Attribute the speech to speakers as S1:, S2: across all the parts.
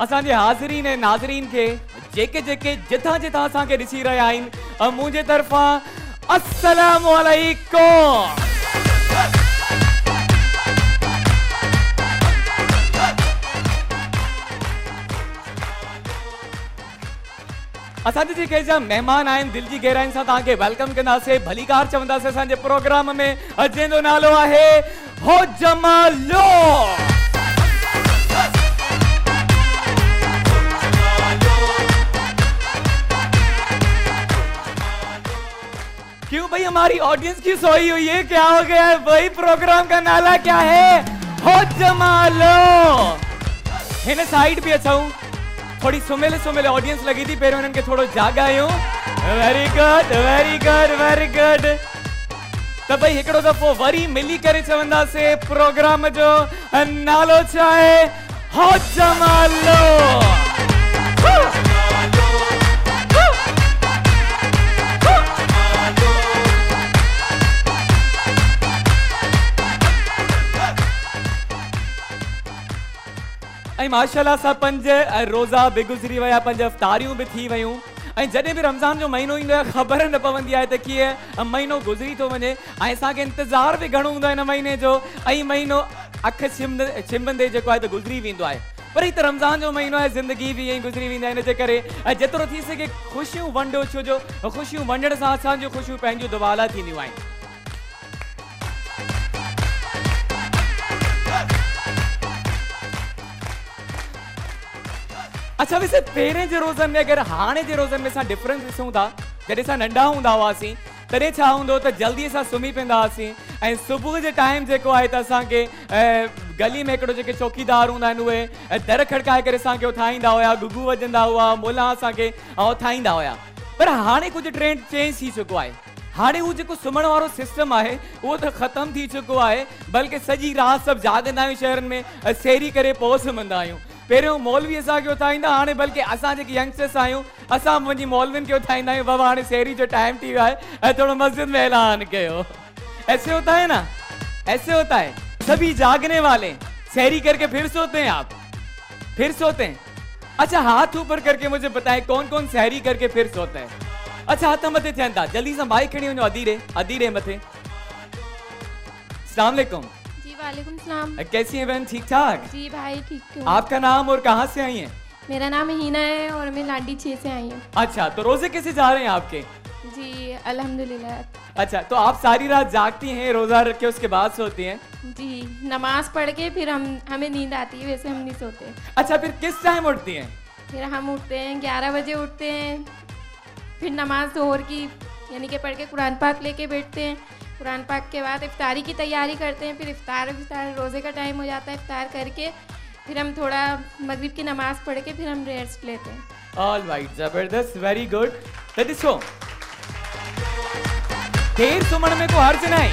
S1: असांजे हाज़रीन ऐं नाज़रीन के जेके जेके जिथां जिथां असांखे ॾिसी रहिया आहिनि मुंहिंजे तरफ़ां अस्सलामु अलैकुम। असांजे जेके जा मेहमान आहिनि दिल जी गहराइनि सां तव्हांखे वेलकम कंदासीं, भलीकार चवंदासीं असांजे प्रोग्राम में, जंहिंजो नालो आहे हो जमालो। क्यों भाई हमारी ऑडियंस की सोई हुई है, क्या हो गया है? वही प्रोग्राम का नाला क्या है? हो जमालो। हिन साइड भी अच्छा हूँ, थोड़ी सुमेले सुमेले ऑडियंस लगी थी, पहिरियों इन्हनि खे थोड़ो जागायूं। Very good very good very good. त भाई हिकिड़ो दफ़ो वरी मिली करे चवंदासीं प्रोग्राम जो नालो छा आहे? हो जमालो। ऐं माशाल्लाह सां 5 रोज़ा बि गुज़री विया, 5 इफ्तारियूं बि थी वियूं। ऐं जॾहिं बि रमज़ान जो महीनो ईंदो आहे ख़बर न पवंदी आहे त कीअं महीनो गुज़री थो वञे, ऐं असांखे इंतज़ार बि घणो हूंदो आहे हिन महीने जो, ऐं महीनो अखि छिंबंदे जेको आहे त गुज़री वेंदो आहे। पर ही त रमज़ान जो महीनो आहे, ज़िंदगी बि ईअं ई गुज़री वेंदी आहे। हिन जे करे जेतिरो थी सघे ख़ुशियूं वंडो, छो जो ख़ुशियूं वंडण सां असांजूं ख़ुशियूं पंहिंजूं दुबाला थींदियूं आहिनि। अच्छा वैसे पहिरें जे रोज़नि में अगरि हाणे जे रोज़नि में असां डिफरेंस ॾिसूं था, जॾहिं असां नंढा हूंदा हुआसीं तॾहिं छा हूंदो त जल्दी सां सुम्ही पवंदा हुआसीं, ऐं सुबुह जे टाइम जेको आहे त असांखे गली में हिकिड़ो जेके चौकीदार हूंदा आहिनि उहे दर खड़काए करे असांखे उथाईंदा हुआ, गुगू वॼंदा हुआ, मुला असांखे उथाईंदा हुआ। पर हाणे कुझु ट्रेंड चेंज थी चुको आहे। हाणे उहो जेको सुम्हण वारो सिस्टम आहे उहो त ख़तमु थी चुको आहे, बल्कि सॼी राति सभु जाॻंदा आहियूं शहरनि में, सेरी करे पोइ सुम्हंदा आहियूं। पहिरियों मौलवी असांखे उथाईंदा, हाणे बल्कि असां जेके यंगस्टर्स आहियूं असां मुंहिंजी मौलवियुनि खे उथाईंदा आहियूं, बाबा हाणे सेरी जो टाइम थी वियो आहे ऐं थोरो मस्जिद में ऐलान कयो। ऐसे होता है ना, ऐसे होता है। सभी जागने वाले सेरी करके फिर सोते हैं, आप फिर सोते हैं? अच्छा हाथ ऊपर करके मुझे बताएं कौन कौन सहरी करके फिर सोता है? अच्छा हाथ मथे थियनि था, जल्दी सां माइक खणी वञो, अदीरे मथे। अस्सलाम वालेकुम।
S2: वालेकुम सलाम।
S1: कैसी हैं बहन? ठीक ठाक?
S2: जी भाई ठीक हूँ।
S1: आपका नाम और कहाँ से आई हैं?
S2: मेरा नाम हीना है और मैं लाडी 6 से आई हूँ।
S1: अच्छा तो रोजे कैसे जा रहे हैं आपके?
S2: जी अल्हम्दुलिल्लाह।
S1: अच्छा तो आप सारी रात जागती हैं, रोजा रख के उसके बाद सोती हैं?
S2: जी नमाज पढ़ के फिर हमें नींद आती है, वैसे हम नहीं सोते।
S1: अच्छा फिर किस टाइम उठती हैं?
S2: फिर हम उठते हैं 11 बजे उठते हैं, फिर नमाज जोहर की यानी कि पढ़ के कुरान पाक लेके बैठते हैं। कुरान पाक के बाद इफ्तारी की तैयारी करते हैं, फिर इफ्तार रोज़े का टाइम हो जाता है, इफ्तार करके फिर हम थोड़ा मगरिब की नमाज़ पढ़ के फिर हम रेस्ट लेते हैं।
S1: ऑल राइट, ज़बरदस्त, वेरी गुड। तो ॾिसो देर सुम्हण में कोई हर्ज नाहे,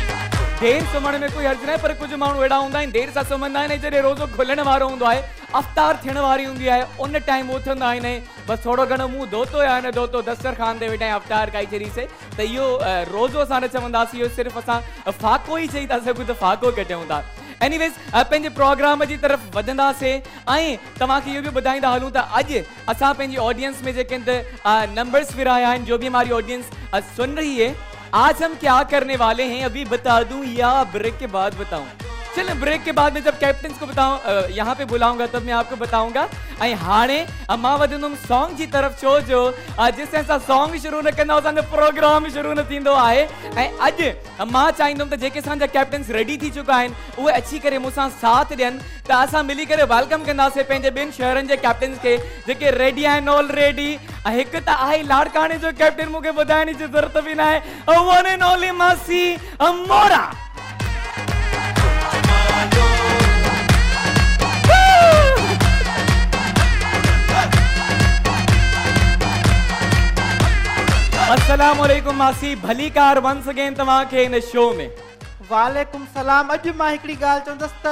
S1: देर सुम्हण में कोई हर्ज नाहे, पर कुछ माण्हू अहिड़ा हूंदा आहिनि देर सां सुम्हंदा आहिनि, जॾहिं रोज़ो खुलण वारो हूंदो आहे, अफ़्तार थियण वारी हूंदी आहे, उन टाइम उथंदा आहिनि, बसि थोरो घणो मुंहुं धोतो या न धोतो दस्तरखान ते वेठा अफ़्तार खाई छॾीसीं। त इहो रोज़ो असां न चवंदासीं, इहो सिर्फ़ु असां फ़ाक़ो ई चई था सघूं, त फ़ाक़ो कटियूं था। एनीवेज़ पंहिंजे प्रोग्राम जी तरफ़ वधंदासीं ऐं तव्हांखे इहो बि ॿुधाईंदा हलूं त अॼु असां पंहिंजी ऑडियंस में जेके नंबर्स विराया आहिनि, जो भी हमारी ऑडियंस सुन रही है, आज हम क्या करने वाले हैं अभी बता दूं या ब्रेक के बाद बताऊं? चलें ब्रेक के बाद में जब कैप्टन्स को बताऊं, यहाँ पे बुलाऊंगा तब मैं आपको बताऊंगा। ऐं हाणे मां वधंदुमि सॉन्ग जी तरफ़, छो जो जेसिताईं असां सॉन्ग शुरू न कंदा असांजो प्रोग्राम शुरू न थींदो आहे। ऐं अॼु मां चाहींदुमि त जेके असांजा कैप्टन्स रेडी थी चुका आहिनि उहे अची करे मूंसां साथ ॾियनि, त असां मिली करे वेलकम कंदासीं पंहिंजे ॿिनि शहरनि जे कैप्टन्स खे जेके रेडी आहिनि ऑलरेडी। हिकु त आहे लाड़काणे जो कैप्टन, मूंखे ॿुधाइण जी ज़रूरत बि न आहे, वन एंड ओनली मासी मोरा। अस्सलाम वालेकुम मासी, भली कार वंस अगेन तव्हांखे हिन शो में।
S3: वालेकुम सलाम। अॼु मां हिकिड़ी ॻाल्हि चवंदसि त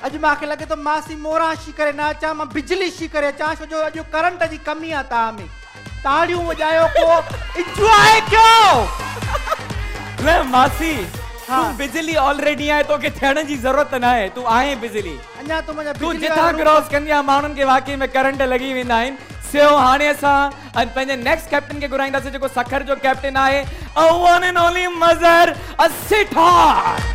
S3: अॼु मूंखे लॻे थो मासी मोरा शी करे न अचां, मां बिजली शी करे अचां, छो जो अॼु करंट जी कमी आहे तव्हां में। ताड़ियूं वॼायो, को इंजॉय कयो।
S1: न मासी
S3: हाँ।
S1: तू बिजली ऑलरेडी आहे तोखे थियण जी ज़रूरत न आहे तू आहे बिजली
S3: अञा तू मुंहिंजा
S1: तू
S3: बिजली
S1: जिथां
S3: वारा
S1: क्रॉस कंदी आहे माण्हुनि खे वाकई में करंट लॻी वेंदा आहिनि सो हाणे असां पंहिंजे नेक्स्ट कैप्टन खे घुराईंदासीं जेको सखर जो कैप्टन आहे अ वन एंड ओनली मज़र अ सिठार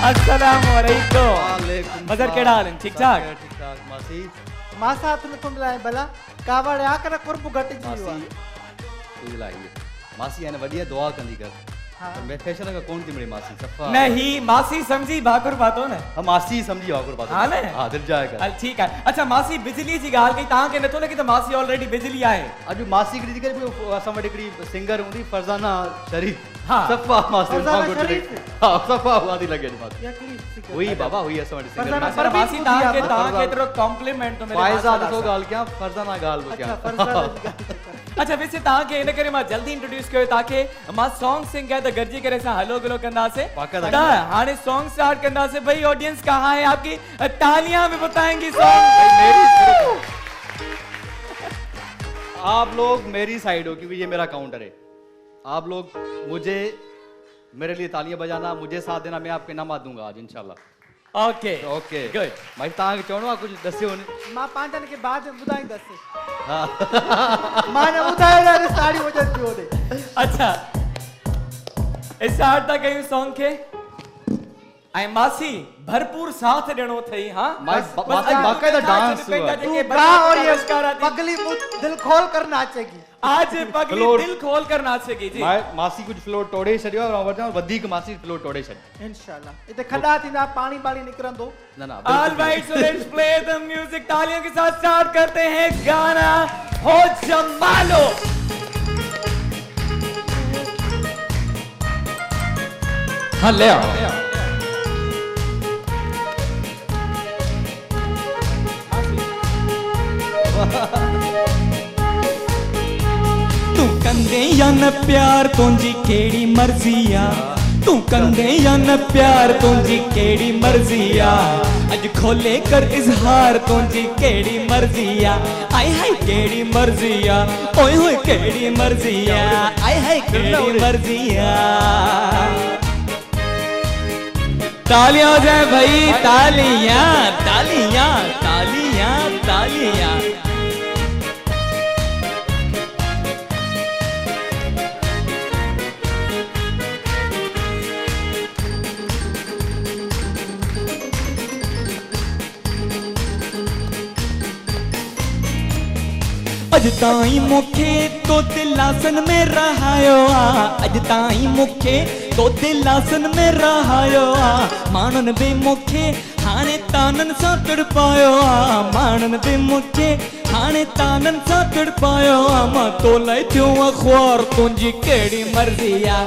S1: अस्सलाम वालेकुम मज़र केड़ा हाल है ठीक ठाक
S4: ठीक ठाक मासी
S3: मासा तुने तुम लाए भला कावड़ आकर कुर्ब घट जी हुआ
S4: मासी तुझे लाइए मासी यानी बढ़िया दुआ कंदी कर
S3: हाँ।
S4: मैं फैशन का कौन थी मेरी मासी सफा
S1: नहीं मासी समझी भाकुर बातो न
S4: हम मासी समझी वाकुर बात
S1: हाँ न
S4: हां दिल जाएगा
S1: हल ठीक है अच्छा मासी बिजली जी गाल कई तां के नथो लगे त मासी ऑलरेडी बिजली आहे
S4: अज मासी कड़ी कर असम वडी सिंगर हुंदी फरजाना शरीफ
S1: हाँ।
S4: सफा मासी
S3: फरजाना
S4: मां गुड
S3: शरीफ?
S4: हां सफा वादी लगे मासी
S3: या क्लिप
S4: वही बाबा वही असम वडी
S3: फरजाना
S4: सिंगर
S3: पर
S1: मासी तां के केतरो कॉम्प्लीमेंट तो मेरे
S4: फायजा
S1: माशाल्लाह
S4: तो
S1: सां।
S4: गाल क्या फरजाना गाल वो
S3: अच्छा
S4: क्या
S3: फरजाना जी ॻाल्हि कर।
S1: अच्छा वैसे तां के इन करे मां जल्दी इंट्रोड्यूस कयो ताके मां सॉन्ग सिंग है त गरजी करे सा हलो गलो कंदासे
S4: बाक़ायदा
S1: त हाने सॉन्ग स्टार्ट कंदासे भाई ऑडियंस कहां है आपकी तालियां भी बताएंगी सॉन्ग
S4: आप लोग मेरी साइड हो क्योंकि ये मेरा काउंटर है आप लोग मुझे मेरे लिए तालियां बजाना मुझे साथ देना मैं आपके नमाज दूंगा आज इंशाल्लाह
S1: ओके
S4: ओके
S1: गुड
S4: भाई तव्हांखे चवणो आहे कुझु ॾसियो ने
S3: मां पंहिंजनि खे बाद में ॿुधाईंदसि
S4: हा
S3: मां न ॿुधायो न साड़ी वजन थी होॾे
S1: अच्छा स्टार्ट था कयूं सॉन्ग के ऐं मासी भरपूर साथ ॾियणो अथई हाँ
S4: मासी बाक़ायदा डांस हुआ है।
S3: तू गा और ये पगली दिल खोल कर नाचेगी
S1: आज पगली
S4: फ्लोर-
S1: दिल खोल कर नाचेगी जी
S4: मासी कुझु फ्लोर टोड़े छॾियो आहे वॾा वधीक मासी फ्लोर टोड़े छॾियो
S3: इंशाल्लाह हिते खॾा थींदा पाणी बाणी निकिरंदो
S4: न न
S1: All right, so let's play the music. तालियों के साथ स्टार्ट करते हैं गाना हो जमालो हाँ ले आओ तू कंदे या न प्यार तुझी केड़ी मर्जी आ तू कंदे या न प्यार तुझी केड़ी मर्जी आ अज खोले कर इजहार तुझी केड़ी मर्जी आ आय हाय केड़ी मर्जी आ ओए होए केड़ी मर्जी आ आय हाय केड़ी मर्जी आ तालियां हो जाए भाई तालियां तालियां तालियां तालियां अज ताई मुखे तो दिलासन में रहायो आ अज ताई मुखे तो दिलासन में रहायो आ मानन बे मुखे हाने तानन सा तड़पायो आ मानन बे मुखे हाने तानन सा तड़पायो आ मां तो लाई थियो अखबार तुंजी केड़ी मर्जी आ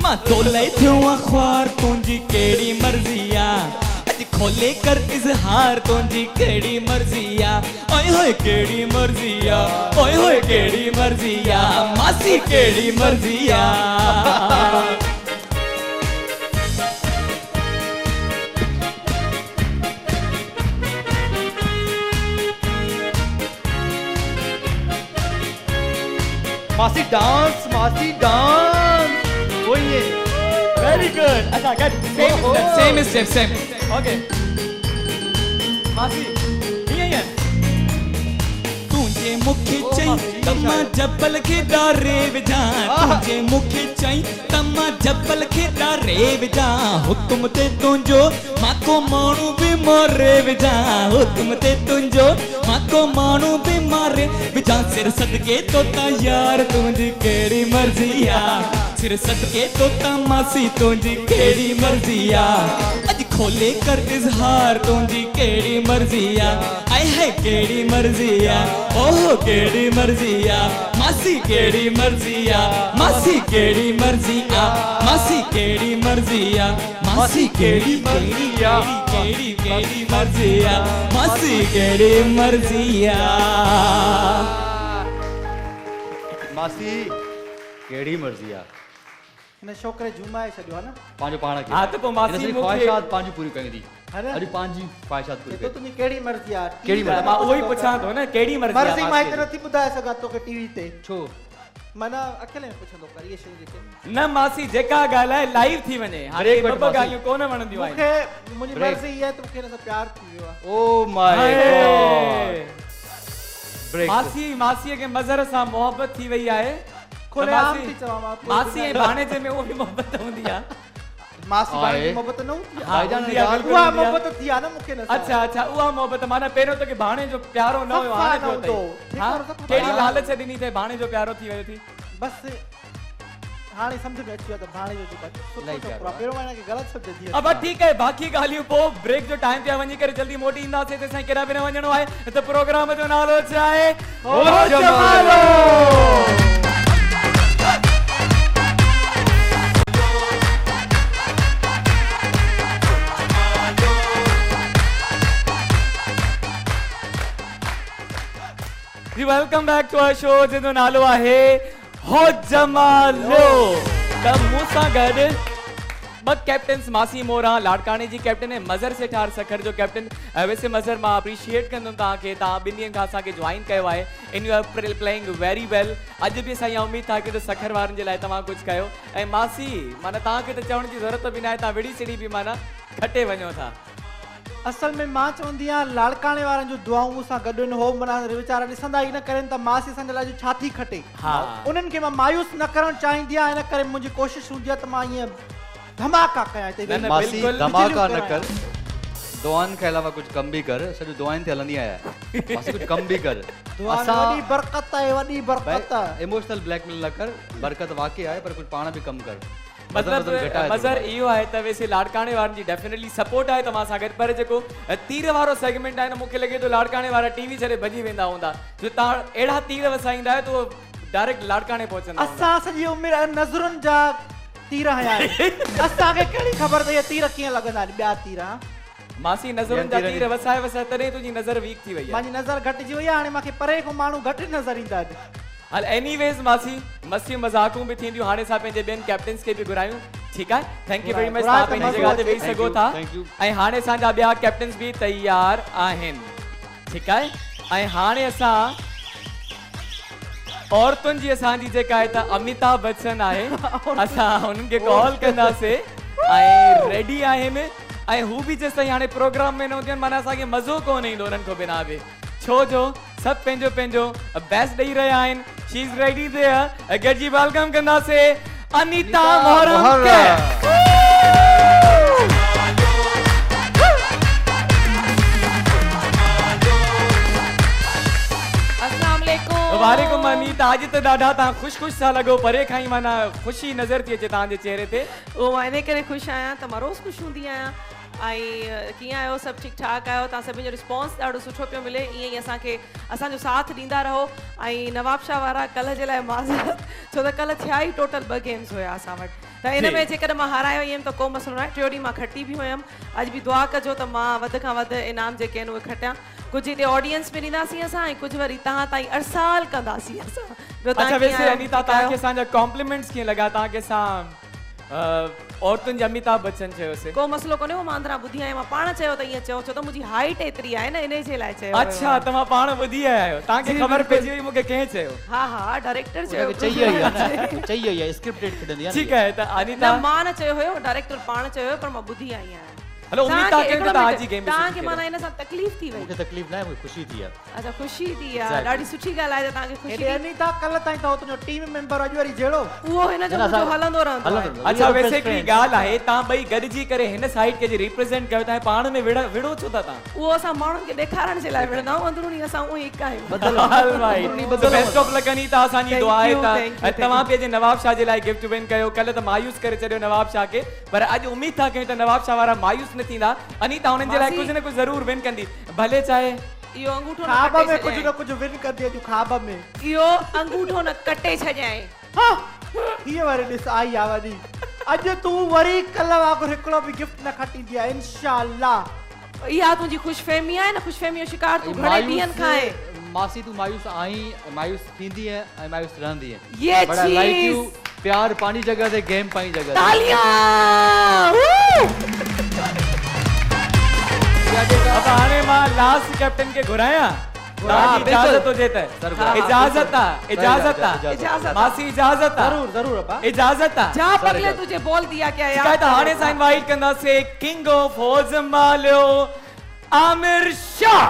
S1: मां तो लाई थियो अखबार तुंजी केड़ी मर्जी आ खोले कर इजहार तुझी केड़ी मर्जी आ ओए होए केड़ी मर्जी आ ओए होए केड़ी मर्जी आ मासी केड़ी मर्जी आ
S4: मासी डांस वही है
S1: वेरी गुड अच्छा गुड सेम सेम ओके मासी ये तुझे मुखे चई तम्मा जबल के डारे विजा तुझे मुखे चई तम्मा जबल के डारे विजा हुक्म ते तुंजो माको मानू भी मारे विजा हुक्म ते तुंजो माको मानू भी मारे विजा सिर सदके तो ता यार तुझी केड़ी मर्जी आ सिर सदके तो ता मासी तुझी केड़ी मर्जी आ अज खोले कर इजहार तुझी केड़ी मर्जी आ आय है केड़ी मर्जी आ ओह केड़ी मर्जी आ मासी केड़ी मर्जी आ मासी केड़ी मर्जी आ मासी केड़ी मर्जी आ मासी केड़ी मर्जी आ केड़ी केड़ी मर्जी आ मासी केड़ी मर्जी आ
S4: मासी केड़ी मर्जी आ
S3: ने छोकरे झुमाए छॾियो आहे न
S4: पंहिंजो पाण खे
S1: हा, त पोइ मासी
S4: हिन जी
S1: मूंखे-
S4: ख़्वाहिशात पंहिंजी पूरी कंदी
S3: है न?
S4: अॼु पंहिंजी ख़्वाहिशात पूरी
S3: तो
S4: कई
S3: तुंहिंजी कहिड़ी मर्ज़ी आहे
S4: कहिड़ी
S1: त मां उहो ई पुछां थो न कहिड़ी मर्ज़ी
S3: मर्ज़ी
S1: आहे
S3: मां
S1: मासीअ
S3: हिते
S1: जी?
S3: नथी ॿुधाए सघां तोखे टीवी ते
S4: छो
S3: माना अकेले में पुछंदो कर इहे शयूं जेके
S1: न मासी जेका ॻाल्हि आहे लाइव थी वञे हाणे
S4: ब्रेक
S1: ॿ
S4: वठि
S1: ॿ
S4: मासी।
S1: ॻाल्हियूं कोन वणंदियूं आहिनि
S3: मूंखे मुंहिंजी
S4: ब्रेक।
S3: मर्ज़ी इहा आहे त मूंखे हिन सां प्यार थी वियो आहे
S4: ओ माय
S1: हाय।
S4: ब्रेक
S1: मासीअ खे मज़र सां मोहबत थी वई आहे
S3: खुलेआम
S1: मासी-
S3: थी चवां मां
S1: मासी ऐं भाणेजे में उहो बि मोहबत हूंदी आहे
S3: मासी भाई
S4: आहे।
S3: मोहबत न हूंदी आहे
S1: हा,
S4: भाईजान
S1: हूंदी आहे,
S4: ॻाल्हि
S1: बिल्कुलु
S3: उहा
S1: हूंदी आहे।
S3: मोहबत थी आहे न मूंखे न सां।
S1: अच्छा अच्छा उहा मोहबत माना पहिरियों तोखे भाणे जो प्यारो न हुयो
S3: सफ़ा
S1: हाणे
S3: न
S1: थियो
S3: हूंदो।
S1: अथई
S3: ठीकु
S1: हा?
S3: आहे, सफ़ा।
S1: कहिड़ी
S3: हा।
S1: लालच ॾिनी अथई भाणे जो प्यारो थी वियो थी
S3: बस हाणे सम्झ में अची वियो त भाणे जो जेका सुठो
S1: इलाही
S3: छोकिरो
S1: प्यारो
S3: आहे पहिरियों मां हिनखे ग़लति सम्झंदी हुअसि।
S1: अब ठीकु आहे बाक़ी ॻाल्हियूं पोइ ब्रेक जो टाइम पिया वञी करे जल्दी मोटी ईंदासीं तेसिताईं केॾा बि न वञणो आहे त प्रोग्राम जो नालो छा आहे
S3: हो जमालो।
S1: जी welcome back to our show जिंदो नालो आहे हो जमालो त मूंसां गॾु ॿ कैप्टन्स मासी मोरा लाड़काणे जी कैप्टन ऐं मज़र से ठार सखर जो कैप्टन वैसे मज़र मां अप्रिशिएट कंदुमि तव्हांखे तव्हां 2 ॾींहंनि खां असांखे ज्वाइन कयो आहे and you are playing very well अॼु बि असां इहा उमेद था की त सखर वारनि जे लाइ तव्हां कुझु कयो ऐं मासी माना तव्हांखे त चवण जी ज़रूरत बि न आहे तव्हां विड़ी सिड़ी बि माना खटे वञो था
S3: असल में मां चवंदी आहियां लाड़काणे वारनि जूं दुआऊं मूंसां गॾु आहिनि हो माना वीचारा ॾिसंदा ई न करनि त मासी असांजे लाइ छा थी खटे
S1: हा।
S3: उन्हनि खे मां मायूस न करणु चाहींदी आहियां इन करे मुंहिंजी कोशिशि हूंदी आहे त मां ईअं धमाका कयां हिते वेही।
S1: न,
S4: मासी
S1: बिल्कुलु।
S4: धमाका न
S3: बिजलियूं
S4: कर दुआनि खां अलावा कुझु कम बि कर सॼो दुआनि ते हलंदी आहियां मासी कुझु कम बि कर
S3: दुआ में वॾी बरकत आहे वॾी बरकत आहे।
S4: इमोशनल ब्लैकमेल न कर बरकत वाकई आहे पर कुझु पाण बि कम कर
S1: मतलब मज़र इहो आहे त वैसे लाड़काणे वारनि जी डेफिनेटली सपोर्ट आहे तव्हां सां गॾु पर जेको तीर वारो सेगमेंट आहे न मूंखे लॻे थो लाड़काणे वारा टीवी छॾे भॼी वेंदा हूंदा जो तव्हां अहिड़ा तीर वसाईंदा आहियो त उहो डायरेक्ट लाड़काणे पहुचंदा हूंदा।
S3: असां सॼी उमिरि नज़रुनि जा तीर हया आहिनि असांखे कहिड़ी ख़बर त इहे तीर कीअं लॻंदा आहिनि ॿिया तीर हा?
S1: मासी नज़रुनि जा तीर वसाए वसाए तॾहिं तुंहिंजी नज़र वीक थी वई आहे
S3: मुंहिंजी नज़र घटिजी वई आहे हाणे मूंखे परे खां माण्हू घटि नज़र ईंदा आहिनि।
S1: हल एनीवेज़ मासी मस्तियूं मज़ाकूं बि थींदियूं हाणे असां पंहिंजे ॿियनि कैप्टन्स खे बि घुरायूं ठीकु आहे थैंक यू वेरी मच
S3: घुराए
S1: तव्हां
S3: त
S1: पंहिंजी
S3: मज़ो
S1: जॻह ते वेही
S4: Thank
S1: सघो
S4: you,
S1: था
S4: thank you.
S1: ऐं हाणे असांजा ॿिया कैप्टन्स बि तयार आहिनि ठीकु आहे ऐं हाणे असां औरतुनि जी असांजी जेका आहे त अमिताभ बच्चन आहे असां हुननि खे कॉल कंदासीं ऐं रेडी आहिनि ऐं हू बि जेसिताईं हाणे प्रोग्राम में न हूंदियूं आहिनि माना असांखे मज़ो कोन ईंदो उन्हनि खां बिना बि छो जो सभु पंहिंजो पंहिंजो बेस्ट ॾेई रहिया आहिनि शी इज़ रेडी देयर गॾिजी वेलकम कंदासीं अनीता मोहरम खे
S2: अस्सलाम वालेकुम
S1: वालेकुम अनीता अॼु त ॾाढा तव्हां ख़ुशि था लॻो परे खां ई माना ख़ुशी नज़र थी अचे तव्हांजे चेहरे ते
S5: उहो मां इन करे ख़ुशि आहियां त मां रोज़ ख़ुशि हूंदी आहियां ऐं कीअं आहियो सभु ठीकु ठाक आहियो तव्हां सभिनी जो रिस्पॉन्स ॾाढो सुठो पियो मिले ईअं ई असांखे असांजो साथ ॾींदा रहो ऐं नवाब शाह वारा कल्ह जे लाइ माज़रत छो त कल्ह थिया ई टोटल 2 गेम्स हुया असां वटि त इन में जेकॾहिं मां हारायो हुयमि त को मसइलो न आहे टियों ॾींहुं मां खटी बि हुयमि अॼु बि दुआ कजो त मां वधि खां वधि इनाम जेके आहिनि उहे खटियां कुझु हिते ऑडियंस में ॾींदासीं असां ऐं कुझु वरी तव्हां ताईं अरसाल कंदासीं असां ॿियो तव्हां
S1: अच्छा
S5: कीअं
S1: वैसे
S5: आहियो?
S1: अनीता
S5: ठीकु आहियो?
S1: तव्हांखे असांजा कॉम्प्लीमेंट्स कीअं लॻा तव्हांखे असां औरतुनि जे अमिताभ बच्चन चयोसीं
S5: को मसइलो कोन्हे मां अंदरां ॿुधी आहियां मां पाण चयो त ईअं चयो छो त मुंहिंजी हाइट एतिरी आहे न इन जे लाइ चयो वियो
S1: अच्छा
S5: आहे।
S1: तव्हां पाण ॿुधी आया आहियो तव्हांखे
S5: जी,
S1: ख़बर
S5: बिल्कुलु।
S1: पइजी वई मूंखे कंहिं चयो
S5: हा हा डायरेक्टर चयो
S4: चई आई आहे न चई आई आहे स्क्रिप्टेड खेॾंदी आहे
S1: ठीकु आहे त
S5: न
S1: अनीता
S5: मां न चयो हुयो डायरेक्टर पाण चयो हुयो पर मां ॿुधी आई आहियां
S1: हलो उम्मीद था कयूं त तव्हां जी गेम
S5: तव्हांखे माना इन सां तकलीफ़ थी वई
S4: मूंखे तकलीफ़ न आहे मूंखे ख़ुशी थी आहे
S5: अच्छा ख़ुशी थी आहे
S4: Exactly.
S5: ॾाढी सुठी ॻाल्हि आहे त तव्हांखे ख़ुशी
S3: हेॾे
S5: थी
S3: अनीता कल्ह ताईं त तुंहिंजो टीम मेंबर अॼु वरी जहिड़ो
S5: उहो हिन जो मुंहिंजो हलंदो रहंदो आहे
S1: अच्छा वैसे हिकिड़ी ॻाल्हि आहे तव्हां ॿई गॾिजी करे हिन साइड खे रिप्रेज़ेंट कयो था पाण में विड़ो छो था तव्हां
S5: उहो असां माण्हुनि खे ॾेखारण जे लाइ विढ़ंदा आहियूं अंदरूनी असां उहो ई हिकु आहियूं
S1: हल भाई बेस्ट ऑफ लक अनीता असांजी
S5: Thank
S1: दुआ आहे
S5: you, thank you,
S1: त
S5: thank
S1: तव्हां
S5: you.
S1: पंहिंजे नवाब शाह जे लाइ गिफ्ट विन कयो कल्ह त मायूस करे छॾियो नवाब शाह खे पर अॼु उम्मीद था कयूं त नवाब शाह वारा मायूस न थींदा अनीता हुननि जे लाइ
S5: मासी।
S1: कुझु न कुझु ज़रूर विन कंदी भले चाहे
S5: इहो अंगूठो न
S3: ख़्वाब
S5: कटे
S3: में कुझु
S5: छॾियईं।
S3: न कुझु विन कंदी अॼु ख़्वाब में
S5: इहो अंगूठो न कटे छॾियईं
S3: हा हीअ वरी ॾिस आई आहे वरी अॼु तूं वरी कल्ह वांगुरु हिकिड़ो बि गिफ्ट न खटींदी आहे इंशाअल्लाह
S5: इहा तुंहिंजी ख़ुशफ़हमी आहे न ख़ुशफ़हमी जो शिकार तूं घणे ॾींहंनि खां आहे
S4: मासी तू मायूस आई मायूस थींदी है ऐं मायूस रहंदी है
S5: ये
S4: But I like
S5: cheese.
S4: you प्यार पानी जगह से गेम पाई जगह से।
S5: तालियां
S1: अब आने मां लास्ट कैप्टन के घुराया इजाजत हो जाता है। इजाजत मासी इजाजत
S3: जरूर जरूर अपा
S1: इजाजत
S5: जा पगले तुझे बोल दिया क्या यार
S1: शिकायत हाणे सां इनवाइट कंदा से किंग ऑफ हो संभालियो आमिर शाह।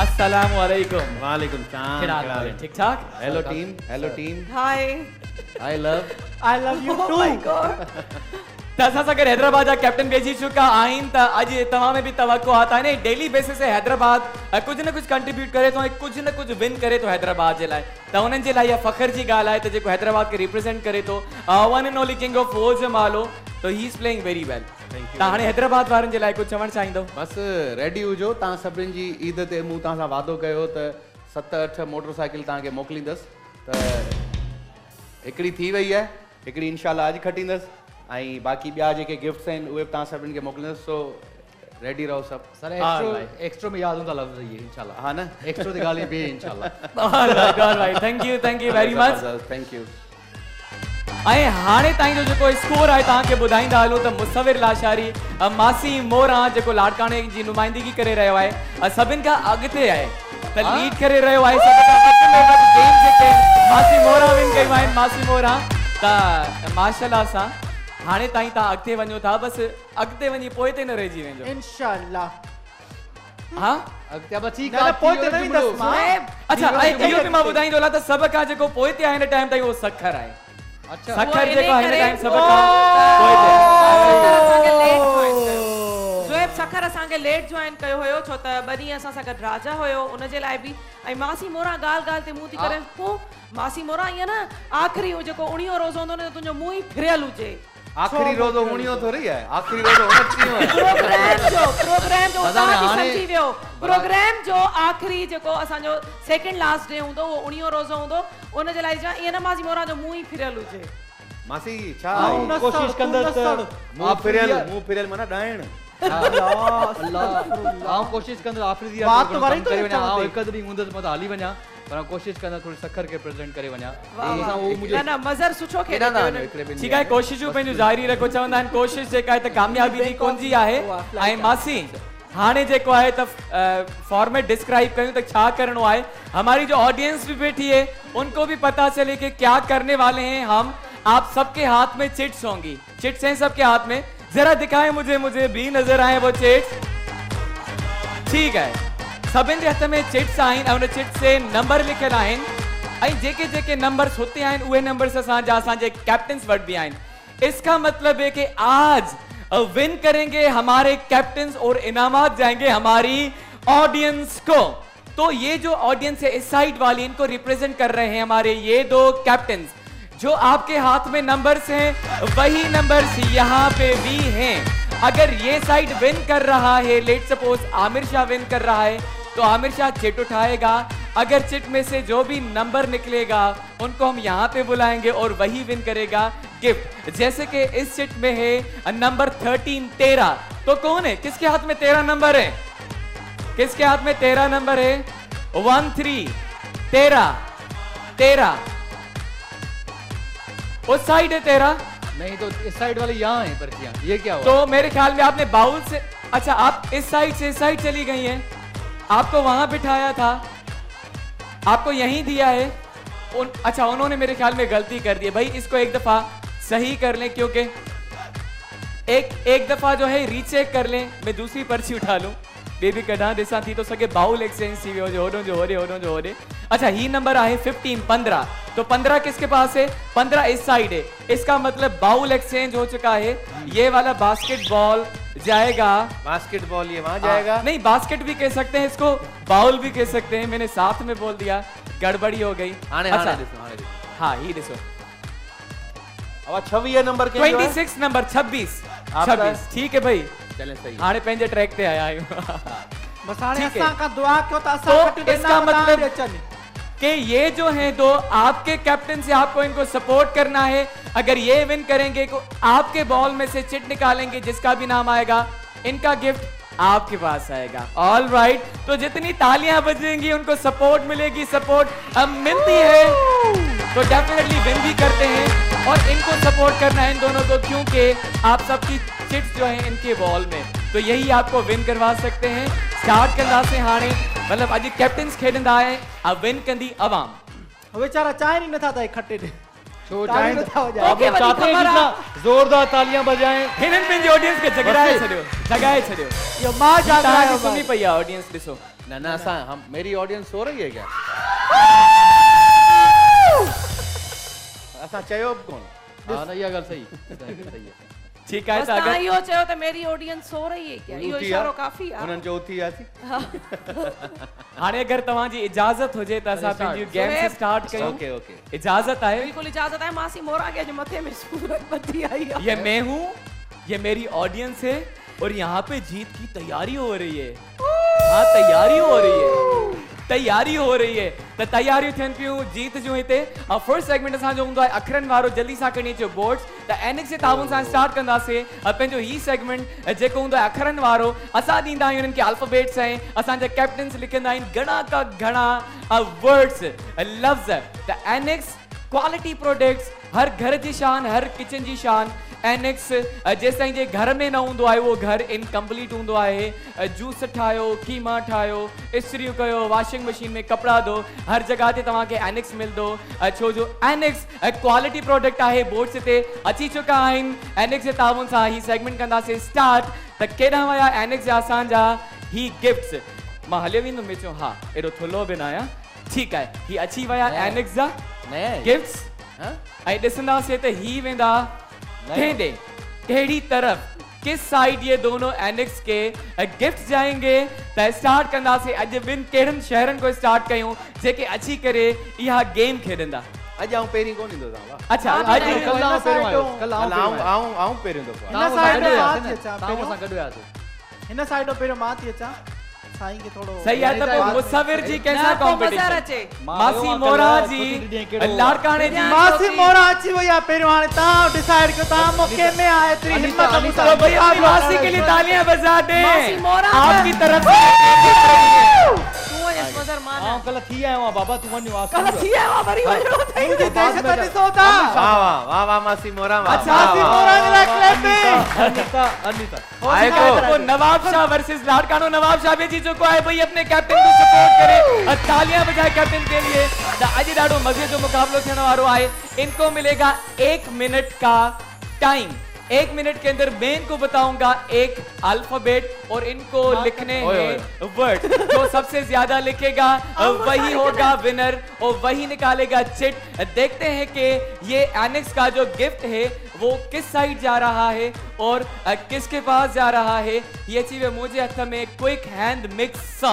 S1: अस्सलाम वालेकुम।
S6: वालेकुम सलाम।
S1: ठीक ठाक।
S4: Hello team
S5: hi
S4: I love
S3: I love you too.
S1: त असां सां गॾु हैदराबाद जा कैप्टन भेजी चुका आहिनि त अॼु तव्हां में बि तवक़ो आहे त हिन डेली बेसिस ते हैदराबाद कुझु न कुझु कंट्रीब्यूट करे थो ऐं कुझु न कुझु विन करे थो हैदराबाद जे लाइ। त उन्हनि जे लाइ इहा फ़ख्र जी ॻाल्हि आहे त जेको हैदराबाद खे रिप्रेज़ेंट करे थो one and only king of Wars मालो तो he is playing very well. त हाणे हैदराबाद वारनि जे लाइ कुझु चवणु चाहींदो?
S6: बस रेडी हुजो, तव्हां सभिनी जी ईद ते मूं तव्हां सां वादो कयो त 7-8 मोटरसाइकिल तव्हांखे मोकिलींदुसि, त हिकिड़ी थी वई आहे, हिकिड़ी इंशाल्लाह अॼु खटींदुसि ऐं बाक़ी ॿिया जेके गिफ्ट्स आहिनि उहे तव्हां सभिनी खे मोकिलींदुसि। सो रेडी रहो सभु।
S4: सर एक्स्ट्रा में याद हूंदा लफ़्ज़ ये इंशाल्लाह।
S6: हा न,
S4: एक्स्ट्रा दी ॻाल्हि बि इंशाल्लाह।
S1: Alright thank you very much.
S6: Thank you.
S1: ऐं हाणे ताईं जो जेको स्कोर आहे तव्हांखे ॿुधाईंदा हलूं त मुसविर लाशारी मासी मोरा जेको लाड़काणे जी नुमाइंदगी करे रहियो आहे सभिनि खां अॻिते आहे त लीड करे रहियो आहे। गेम जेके मासी मोरा विन कयूं आहिनि मासी मोरा त माशाल्लाह सां हाणे ताईं तव्हां अॻिते वञो था, बसि अॻिते वञी पोइ ते न रहिजी वेंदो।
S3: इंशाल्लाह।
S1: हा
S4: अॻिते बची
S3: न न पोइ ते न वेंदसि मां।
S1: अच्छा ऐं इहो बि मां ॿुधाईंदो हलां त सभ खां जेको पोइ ते आहे हिन टाइम ताईं उहो सखर आहे।
S4: अच्छा
S1: सखर जेको आहे हिन टाइम सभ खां पोइ ते।
S5: ज़ुएब सखर असांखे लेट जॉइन कयो हुयो छो त ॿ ॾींहं असां सां गॾु राजा हुयो उन जे लाइ बि। ऐं मासी मोरा ॻाल्हि ॻाल्हि ते मुंहुं थी करे पोइ मासी मोरा ईअं न आख़िरी जेको 19 रोज़ो हूंदो न तुंहिंजो मुंहुं ई फिरियल हुजे।
S6: आखिरी रोज़ो उणियो थोरी आहे, आखिरी रोज़ो 29 आहे।
S5: प्रोग्राम जो समझी वियो। प्रोग्राम जो आखिरी जेको असांजो सेकंड लास्ट डे हूंदो उहो 19 रोज़ो हूंदो उन जे लाइ ईअं न मासी मोरा जो मुंहुं ई फिरियल हुजे।
S6: मासी छा
S4: कोशिश कंदसि
S6: मुंहुं फिरियल माना ॾाइण।
S4: अल्लाह कोशिश कंदो आखिरी दी
S3: बात तो वरी तो
S4: करे वञा
S3: चवंदे।
S4: हिकु ॾींहुं हूंदसि मां त हली वञा पर कोशिश कंदा थोड़ी सखर के प्रेजेंट करे वञा।
S5: न न मज़र सुठो खेॾे पियो।
S1: ठीकु आहे कोशिशूं पंहिंजूं जारी रखो। चवंदा आहिनि कोशिश जेका आहे त कामयाबी जी कुंजी आहे। ऐं मासी हाणे जेको आहे त फॉर्मेट डिस्क्राइब कयूं त छा करणो आहे। हमारी जो ऑडियंस भी बैठी है उनको भी पता चले कि क्या करने वाले हैं हम। आप सबके हाथ में चिट्स होंगी, चिट्स हैं सबके हाथ में, जरा दिखाएं मुझे भी नजर आए वो चिट्स। ठीक है सभिनि जे हथ में चिट्स आहिनि ऐं उन चिट्स से नंबर लिखियल आहिनि ऐं जेके जेके नंबर्स होते आहिनि उहे नंबर्स असांजे कैप्टन्स वटि बि आहिनि। इसका मतलब है कि आज विन करेंगे हमारे कैप्टन्स और इनामात जाएंगे हमारी ऑडियंस को। तो ये जो ऑडियंस है इस साइड वाली इनको रिप्रेजेंट कर रहे हैं हमारे ये दो कैप्टन्स। जो आपके हाथ में नंबर्स हैं वही नंबर्स यहाँ पे भी हैं। अगर ये साइड विन कर रहा है, let suppose Aamir Shah win कर रहा है तो आमिर शाह चिट उठाएगा। अगर चिट में से जो भी नंबर निकलेगा उनको हम यहाँ पे बुलाएंगे और वही विन करेगा गिफ्ट। जैसे कि इस चिट में है नंबर 13 13, तो कौन है किसके हाथ में 13 नंबर है? किसके हाथ में 13 नंबर है? 1 3 13 13 उस साइड है 13।
S4: नहीं तो इस साइड वाले यहाँ है पर्चियाँ, ये क्या हुआ?
S1: तो मेरे ख्याल में आपने बाउल से अच्छा आप इस साइड से इस साइड चली गई हैं। आपको वहां बिठाया था, आपको यहीं दिया है। अच्छा उन्होंने मेरे ख्याल में गलती कर दी है। भाई इसको एक दफा सही कर लें क्योंकि एक दफा जो है रीचेक कर लें। मैं दूसरी पर्ची उठा लूं बेबी कढ़ा दिसा थी तो सके बाउल एक्सचेंज थी वियो जो हो रे। अच्छा ही नंबर आहे 15 15, तो 15 किसके पास है? 15 इस साइड है। इसका मतलब बाउल एक्सचेंज हो चुका है। ये वाला बास्केटबॉल जाएगा,
S6: बास्केटबॉल ये वहां जाएगा।
S1: नहीं बास्केट भी कह सकते हैं इसको, बाउल भी कह सकते हैं। मैंने साथ में बोल दिया, गड़बड़ी हो गई।
S6: हाणे
S1: हाँ ही दिसो
S6: अब 26 नंबर के
S1: 26 नंबर 26 ठीक है भाई
S6: चले सही।
S1: हाणे पंहिंजे ट्रैक ते आया आहियूं।
S3: बस हाणे
S1: ठीक है।
S3: असां का दुआ कयो त असां
S1: तो
S3: वटि
S1: इसका
S3: इनाम
S1: मतलब
S3: अचनि।
S1: कि ये जो हैं दो आपके कैप्टन से आपको इनको सपोर्ट करना है। अगर ये विन करेंगे तो आपके बॉल में से चिट निकालेंगे जिसका भी नाम आएगा इनका गिफ्ट आपके पास आएगा। ऑल राइट, तो जितनी तालियां बजेंगी उनको सपोर्ट मिलेगी, सपोर्ट अब मिलती है तो डेफिनेटली विन भी करते हैं और इनको सपोर्ट करना है इन दोनों को, क्योंकि आप सबकी चिट्स जो है इनके बॉल में, तो यही आपको विन करवा सकते हैं। स्टार्ट कंदा से हाणे मतलब अज कैप्टन्स खेडंदा है, अब विन कंदी अवाम।
S3: वीचारा चाहे नहीं नथा था इकट्ठे ने
S4: छो
S3: ताली
S4: चाहे
S3: नथा हो
S4: आप
S3: जाए
S4: लोग चाहते हैं जितना जोरदार तालियां बजाएं।
S1: हिनन पंहिंजी ऑडियंस खे जगाए छॾियो, जगाए छॾियो।
S3: यो मां जाग रहा
S1: तव्हांजी
S3: है
S1: सुम्ही पई आहे ऑडियंस, ॾिसो।
S6: न न असां हम मेरी ऑडियंस सो रही है क्या? असां चयो बि कोन।
S4: हाँ ना, ये अगर सही सही है।
S1: ठीक है,
S5: बस
S1: तो
S5: तव्हां
S1: अगर
S5: इहो चयो त मेरी ऑडियंस सो रही है क्या? इहो इशारो काफ़ी आहे।
S6: उन्हनि जो उथी वियासीं।
S1: हाणे अगर तव्हांजी इजाज़त हुजे त असां पंहिंजी गेम खे स्टार्ट कयूं।
S6: ओके ओके
S1: इजाज़त आहे?
S5: बिल्कुल इजाजत है। मासी मोरा के अॼु मथे में सूरत बत्ती आई है।
S1: ये मैं हूँ, ये मेरी ऑडियंस है और यहाँ पे जीत की तैयारी हो रही है। हाँ, तैयारी हो रही है, तैयारी हो रही है। तो तैयारियूं थियनि पियूं जीत जूं हिते। फर्स्ट सेगमेंट असांजो हूंदो आहे अखरनि वारो, जल्दी सां खणी अचो बोर्ड्स। त एनिक्स जे ताबुन सां स्टार्ट कंदासीं पंहिंजो ही सेगमेंट जेको हूंदो आहे अखरनि वारो। असां ॾींदा आहियूं उन्हनि खे अल्फाबेट्स ऐं असांजा कैप्टन्स लिखंदा आहिनि घणा का घणा वर्ड्स, लफ़्ज़। त एनिक्स क्वालिटी प्रोडक्ट्स, हर घर जी शान, हर किचन जी शान। एनिक्स जेसि ताईं जे घर में न हूंदो आहे उहो घर इनकम्पलीट हूंदो आहे। जूस ठाहियो, कीमा ठाहियो, इस्त्रियूं कयो, वॉशिंग मशीन में कपिड़ा धो, हर जगह ते तव्हांखे एनिक्स मिलंदो। छो जो एनिक्स क्वालिटी प्रोडक्ट आहे। बोर्ड्स हिते अची चुका आहिनि। एनिक्स जे ताबुन सां ही सेगमेंट कंदासीं स्टार्ट। त केॾां विया एनिक्स जा असांजा ही गिफ्ट्स? मां हलियो वेंदुमि विचो, हा एॾो थुल्हो बि न आहियां। ठीकु आहे, ही अची विया एनिक्स जा गिफ्ट्स। ऐं ॾिसंदासीं त ही वेंदा केॾे, कहिड़ी तरफ, किस साइड ये दोनों एनिक्स के गिफ्ट जाएंगे। त स्टार्ट कंदासीं अॼु ॿिनि कहिड़नि शहरनि को स्टार्ट कयूं जेके अची करे इहा गेम खेॾंदा।
S6: अॼु आऊं पहिरीं कोन ईंदो तव्हां।
S1: अच्छा,
S4: कल आऊं पहिरियों आयो, कल आऊं
S6: आऊं
S4: पहिरियों आयो।
S6: आऊं पहिरियों दफ़ो
S3: हिन साइड मां थी अचां
S4: तव्हां
S3: पहिरियों,
S4: सां गॾु वियासीं।
S3: हिन साइड पहिरियों मां थी अचां। साईं खे थोड़ो
S1: सही आहे। त पोइ मुसविर जी कंहिंसां कॉम्पिटिशन?
S5: अचे
S1: मासी मोरा जी, लाड़काणे जी।
S3: मासी मोरा अची वई आहे पहिरियों। हाणे तव्हां डिसाइड कयो, तव्हां मौके में आए, एतिरी हिम्मत
S1: तो भाई अपनी मासी के लिए तालियां बजा दें।
S5: मासी मोरा
S1: आपकी तरफ से
S5: तू वञ मदर मान
S4: हाँ, कल थी आयो आहियां बाबा, तूं वञ वास।
S5: कल थी आयो वरी वञो थई।
S3: मुंहिंजी देश त ॾिसो था।
S6: वाह वाह वाह वाह मासी मोरा वाह।
S1: अच्छा,
S3: मासी मोरा जे लाइ क्लैपिंग।
S4: अनिता अनिता
S6: आए
S1: तो नवाब शाह वर्सेस लाड़कानो। नवाब शाह भी जी चुको है भाई, अपने कैप्टन को सपोर्ट करे, तालियां बजाए कैप्टन के लिए। अज ॾाढो मजे जो मुकाबलो थियण वारो आहे। इनको मिलेगा 1 मिनट का टाइम। 1 मिनट के अंदर मैं इनको बताऊंगा एक अल्फाबेट और इनको लिखने हैं वर्ड। जो सबसे ज्यादा लिखेगा वही होगा विनर और वही निकालेगा चिट। देखते हैं कि ये एनिक्स का जो गिफ्ट है वो किस साइड जा रहा है और किसके पास जा रहा है। ये चीज मुझे हथ में क्विक हैंड मिक्स।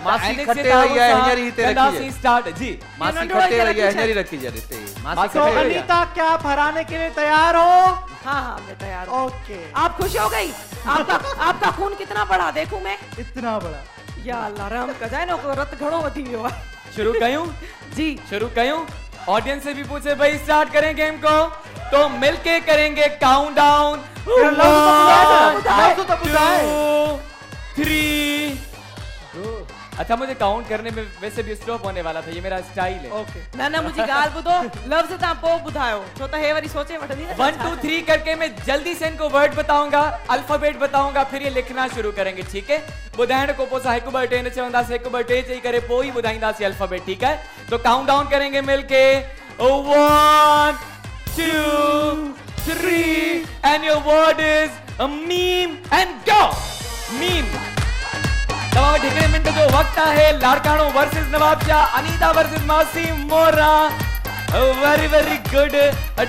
S6: मासी खट्टे वई आहे, हींअर ई हिते रखी
S1: सी स्टार्ट जी।
S6: मासी खट्टे वई आहे, हींअर ई रखी जरे ते। मासी
S3: तो
S6: खट्टे वई आहे।
S3: अनीता, क्या आप हराने के लिए तैयार हो?
S5: हाँ हाँ मैं तैयार हूँ।
S3: ओके,
S5: आप खुश हो गई? आपका खून कितना बढ़ा देखूं मैं?
S3: इतना बड़ा।
S5: या अल्लाह रहम कजाए न को रत घणो वधी वियो आहे।
S1: शुरू कयूं?
S5: जी
S1: शुरू कयूं? ऑडियंस से भी पूछे भाई, स्टार्ट करें गेम को तो मिलके करेंगे काउंटडाउन। 1 2 3। अच्छा, मुझे काउंट करने में वैसे भी स्टॉप होने वाला था, ये मेरा स्टाइल है।
S3: ओके,
S5: न न मुझी गाल ॿुधो, लफ्ज़ तव्हां पोइ ॿुधायो छो त हे वरी सोचे वठंदी न।
S1: 1 2 3 करके मैं जल्दी से इनको वर्ड बताऊंगा, अल्फाबेट बताऊंगा, फिर ये लिखना शुरू करेंगे। ठीक है? ॿुधाइण को पोइ असां 1 2 3 चवंदासीं, 1 2 3 चई करे पोइ ही ॿुधाईंदासीं अल्फाबेट। ठीक है? तो काउंट डाउन करेंगे मिलके। 1 2 3 and your word is a meme and go. Meme। तमाम ढिकड़े मिनट जो वक्त है। लाड़कानो वर्सेस नवाब शाह, अनीता वर्सेस मासी मोरा। Very very good,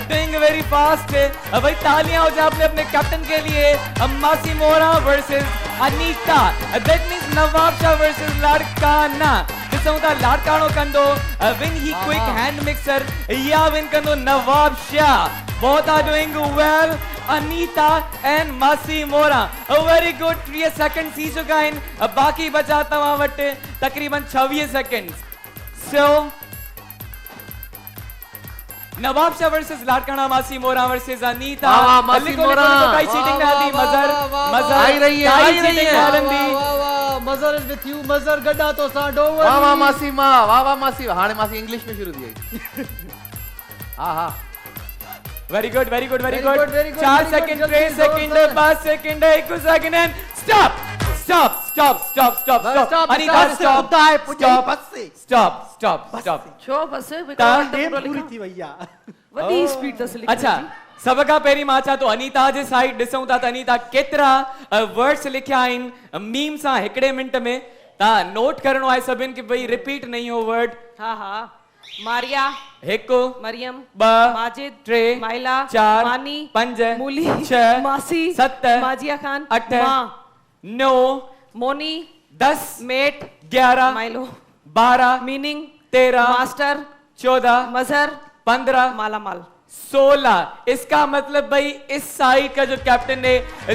S1: doing very fast. भाई तालियां हो जाए अपने अपने कैप्टन के लिए। मासी मोरा versus Anita, that means Nawab Shah versus Larkana. ॾिसूं था लाड़कानो कंदो विन ही क्विक हैंड मिक्सर या विन कंदो Nawab Shah. Both are doing well. Anita and Masi Mora. Very good. 3 seconds थी चुका है। बाकी बचा तव्हां वटि तकरीबन 26 seconds. So Nawab Shah versus Larkana मासी मोरा वर्सेस अनीता।
S7: वाह, वाह, मासी
S1: लिखो, लिखो,
S7: मोरा।
S1: लिखो, काई चीटिंग
S7: वाह,
S1: ना दी,
S7: वाह,
S1: मजर,
S7: वाह, वाह,
S1: मजर,
S7: आई रही है,
S1: काई
S7: आई रही
S1: चीटिंग
S7: है।
S1: ना हलंदी।
S7: मजर इज विथ यू, मजर गड्ढा तो सा डोंट
S6: वाह वाह
S7: वरी।
S6: मासी मां, वाह वाह मासी। हाणे मासी इंग्लिश में शुरू थी आई। हाँ हाँ
S1: very good, very good, very
S7: Very
S1: good.
S7: good, very good,
S1: 4
S7: very good,
S1: second,
S7: जल्दी,
S1: 3 सेकंड,
S7: जोर से।
S1: 5 second, 1 second and stop stop stop stop stop
S7: bus
S1: stop.
S7: stop,
S1: Anita
S7: stop,
S1: stop
S3: मुद्दा है पुजाई
S1: स्टॉप
S3: बस से
S1: स्टॉप स्टॉप स्टॉप।
S5: छो बस
S3: game पूरी थी भैया
S5: वॾी स्पीड अथसि लिखण
S1: अच्छा
S5: जी।
S1: सभ खां पहिरीं मां चवां थो अनीता जे साइड ॾिसूं था त अनीता केतिरा वर्ड्स लिखिया आहिनि मीम सां हिकिड़े मिंट में। तव्हां नोट करणो आहे सभिनि खे भई रिपीट नहीं हो वर्ड।
S5: हा हा मारिया,
S1: हिकु,
S5: मरियम,
S1: ॿ,
S5: माजिद,
S1: 3,
S5: माइला,
S1: 4,
S5: मानी,
S1: 5,
S5: मूली,
S1: 6,
S5: मासी,
S1: 7,
S5: माजिया खान,
S1: 8,
S5: मां,
S1: 9,
S5: मोनी,
S1: 10,
S5: mate,
S1: 11,
S5: Milo,
S1: 12,
S5: meaning,
S1: 13,
S5: master,
S1: 14,
S5: Mazhar,
S1: 15,
S5: माला माल।
S1: 16। इसका मतलब भाई इस साइड का जो कैप्टन ने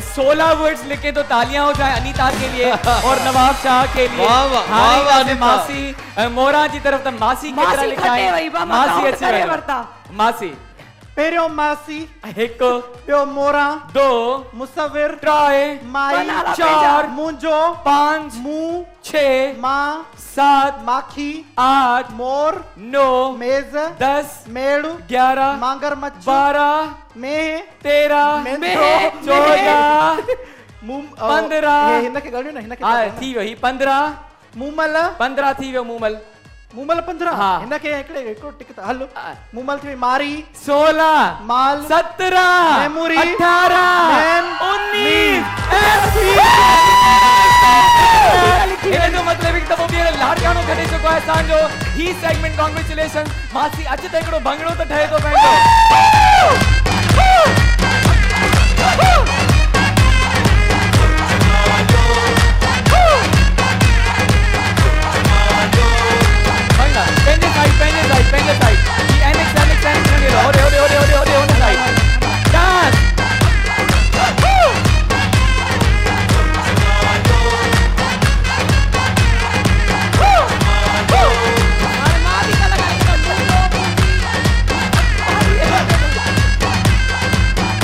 S1: 16 वर्ड्स लिखे तो तालियां हो जाए अनीता के लिए और नवाब शाह के लिए।
S7: वाह, वाह,
S1: हाँ,
S7: वाह, वाह,
S1: इधर से
S7: अनीता।
S1: मासी मोरा जी तरफ तो मासी की तरह
S5: मासी
S1: लिखा
S5: खटे
S1: है।
S5: वई बा, मां
S1: मासी
S5: count
S1: अच्छी
S5: करे
S1: लॻी।
S5: वरिता।
S1: मासी
S3: पहिरियों मासी
S1: हिकु,
S3: ॿियो मोरा
S1: 2,
S3: मुसविर
S1: 3,
S3: माई
S5: बनाला
S1: 4,
S3: मुंहिंजो
S1: 5,
S3: मुंह
S1: 6,
S3: मां
S1: 7,
S3: माखी
S1: 8,
S3: मोर
S1: 9,
S3: मेज
S1: 10,
S3: मेड़
S1: 11,
S3: मगरमच्छ
S1: 12,
S3: मेह
S1: 13,
S3: मेंढरो
S1: 14, 15,
S3: हिनखे ॻणियो न हिनखे
S1: थी वियो ही 15,
S3: मूमल
S1: 15 थी वियो मूमल।
S3: मूमल 15
S1: हा।
S3: हिनखे हिकिड़ो टिकट हल मूमल थी वई मारी
S1: 16,
S3: माल
S1: 17,
S3: मेमोरी,
S1: 18,
S3: मैम,
S1: 19 इन जो मतलब है कि तब भी लाड़कानो खटे चुको है असांजो ही सेगमेंट। कांग्रेचुलेशन मासी। अच त हिकिड़ो भंगड़ो त ठहे थो पंहिंजो। भंगा पंहिंजे साइड ये एनेक्स खणी लो ओरे ओन साइड डांस।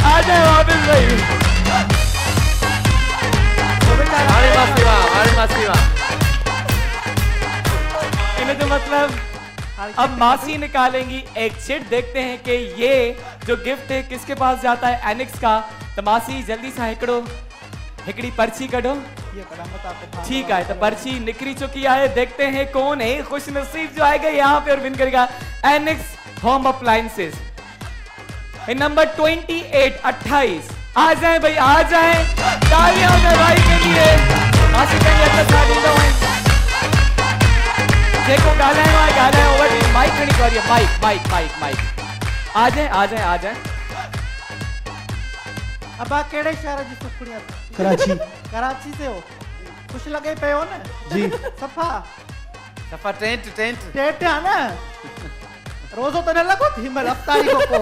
S1: आ जाए वापस भाई।
S7: अरे मासी वाह, अरे मासी वाह।
S1: इन्हें तो मतलब अब मासी निकालेंगी एक चिट। देखते हैं कि ये जो गिफ्ट है किसके पास जाता है एनेक्स का। तो मासी जल्दी सा हिकड़ी पर्ची कढो।
S3: ये कलामत आपको
S1: ठीक है तो पर्ची निकली चुकी है। देखते हैं कौन है खुश नसीब जो आएगा यहाँ पे और विन करेगा एनेक्स होम अप्लायंसेस। नंबर 28 28 आ जाए भाई, आ जाए। तालियां हो जाए भाई के लिए। मासी कहीं अच्छा साथ ॾींदो है। जेको ॻाल्हाइणो आहे ॻाल्हायो। ओवर माइक खणी करियो। माइक माइक माइक माइक आ जाए, आ जाए, आ जाए।
S3: अबा कहिड़े शहर जी सुखड़ियां?
S8: कराची।
S3: कराची से हो? खुश लगे पे हो ना
S8: जी।
S3: सफा
S6: सफा टेंट टेंट
S3: टेट है ना। रोजो तो न लगो थी मैं अफ्तारी को।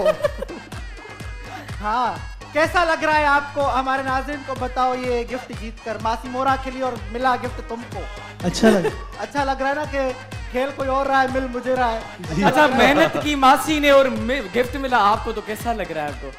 S3: हाँ कैसा लग रहा है आपको? हमारे नाज़रीन को बताओ ये गिफ्ट जीत कर मासी मोरा के लिए और मिला गिफ्ट तुमको।
S8: अच्छा लगा।
S3: अच्छा लग रहा है ना कि खेल कोई और रहा है मिल मुझे रहा है।
S1: अच्छा मेहनत की मासी ने और गिफ्ट मिला आपको तो कैसा लग रहा है आपको?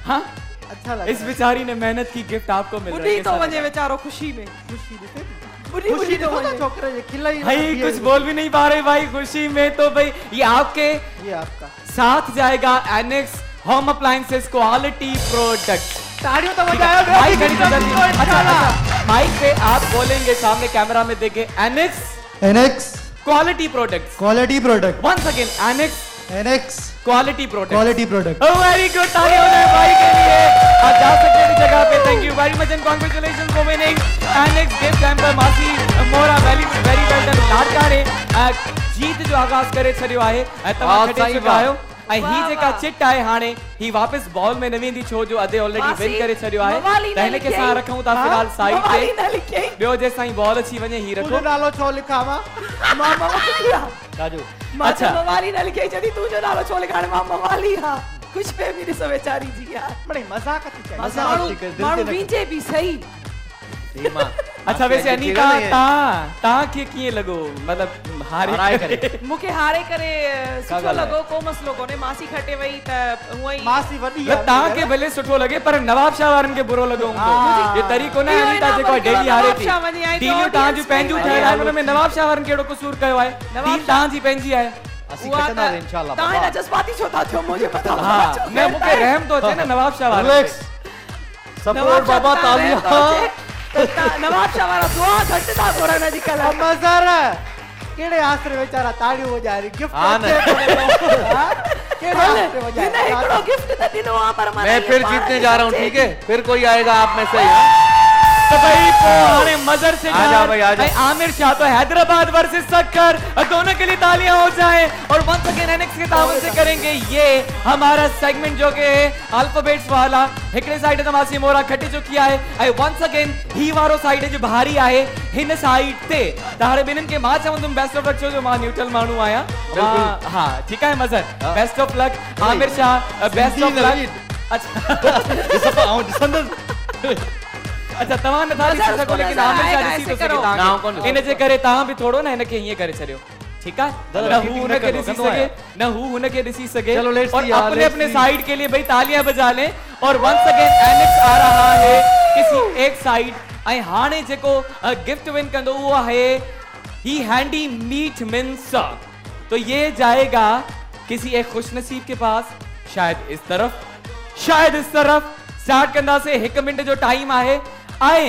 S1: हाँ
S3: अच्छा लग
S1: इस बेचारी ने मेहनत की गिफ्ट आपको मिल रहा है।
S5: बुढ़ी
S1: कैसा
S5: तो
S1: लग
S5: वञे
S1: रहा है?
S5: वेचारो खुशी में।
S3: खुशी ॾिसे थी।
S5: बुढ़ी
S3: खुशी
S5: तो
S3: ॾिसो ना
S5: वञे।
S3: छोकरे जी खिलाई
S1: भाई कुछ बोल भी नहीं पा रहे भाई खुशी में। तो भाई ये आपके
S3: ये आपका
S1: साथ जाएगा Anex home appliances quality product.
S3: ताड़ियों तो बजाओ।
S1: माइक खड़ी तो जल्दी। अच्छा अच्छा माइक पे आप बोलेंगे सामने कैमरा में देखे annex
S8: annex
S1: quality products.
S8: Quality product.
S1: Once again annex
S8: annex
S1: quality product.
S8: Quality product.
S1: Very good. तालियां हो जाए भाई के लिए। आप जा सकते हैं जगह पे। Thank you very much and congratulations for winning annex gift hamper. मासी मोरा वेरी वेरी वेल डन। लाड़का ने जीत जो आगाज करे छड़ियो आहे। तमाम खटे
S7: सही
S1: चुका आयो। ऐं
S5: वाह,
S1: ही जेका
S5: वाह।
S1: चिट आहे हाणे ही वापस बॉल में न वेंदी छो जो अधे ऑलरेडी
S5: मासी,
S1: विन करे छड़ियो आहे।
S5: मवाली न
S1: त हिनखे
S5: लिखियई।
S1: असां रखूं था फिलहाल साइड
S5: मवाली
S1: पे।
S5: न लिखियई।
S1: ॿियो जेसिताईं बॉल अची वञे ही
S3: तुझो
S1: रखो।
S3: नालो छो लिखावा?
S5: मां मवाली हा।
S1: राजू
S5: मां
S1: अच्छा
S5: मवाली न लिखियई जॾहिं तुंहिंजो नालो छो लिखाणे मां मवाली हा। कुछ पे भी ॾिसो वेचारी जी यार।
S3: बड़े मज़ाक थी चए।
S5: माण्हू वींजे बि सही।
S6: धीमा
S1: अच्छा वैसे अनीता ता के कीअं लॻो मतलब हारे करे
S5: मूंखे हारे करे सुठो लॻो को मसलो कोन्हे मासी खटे वई त हूअं ई
S3: मासी वॾी
S1: मतलब तव्हांखे भले सुठो लॻे पर नवाब शाह वारनि खे बुरो लॻो हूंदो ये तरीक़ो न
S5: इहो ई
S1: अनीता
S5: न
S1: जेको
S5: बल्कि
S1: डेली हारे थी
S5: नवाब शाह वञी आई त
S1: टीमियूं
S5: audience
S1: तव्हांजूं पंहिंजूं
S5: में
S1: ठहियल आहिनि हुन में नवाब शाह वारनि कहिड़ो कसूर कयो आहे
S5: नवाब
S1: टीम तव्हांजी पंहिंजी आहे
S4: असीं
S5: उहा
S4: खटंदा
S5: त
S4: इंशाल्लाह
S5: तव्हां
S4: बाबा।
S5: हिन जज़्बाती छो था थियो मुंहिंजे मथां
S1: हा न मूंखे रहम थो अचे न नवाब शाह वारनि
S7: रिलैक्स
S1: ते।
S7: सपोर्ट बाबा तालियां
S5: नवाब शाह वारा दुआ घटि था घुरनि अॼुकल्ह
S3: मज़र केड़े आसरे बेचारा ताड़ियूं वॼाए गिफ्ट
S6: हाँ न।
S3: केड़े आसरे वॼाए
S5: हिन हिकिड़ो गिफ्ट त ॾिनो आहे पर मां
S6: मैं फिर जीतने जा रहा हूँ, ठीक है? फिर कोई आएगा आप में से ही।
S1: तो भाई हाणे मजर से
S6: आ जाओ भाई, आ जाओ।
S1: आमिर शाह तो हैदराबाद वर्सेस सक्कर दोनों के लिए तालियां हो जाए और वंस अगेन एनेक्स के तावन से करेंगे ये हमारा सेगमेंट जो के अल्फाबेट्स वाला हिकड़े साइड तमासी मोरा खटे चुकी है आई वंस अगेन ही वारो साइड जो भारी है हिन साइड ते तारे बिनन के मां चवं तुम बेस्ट ऑफ लक छो जो मां न्यूट्रल मानू आया हां ठीक है मजर best of luck Aamir Shah best of luck अच्छा अच्छा तव्हां नथा ॾिसी सघो लेकिन आमिर शाह ॾिसी थो सघे तव्हां इन जे करे तव्हां बि थोरो न हिनखे हीअं करे छॾियो ठीक है न हू हुनखे ॾिसी सघे न हू हुनखे ॾिसी सघे
S7: चलो, let's
S1: और
S7: see यार,
S1: अपने
S7: let's
S1: अपने
S7: see।
S1: साइड के लिए भाई तालियां बजा लें और वंस अगेन एनेक्स आ रहा है किसी एक साइड ऐं हाणे जेको गिफ्ट विन कंदो वो है ही हैंडी मीट मिन्स तो ये जाएगा किसी एक खुशनसीब के पास शायद इस तरफ स्टार्ट करना से 1 मिनट जो टाइम है आए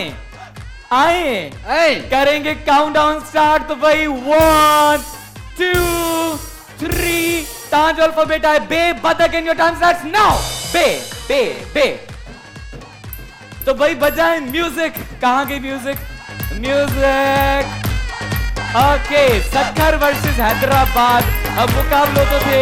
S1: करेंगे काउंटडाउन स्टार्ट तो भाई 1 2 3 तांजो अल्फाबेट है बे बदक and your time starts now बे तो भाई बजाएं म्यूजिक कहां गई music okay Sukkur versus Hyderabad अब मुकाबलो तो थे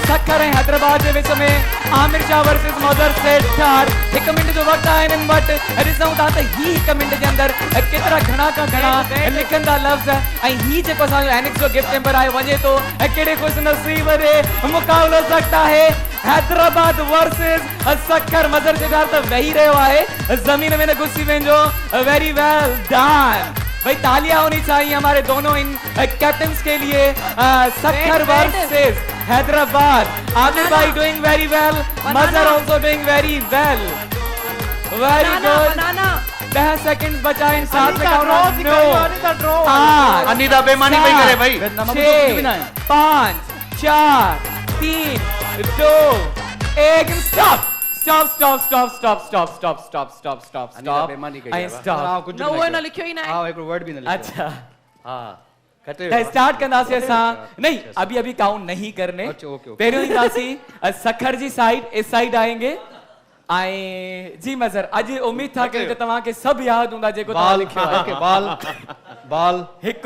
S1: सक्कर ऐं हैदराबाद जे विच में आमिर शाह वर्सेस मदर सेठ ठार 1 मिनट जो वक्त आहिनि बट ॾिसूं था त ही 1 मिनट जे अंदर केतिरा घणा का घणा लिखंदा लफ़्ज़ ऐं ही जेको असांजो एनेक्स जो गिफ्ट टेम्पर आहे वञे थो कहिड़े ख़ुशि नसीब रे मुकाबलो सकता है हैदराबाद वर्सेस सक्कर मदर सेठ ठार त वेही रहियो आहे ज़मीन में न घुसी वेंदो वेरी वेल डन भाई तालियां होनी चाहिए हमारे दोनों इन कैप्टन्स के लिए सक्कर वर्सेस हैदराबाद आमिर भाई doing very well mother also doing very well very good 10 seconds बचा इन 7 में काउंट नो
S6: अनीता बेमानी नहीं करे भाई।
S1: 6 5 4 3 2 1 स्टॉप stop
S6: अनीता बेमानी कई है
S1: stop
S4: कुछ
S5: न उहो न लिखियो ई न आहे
S4: हां एक वर्ड भी न लिखियो
S1: अच्छा
S6: हाँ खटे
S1: स्टार्ट करना से नहीं अभी काउंट नहीं करने
S4: अच्छा, ओके।
S1: पहिरियों ई दासी सक्खर जी साइड इस साइड आएंगे आए जी मजर अज उम्मीद था कि तव्हां के सब याद हूंदा जेको तव्हां
S4: बाल
S1: लिखियो
S4: ओके बाल
S1: हिक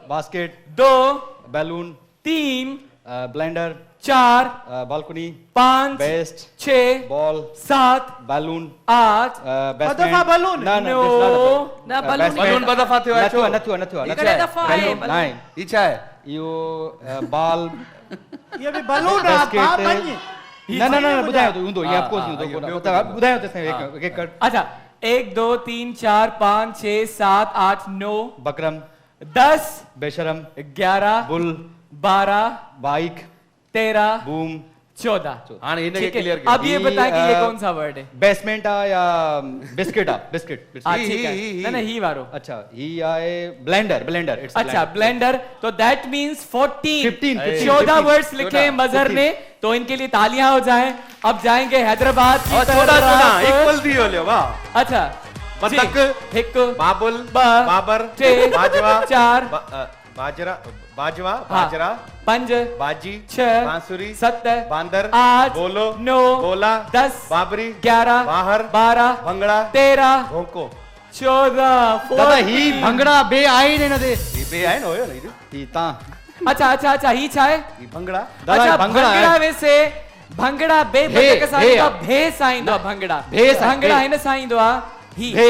S4: basket
S1: 2
S4: balloon
S1: 3
S4: blender
S1: 4
S4: balcony
S1: 5
S4: best
S1: 6
S4: ball
S1: 7
S4: balloon
S1: 8
S3: दफ़ा balloon?
S4: ना
S1: No.
S5: न balloon
S6: बलून बदफा थियो है
S4: नथो
S5: हिकिड़े दफ़ो आहे balloon।
S4: नाइन
S6: इच्छा है
S4: यो बाल
S3: ये भी balloon है
S4: basket
S3: बाप बनी
S4: न बुधायो तो हूंदो ये ऑफ कोर्स हूंदो मतलब बुधायो तो सही एक कर
S1: अच्छा 1 2 3 4 5 6 7 8 9
S4: बकरम
S1: 10
S4: बेशरम
S1: 11
S4: बुल
S1: 12
S4: बाइक
S1: 13
S4: बूम
S1: 14
S6: हाँ इन्हें
S1: ठीक है
S6: क्लियर
S1: अब ये बताएं कि ये कौन सा वर्ड है
S4: बेसमेंट या बिस्किट बिस्किट
S1: हाँ ठीक है ना ही वारो
S4: अच्छा ही आए ब्लेंडर इट्स
S1: अच्छा ब्लेंडर तो दैट मींस 14
S4: 15
S1: 14 वर्ड्स लिखे मजर ने तो इनके लिए तालियां हो जाएं अब जाएंगे हैदराबाद की तरफ
S6: इक्वल दियो ले वाह
S1: अच्छा
S6: बतख,
S1: हिक
S6: बाबुल
S1: ब
S6: बाबर
S1: टे
S6: बाजवा
S1: 4
S6: बाजरा बाजवा बाजरा
S1: 5
S6: बाजी
S1: 6
S6: बांसुरी
S1: 7
S6: बांदर
S1: 8
S6: बोलो
S1: 9
S6: बोला
S1: 10
S6: बाबरी
S1: 11
S6: बाहर
S1: 12
S6: भंगड़ा
S1: 13
S6: भोंको
S1: 14
S7: दादा ही भंगड़ा बे आई ने न दे
S6: ये बे है ना होयो नहीं
S4: ही ता
S1: अच्छा ही छा है
S6: ये भंगड़ा
S1: अच्छा भंगड़ा वैसे भंगड़ा बे बदक सां
S7: हे
S1: ईंदो भेस आईंदो भंगड़ा
S7: भेस आहे,
S1: भंगड़ा
S7: भेस।
S1: हिन सां ईंदो आ ही
S7: हे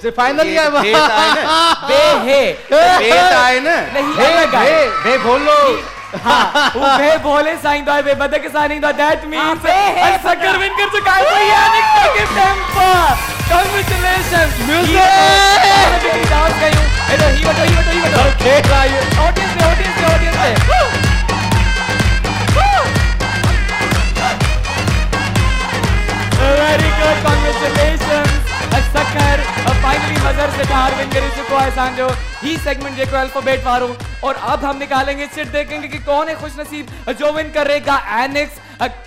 S7: से फाइनल या
S1: बे हे
S6: बे आए ना
S1: नहीं
S7: हे
S1: अलग
S7: बे
S1: आहे
S7: बे बोलो
S1: हाँ वे बोले साईं तो वे बदक साईं तो दैट मींस सकर विन कर चुका है भाई यानिक का gift hamper congratulations music dance गई हूं ही बटो खेल रहा है ऑडियंस से very good congratulations sucker finally मजर से बाहर विन करी चुको है सांजो ही सेगमेंट जेको अल्फाबेट वारो और अब हम निकालेंगे सिर्फ देखेंगे कि कौन है खुशनसीब जो विन करेगा एनेक्स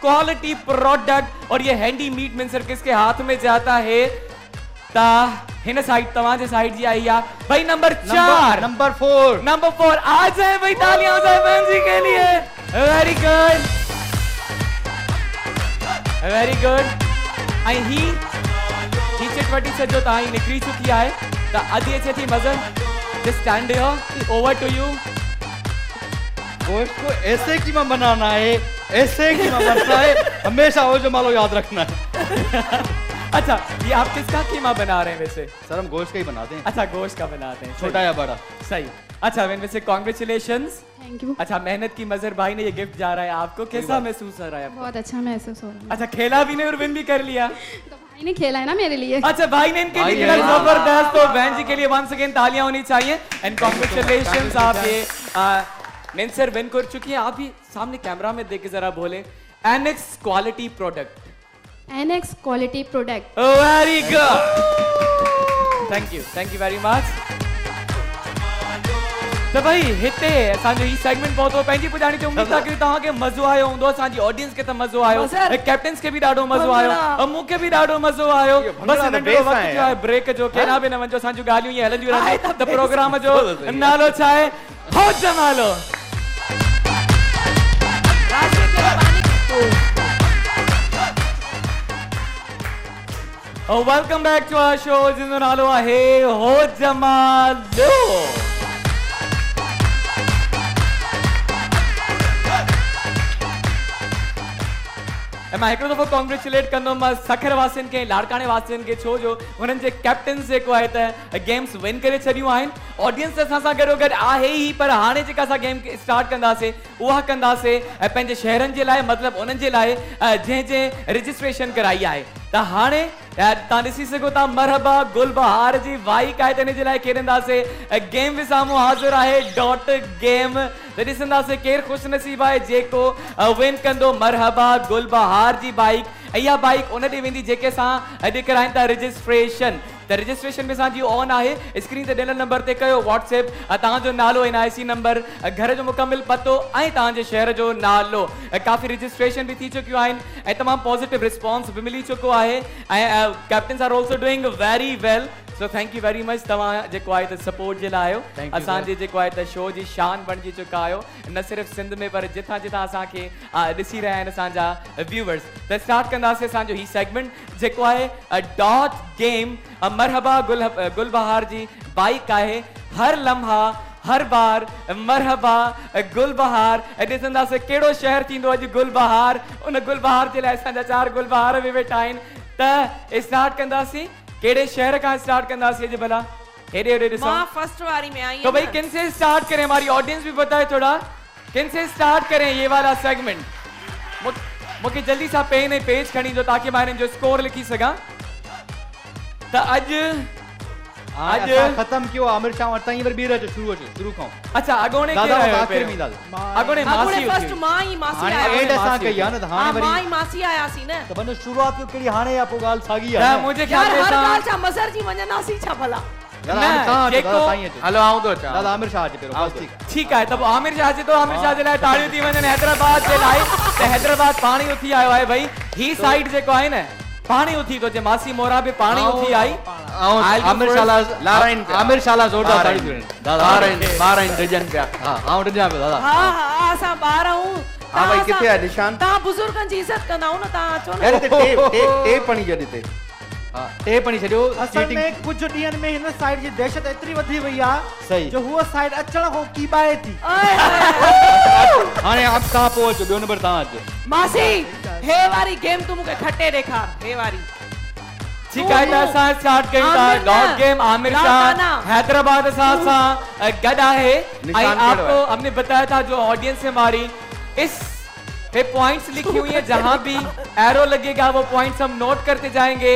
S1: क्वालिटी प्रोडक्ट और ये हैंडी मीट मिक्सर किसके हाथ में जाता है ता हिन साइड तवाजे साइड जी आई आ भाई नंबर 4 नंबर 4 आ जाए भाई तालियां हो जाए बहन जी के लिए वेरी गुड आई ही चिटवटी से जो ताई निकली चुकी है ता अधी अच्छी थी मजर just stand here over to you
S4: गोश्त को ऐसे कीमा बनाना है ऐसे कीमा बनना है हमेशा वो जमालो याद रखना है
S1: अच्छा ये आप किसका कीमा बना रहे हैं वैसे
S4: सर हम गोश्त का ही बनाते हैं
S1: अच्छा गोश्त का बनाते हैं
S4: छोटा या बड़ा
S1: सही अच्छा वैसे कॉन्ग्रेचुलेशंस
S8: थैंक यू।
S1: अच्छा मेहनत की मजर भाई ने ये गिफ्ट जा रहा है आपको कैसा महसूस हो रहा है आपको?
S8: बहुत अच्छा महसूस हो रहा है।
S1: अच्छा खेला भी नहीं और विन भी कर लिया
S8: तो भाई ने खेला है ना मेरे लिए।
S1: अच्छा भाई ने इनके लिए खेला जबरदस्त तो बहन जी के लिए वंस अगेन तालियां होनी चाहिए एंड कॉन्ग्रेचुलेशंस आप ये मिंसर विन कर चुकी हैं आप भी सामने कैमरा में देख के जरा बोले annex quality product
S8: annex quality product
S1: very good thank you very much तो भाई हिते असांजो ही सेगमेंट पहुतो पंहिंजी पुॼाणी ते उम्मीद था कि तव्हांखे मज़ो आयो हूंदो असांजी ऑडियंस खे त मज़ो आयो कैप्टन्स खे बि ॾाढो मज़ो आयो और मूंखे बि ॾाढो मज़ो आयो बस नंढो वक़्तु जो आहे ब्रेक जो केॾा बि न वञो असांजूं ॻाल्हियूं ईअं हलंदियूं रहंदियूं त प्रोग्राम जो नालो छा आहे हो Jamalo welcome back to our show जिसका नालो आहे हो जमालो मां हिकिड़ो दफ़ो कॉन्ग्रेचुलेट कंदुमि सखर वासियुनि खे लाड़काणे वासियुनि खे छो जो हुननि जे कैप्टन्स जेको आहे त गेम्स विन करे छॾियूं आहिनि ऑडियंस असां सां गॾो गॾु आहे ई पर हाणे जेका असां गेम स्टार्ट कंदासीं उहा कंदासीं पंहिंजे शहरनि जे लाइ मतिलबु उन्हनि जे लाइ जंहिं रजिस्ट्रेशन कराई आहे त हाणे तव्हां ॾिसी सघो था मरहबा गुलबहार जी बाइक आहे त हिन जे लाइ खेॾंदासीं गेम बि साम्हूं हाज़िर आहे डॉट गेम त ॾिसंदासीं केरु ख़ुशनसीब आहे जेको विन कंदो मरहबा गुलबहार जी बाइक इहा बाइक उन ॾे वेंदी जेके असां अॼु कराइनि था रजिस्ट्रेशन त रजिस्ट्रेशन में असांजी ऑन आहे स्क्रीन ते ॾिनल नंबर ते कयो व्हाट्सएप तव्हांजो नालो NIC नंबर घर जो मुकमिल पतो ऐं तव्हांजे शहर जो नालो काफ़ी रजिस्ट्रेशन बि थी चुकियूं आहिनि ऐं तमामु पॉज़िटिव रिस्पॉन्स बि मिली चुको आहे ऐं captains are also doing very well so thank you very much तव्हां जेको आहे त सपोर्ट जे लाइ आहियो असांजे जेको आहे त शो जी शान बणिजी चुका आहियो न सिर्फ़ु सिंध में पर जिथां जिथां असांखे ॾिसी रहिया आहिनि असांजा व्यूअर्स त स्टार्ट कंदासीं असांजो ही सेगमेंट जेको आहे डॉट गेम मरहबा गुलबहार जी बाइक आहे हर लम्हा हर बार मरहबा गुलबहार ॾिसंदासीं कहिड़ो शहर थींदो अॼु गुलबहार उन गुलबहार जे लाइ असांजा 4 गुलबहार बि वेठा आहिनि त स्टार्ट कंदासीं केड़े शहर का स्टार्ट कंदासीं अॼु भला हेॾे हेॾे ॾिसो
S5: मां फर्स्ट वारी में आई
S1: तो भाई किन से स्टार्ट करें हमारी ऑडियंस भी बताए थोड़ा किन से स्टार्ट करें ये वाला सेगमेंट मुझे जल्दी सा पेन है पेज खणी जो ताकि मैं जो स्कोर लिखी सका त आज
S4: खत्म कियो आमिर शाह वरता ही बीर शुरू खाओ
S1: अच्छा अगोने
S4: दादा
S1: के
S4: आखिर में दादा
S1: अगोने मासी
S5: फर्स्ट मां ही मासी
S4: हाने
S5: आया
S4: एड असा कई न
S5: हां
S4: हाने
S5: मां
S4: वरी
S5: ही मासी आया सी न
S7: तो बनो शुरुआत क्यों केड़ी हाने या पो गाल सागी
S1: ना
S7: है
S1: मुझे
S5: यार
S1: ख्याल
S5: हर
S1: है
S5: गाल छा मजर जी वञनासी छा भला
S4: दादा आमिर शाह
S1: जेको-
S4: दादा ताई अचो
S6: हलो आऊं तो अचां
S4: दादा आमिर शाह अचे पहिरों बस ठीक
S1: ठीक है तब आमिर शाह जी तो आमिर शाह जे लाइ ताड़ियूं थी वञनि हैदराबाद जे लाइ त हैदराबाद पाणी उथी आयो आहे भाई ही साइड जेको आहे न पाणी उथी तो जे मासी मोरा बि पाणी उथी आई
S6: आमिर शाला लाराइन
S4: आमिर शाह जोरदार ताड़ी ॾियो
S6: दादा लाराइन डजन पिया
S4: हां आउं ॾियां पियो दादा
S5: हां हां असां ॿार आऊं
S6: हां भाई किथे आहे निशान
S5: तव्हां बुजुर्गनि जी इज़त कंदा आहियो न तव्हां अचो
S6: यार
S5: न
S6: ते टे पणी जॾी ते
S4: हां टे पणी छॾियो
S3: असल
S4: चीटिंग
S3: में कुछ ॾींहंनि में हिन साइड जी दहशत एतिरी वधी वई आहे
S4: सही।
S3: जो हूअ साइड अचण खां कीबाए थी
S4: हाणे आप तव्हां पोइ अचो ॿियो नंबर तव्हां अचो
S5: मासी हे वारी गेम तू मूंखे खटे ॾेखार हे वारी
S1: ठीक है, त असां स्टार्ट कयूं था
S5: आमिर न।
S1: Dot game. आमिर
S5: लाड़काना।
S1: शाह हैदराबाद सां गड़ा है।
S6: निशान
S1: आई
S6: कहिड़ो
S1: आपको
S6: है?
S1: हमने बताया था जो ऑडियंस है हमारी, इस पे पॉइंट्स लिखी हुई है, जहां भी एरो लगेगा वो पॉइंट्स हम नोट करते जाएंगे।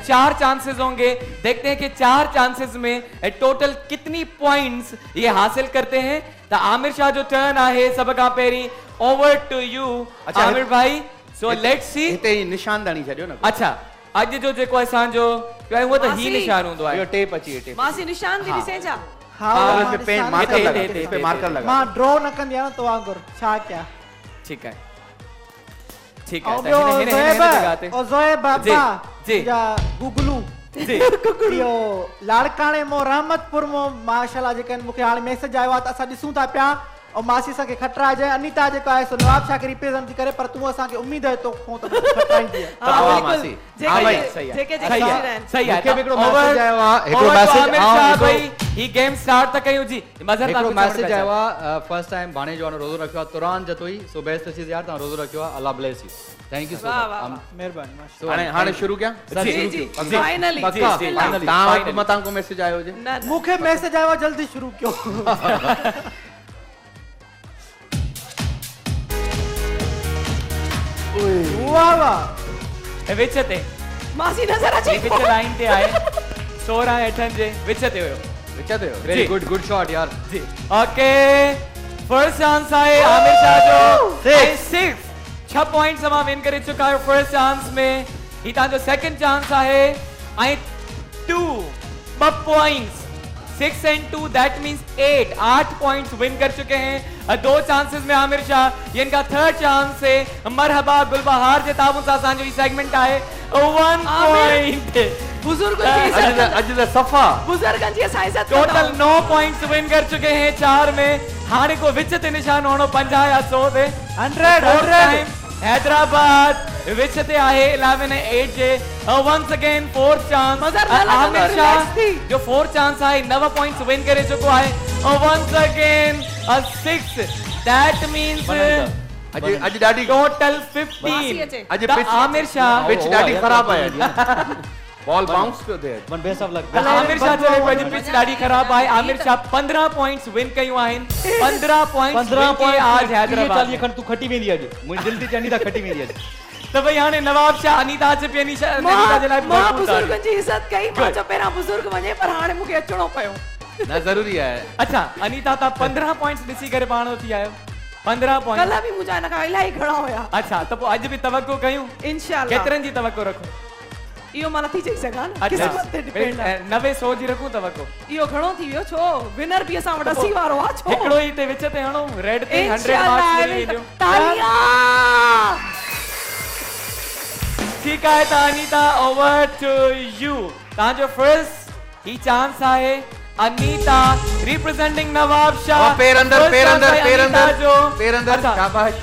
S1: 4 चांसेस होंगे, देखते हैं कि 4 चांसेस में टोटल कितनी पॉइंट्स ये हासिल करते हैं। तो आमिर शाह जो टर्न आहे सब खां पहिरीं, ओवर टू यू आमिर भाई। So let's see.
S6: हिते ही निशानदानी छॾियो न।
S1: अच्छा, अॼु जो जेको असांजो उहो त ही
S5: मासी।
S1: निशान हूंदो आहे।
S6: इहो टेप अची टेप।
S5: मासी निशान थी ॾिसे जा।
S3: हाँ
S6: और
S3: मां
S6: इस पे पेन
S3: निशान
S6: मार्कर
S3: सां-
S6: लगा,
S1: हिते,
S6: इस पे
S1: हिते,
S6: मार्कर लगा।
S3: मां ड्रॉ न कंदी आहियां तो वांगुरु छा कयां।
S1: ठीक है, ठीक है।
S3: ऐं
S1: त
S3: ॿियो
S1: हिन जॻह ते
S3: ज़ोएब ज़ोएब बाबा
S1: जी।
S3: जा गुगलू
S1: जी
S3: इहो लाड़काणे मो रहमतपुर मो माशाल्लाह जेके आहिनि, मूंखे हाणे मैसेज आयो आहे त असां ॾिसूं था पिया। ऐं मासी असांखे खटराइजांइ। अनीता जेको आहे सो नवाब शाह खे रिप्रेज़ेंट थी करे, पर तूं असांखे उमेद है तो त खटराईंदी आहे।
S5: हाँ,
S6: वाह,
S5: बिल्कुल।
S6: मासी।
S5: जेके-
S6: हाँ भाई,
S1: सही है,
S5: जेके- जेके
S1: सही
S5: खुशी
S1: है,
S5: रहनि।
S1: सही है।
S6: मूंखे बि हिकिड़ो
S1: Over-
S6: मैसेज आयो आहे, हिकिड़ो
S1: over to
S6: मैसेज
S1: आमिर
S6: आऊं
S1: शाह
S6: ॾिसो।
S1: भाई, ही गेम स्टार्ट त कयूं जी। मज़र
S4: हिकिड़ो मैसेज आयो आहे, फर्स्ट टाइम भाणे जो रोज़ो रखियो आहे, तुरान जतोई। सो बेस्ट विशेस यार, तव्हां रोज़ो रखियो आहे। Allah bless you. Thank you so
S5: वाह, वाह,
S4: मच।
S3: महिरबानी माशाल्लाह।
S6: हाणे हाणे शुरू कयां।
S5: जी जी फाइनली
S6: पक्का
S1: जी,
S4: finally,
S6: तव्हां वटि
S1: finally।
S6: मतां को मैसेज आयो हुजे।
S5: न न
S3: मूंखे मैसेज आयो आहे, जल्दी शुरू कयो। वाह वाह।
S1: विच ते
S5: मासी नजर अचे
S1: विच लाइन ते आहे, 16 हेठनि जे विच ते हुयो।
S6: विच ते हो।
S4: वेरी
S1: जी।
S4: गुड, गुड शॉट यार।
S1: जी ओके, फर्स्ट चांस आहे आमिर शाह जो 6 पॉइंट्स मां विन करे चुका आहियो फर्स्ट चांस में। ही तव्हांजो सेकंड चांस आहे ऐं 2 points 6 and 2 that means 8 points win कर चुके हैं 2 चांसेस में आमिर शाह। इनका थर्ड चांस है मरहबा गुलबहार जे ताबून सां असांजो ही सेगमेंट आहे 1 पॉइंट।
S5: बुजुर्ग जी इज्जत
S6: अॼु त सफ़ा
S5: बुजुर्गन जी असां इज्जत
S1: टोटल 9 पॉइंट्स विन कर चुके हैं 4 में। हाणे को विच ते निशान होणो 50 या 100 ते।
S3: 100
S1: हैदराबाद विच ते आहे 11 ऐं 8 जे। Once again fourth chance
S5: Mazhar न लॻंदो,
S1: आमिर
S5: relax
S1: शाह
S5: थी।
S1: जो फोर्थ चांस आहे 9 पॉइंट्स विन करे चुको आहे। वंस अगेन 6 दैट मींस
S6: अॼु ॾाढी
S1: टोटल
S5: बासी
S1: 15।
S5: अचे।
S6: अॼु
S1: त
S6: पिच
S1: आमिर शाह
S6: पिच ॾाढी ख़राब आहे अॼु। बॉल बाउंस पियो थिए।
S4: One best of luck.
S1: Aamir Shah चवे पियो अॼु पिच ॾाढी ख़राब आहे। आमिर शाह 15 पॉइंट्स विन कयूं आहिनि। 15 पॉइंट्स
S4: 15
S1: आज
S4: पॉइंट
S1: हैदराबाद
S4: 40 खंड तू खटी वेंदी अॼु। मुंहिंजी दिलि थी चवंदी त खटी वेंदी अॼु।
S1: त भई हाणे नवाब शाह अनीता अचे पई। अनीता जे लाइ
S5: मां
S1: भरपूर ताड़ी।
S5: बुजुर्गन जी इज्जत कई मां चयो पहिरां बुजुर्ग वञे पर हाणे मूंखे अचणो पियो।
S6: न ज़रूरी आहे।
S1: अच्छा अनीता तव्हां 15 पॉइंट्स ॾिसी करे पाण उथी आयो। 15 पॉइंट।
S5: कल्ह बि मुंहिंजा हिन खां इलाही घणा हुया।
S1: अच्छा त पोइ अॼु बि तवको कयूं।
S5: इंशाल्लाह
S1: केतिरनि जी तवको रखो?
S5: इहो मां नथी चई सघां न।
S1: अच्छा
S5: क़िस्मत ते डिपेंड आहे।
S1: 90-100 जी रखूं तवको।
S5: इहो घणो थी वियो छो विनर बि असां वटि 80 वारो आहे छो
S1: हिकिड़ो ई ते विच ते हणो रेड ते 100
S5: इंशाल्लाह
S1: मार्क्स मिली वेंदियूं।
S5: तालियां।
S1: ठीक है तो अनीता ओवर टू यू। तव्हांजो फर्स्ट ही चांस आहे अनीता रिप्रेजेंटिंग नवाब शाह।
S6: पैर अंदर
S1: First
S6: पैर
S1: chance
S6: अंदर
S1: आहे
S6: पैर
S1: अनीता
S6: अंदर
S1: जो।
S6: पैर अंदर।
S1: अच्छा,
S6: शाबाश।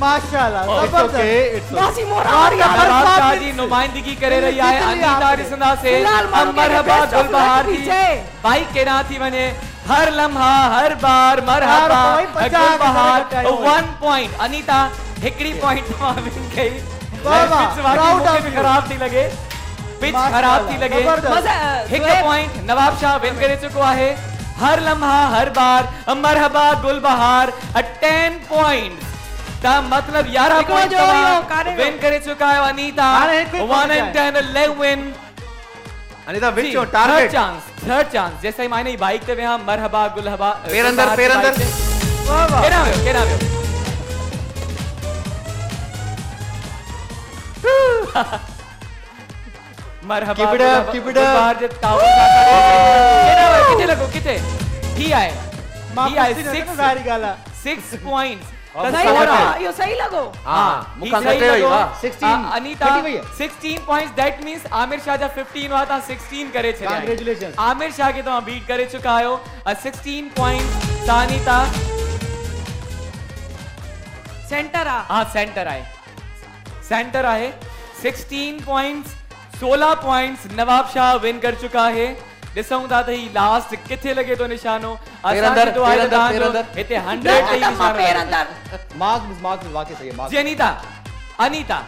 S3: माशाल्लाह
S4: इट्स
S3: जबरदस्त।
S4: ओके, इट्स
S5: मासी मोरा
S1: नवाब शाह जी नुमाइंदगी करे रही आहे। अनीता ॾिसंदा से
S5: फिलहाल माण्हू खे
S1: मरहबा
S5: best of
S1: गुलबहार
S5: luck
S1: जी
S5: थी चए।
S1: भाई केॾां थी वञे हर लम्हा हर बार मरहबा
S3: हर कोई 50
S1: गुलबहार
S3: के करे
S1: 1 पॉइंट। अनीता हिकिड़ी पॉइंट मां विन कई।
S3: वाह, वाह,
S1: पिच वाकई
S3: proud
S1: मूंखे
S3: of
S1: बि
S3: you।
S1: खराब थी लगे। पिच खराब थी लगे।
S3: जबरदस्त।
S1: हिकु पॉइंट नवाब शाह विन करे चुको आहे। हर लम्हा हर बार मरहबा गुलबहार 10 पॉइंट। ता मतलब 11
S5: हिकिड़ो
S1: पॉइंट
S5: जो इहो कारे
S1: विन करे चुका है अनीता।
S3: हाणे हिकु ई
S1: 1
S3: point
S1: and 10 11।
S6: अनीता विचो
S1: थर्ड
S6: टारगेट।
S1: चांस जैसे ही माने बाइक ते वेहा मरहबा गुलहबा
S6: पैर अंदर पैर अंदर।
S3: वाह वाह।
S1: केड़ा वियो मरहबा
S4: Keep it up, keep it up.
S1: गुलबहार जे ताऊ केड़ा वियो किथे लगो किथे ही आए
S3: मां
S1: ही आए
S3: पुछी नथी न
S1: 6
S3: सारी ॻाल्हि आहे।
S1: 6 पॉइंट्स
S5: सही लॻो इहो सही लॻो।
S6: हाँ
S1: ही
S6: मुखां
S1: सही
S6: घटे वई
S1: लॻो।
S6: वाह।
S4: 16
S1: अनीता
S4: घटी वई आहे।
S1: 16 points that means Aamir Shah जा 15 हुआ था 16 करे छॾिया आहिनि।
S4: Congratulations.
S1: आमिर शाह के तव्हां बीट करे चुका आहियो 16 पॉइंट्स सां अनीता।
S5: सेंटर आ
S1: हाँ सेंटर आहे सेंटर आहे 16 points 16 points Nawab Shah win कर चुका है। ॾिसूं था त ही लास्ट किथे लगे तो निशानो।
S6: पैर अंदर,
S1: असांजी दुआ आहे
S6: पैर
S1: त तव्हांजो
S6: अंदर।
S1: हिते 100 ते ई निशानो
S5: पैर
S1: लॻे।
S5: अंदर
S4: मार्क्स वाकई सही है।
S1: जी अनीता अनीता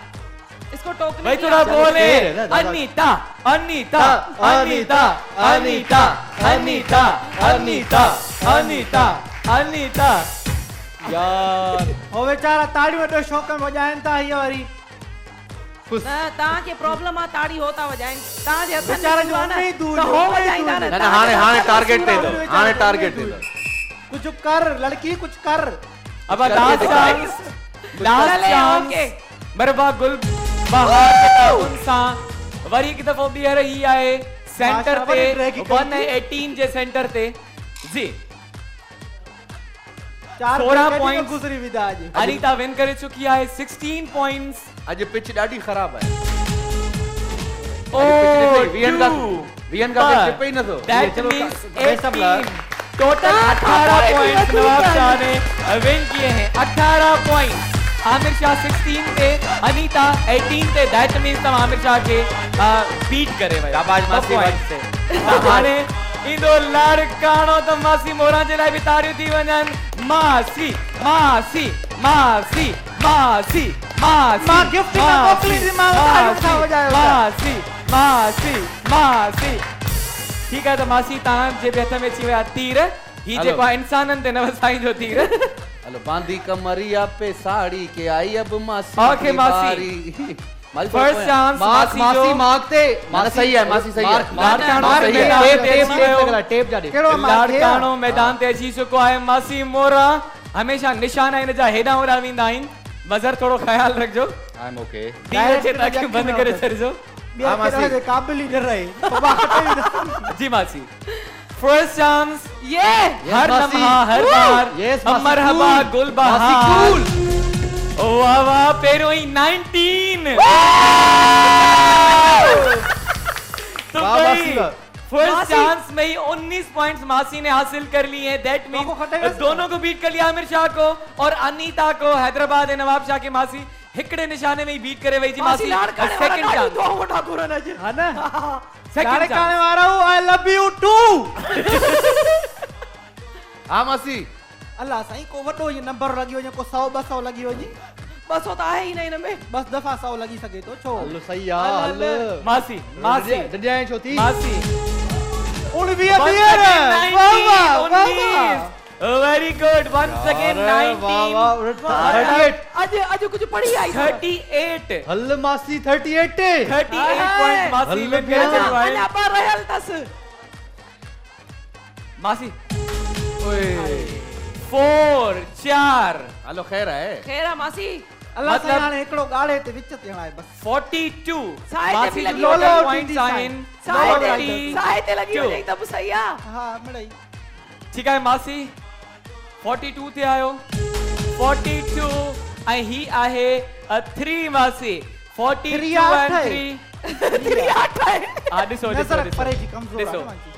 S5: इसको टोकने
S1: भाई
S5: की
S1: थोड़ा
S5: आदत है।
S1: बोले
S4: शेर है ना, दादा।
S1: अनीता अनीता अनीता अनीता अनीता अनीता अनीता अनीता
S4: यार
S3: वो बेचारा ताड़ी वटो शौक में वजाइन था ये वारी
S4: कुछ
S5: न तव्हांखे प्रॉब्लम आहे ताड़ी होता वॼाइनि तव्हांजे हथनि
S3: बेचारा
S5: में
S3: जो
S5: आहे न,
S3: उम्मीद दूर
S5: त
S3: जो,
S5: हो
S3: उम्मीद
S5: वॼाईंदा
S3: दूर।
S5: न
S6: न हाणे हाणे टारगेट ते
S3: पूरा
S6: दो हाणे टारगेट ते दो
S3: कुछ कर लड़की कुछ कर
S1: अब लास्ट चांस लास्ट
S5: चले,
S1: चांस
S5: ओके।
S1: मरबा गुल बहार के ताउन सां वरी हिकु दफ़ो ॿीहर ही आहे सेंटर
S3: माशा,
S1: ते
S3: वरी ड्रैगी कई
S1: 118 जे सेंटर ते जी
S3: 4
S1: 16 points।
S3: गुजरी विदा आज
S1: अनीता विन करे चुकी आहे 16 पॉइंट्स
S6: अॼु पिच ॾाढी ख़राब आहे
S1: ओ
S6: वीएन का पिच ही नथो
S1: दैट
S4: चलो,
S1: means
S4: best of luck।
S1: Total 18 points Nawab Shah ने विन किए हैं 18 पॉइंट्स आमिर शाह 16 पे अनीता 18 पे दैट मींस तुम आमिर शाह के बीट करे भाई
S6: शाबाश मासी,
S1: पॉइंट से हाने इंदो लाड़काणो तो मासी मोरा जे लाइ बि तारियूं थी वञनि मासी मासी मासी मासी मासी
S3: मां गिफ्ट में मोकली थी, मां तारियूं था वॼायो था।
S1: मासी मासी मासी ठीक है तो मासी तव्हां जे बि हथ में अची विया तीर ही
S6: हलो।
S1: जेको आहे इंसाननि ते न वसाई जो तीर
S6: हेलो बांधी कमरिया पे साड़ी के आई अब मासी
S1: ओके,
S6: की
S1: मासी।
S6: बारी। मासी
S1: फर्स्ट चांस
S4: मासी
S1: जो
S4: मांगते
S6: माना सही है मासी सही है
S1: लाड़काणो
S6: मार सही है।
S1: मैदान
S4: टेप
S1: ते
S4: टेप
S1: अची वियो
S4: टेप जाॾे
S3: केड़ो
S1: लाड़काणो मैदान ते अची चुको आहे मासी मोरा हमेशा निशाना इन जा हेॾां होॾां वेंदा आहिनि मज़र थोरो ख्याल रखजो
S6: आई एम ओके
S1: धीरे जे ताकि बंद करे छॾिजो
S3: बिया
S6: मासी।
S3: के काबिल ही न रहे बाबा खटे
S1: जी मासी फर्स्ट चांस
S5: ये
S1: हर
S4: मासी।
S1: लम्हा हर बार
S4: Yes, मासी,
S1: मरहबा
S4: cool।
S1: गुल
S4: मासी,
S1: बहार ओ वाह वाह पहिरियों ई 19 तो
S4: वाह,
S1: भाई
S4: मासी, वाह।
S1: फर्स्ट
S5: मासी।
S1: चांस में ही 19 पॉइंट्स मासी ने हासिल कर लिए हैं दैट
S3: दोनों को खटेगा
S1: मींस दोनों को बीट कर लिया आमिर शाह को और अनीता को हैदराबाद ए नवाब शाह की मासी हिकड़े निशाने में ही बीट करे वही जी
S5: मासी
S1: मासी
S5: लाड़काणे वारा
S1: सेकंड
S5: ॾाढियूं
S1: चांस
S5: दुआऊं वठा घुरनि अॼु
S3: है ना
S1: सेकंड
S3: लाड़काने
S1: चांस
S3: वारा हूं आई लव यू टू
S6: हाँ मासी
S3: अल्लाह साईं को वडो ये नंबर लगी वने को 100 200 लगी वनी
S5: 200 त आहे ई न हिन में
S3: बस दफा 100 लगी सके तो छो
S4: हलो सही यार हल
S1: मासी मासी
S4: जॾहिं छो थी
S1: मासी
S3: उन भी बियर वाह वाह वाह
S1: वेरी गुड वंस अगेन
S4: वाह
S1: 19
S4: वाह 38
S5: अॼु कुझु पढ़ी आई
S1: 38
S4: हल मासी 38
S1: 38 पॉइंट मासी
S4: हल
S1: विन करे
S4: पिया।
S1: चुको आहे
S5: अञा ॿ रहियल अथसि
S1: मासी 4 4
S6: हेलो खैर है
S5: ख़ैर आहे मासी
S3: अल्लाह
S1: मतलब-
S3: साईं हाणे हिकड़ो गाड़े ते विच ते हणाए बस
S1: 42
S5: साए ते
S1: मासी
S5: बि
S1: जो
S5: लॻी
S1: टोटल
S3: वञे।
S1: पॉइंट्स आहिनि
S5: साए ते लॻी
S1: 42
S5: वञे त बि सही आहे
S3: हां मिड़ई
S1: ठीक आहे मासी 42 ते आयो 42 ऐं ही आहे 3 मासी 42
S3: 3
S1: and
S3: 8
S1: 3 हा ॾिसो
S3: नजर
S1: ॾिसो
S3: परे जी कमजोर
S1: ॾिसो।
S3: आहे मांजी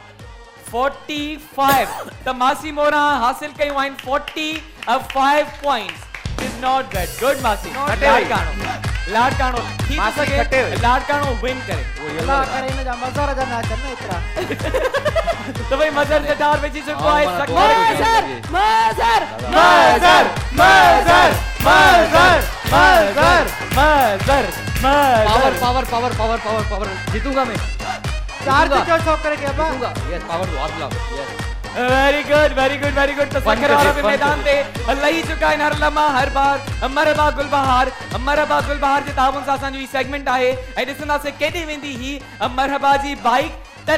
S1: 45 त मासी मोरा हासिल कयूं आहिनि 45 points is not bad good मासी लाड़काणो थी थो
S6: मासी
S1: सघे
S6: खटे हुई।
S1: लाड़काणो विन करे
S3: अल्लाह करे इन जा मज़र जा ना अचनि न एतिरा
S1: तो भाई मजर जदार में जी चुको आहे
S6: माना
S1: सकते
S6: गोरे
S5: मज़र
S1: मजर मजर मजर मजर Mazhar
S4: power
S1: Mazhar
S4: power power power power power जीतूंगा मैं
S3: चार्ज क्यों छोकरे के अब्बा
S4: जीतूंगा यस पावर दो हाथ मिलाओ yes
S1: very good very good very good तो सखर वाला भी मैदान पे लही चुका है हर लम्हा हर बार मरबा गुल बहार जे ताबुन सां असांजो ही सेगमेंट आहे ऐं ॾिसंदासीं केॾे वेंदी ही मरहबा जी बाइक त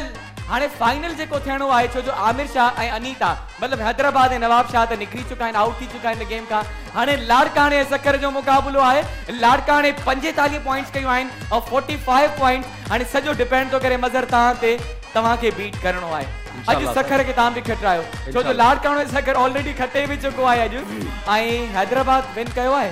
S1: हाणे फाइनल जेको थियणो आहे छो जो आमिर शाह ऐं अनीता मतिलबु हैदराबाद ऐं नवाब शाह त निकिरी चुका आहिनि आउट थी चुका आहिनि गेम खां हाणे लाड़काणे ऐं सखर जो मुक़ाबिलो आहे लाड़काणे 45 पॉइंट्स कयूं आहिनि और 45 पॉइंट्स हाणे सॼो डिपेंड थो करे मज़र तव्हांखे बीट करणो आहे अॼु सखर खे तव्हां बि खटायो छो जो लाड़काणो ऐं सखर ऑलरेडी खटे बि चुको आहे अॼु ऐं हैदराबाद विन कयो आहे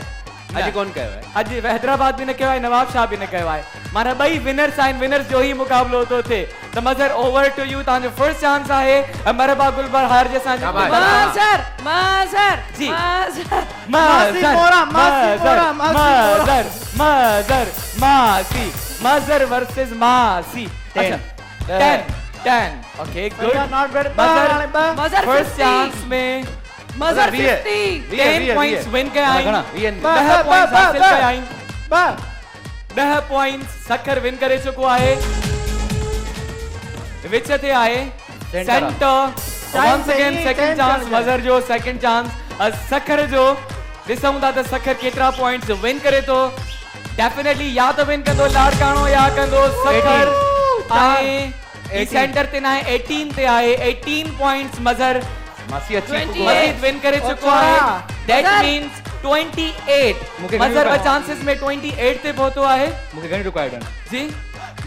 S6: अॼु कौन कयो है
S1: अॼु हैदराबाद बि न कयो आहे नवाब शाह बि न कयो आहे माना ॿई विनर्स आहिनि विनर्स जो ई मुक़ाबिलो थो थिए त मज़र ओवर टू यू तव्हांजो फर्स्ट चांस आहे मरबा गुल बहार जे सां
S5: मज़र मज़र
S1: जी।
S5: मज़र
S3: मासी मोरा, मासी मोरा, मासी मोरा।
S1: मज़र मासी मज़र वर्सेस मासी 10 okay good
S3: not bad
S5: Mazhar
S1: first
S5: 50
S1: chance में
S5: मज़र
S6: वीह।
S5: 50
S1: 10 पॉइंट्स विन कया आहिनि
S6: वीह।
S1: 10 पॉइंट्स हासिल कया आहिनि 10 पॉइंट्स सखर विन करे चुको आहे। विच ते आहे center once again second chance मजर जो सेकंड चांस सखर जो ॾिसूं था त सखर केतिरा पॉइंट्स विन करे तो। डेफिनेटली या तो विन कंदो लाड़काणो या कंदो सखर। ऐं सेंटर ते ना 18 ते आहे 18 पॉइंट्स मजर
S6: मासी अच्छी
S1: मजीद विन करे चुको आहे। दैट मींस 28 मजर का चांसेस में 28 ते पहुतो आहे।
S4: मुझे घणी रिक्वायर्ड है
S1: जी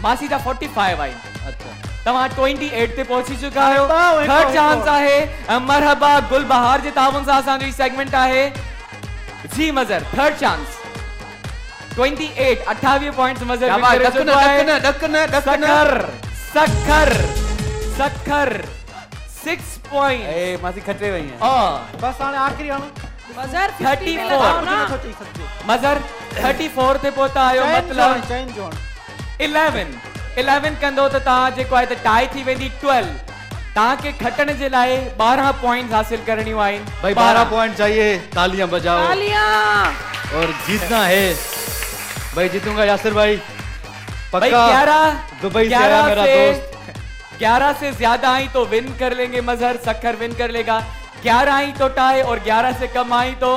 S1: मासी जा 45 आई।
S4: अच्छा
S1: तव्हां 28 ते पहुची चुका आहियो। थर्ड चांस आहे मरहबा गुलबहार जे तावन सां असांजो ही सेगमेंट आहे। जी मजर थर्ड चांस 28 28 पॉइंट्स मजर विन करे चुको आहे। सखर 6 पॉइंट।
S6: ए मासी खटे वई है।
S3: बस हाणे आखिरी हाणे
S5: मजर
S1: 34 मजर 34 ते पहुता आयो। मतलब
S3: चैन जोन
S1: 11 कंदो त तव्हां जेको आहे त टाई थी वेंदी 12। तव्हांखे खटण जे लाइ 12 पॉइंट्स हासिल करणियूं आहिनि।
S4: भाई 12 पॉइंट चाहिए, तालियां बजाओ और जीतना है। भाई जीतूंगा यासिर भाई
S1: भाई
S4: पक्का।
S1: 11
S4: दुबई से आया मेरा दोस्त।
S1: 11 से ज्यादा आई तो विन कर लेंगे मजहर, सखर विन कर लेगा। 11 आई तो टाई और 11 से कम आई तो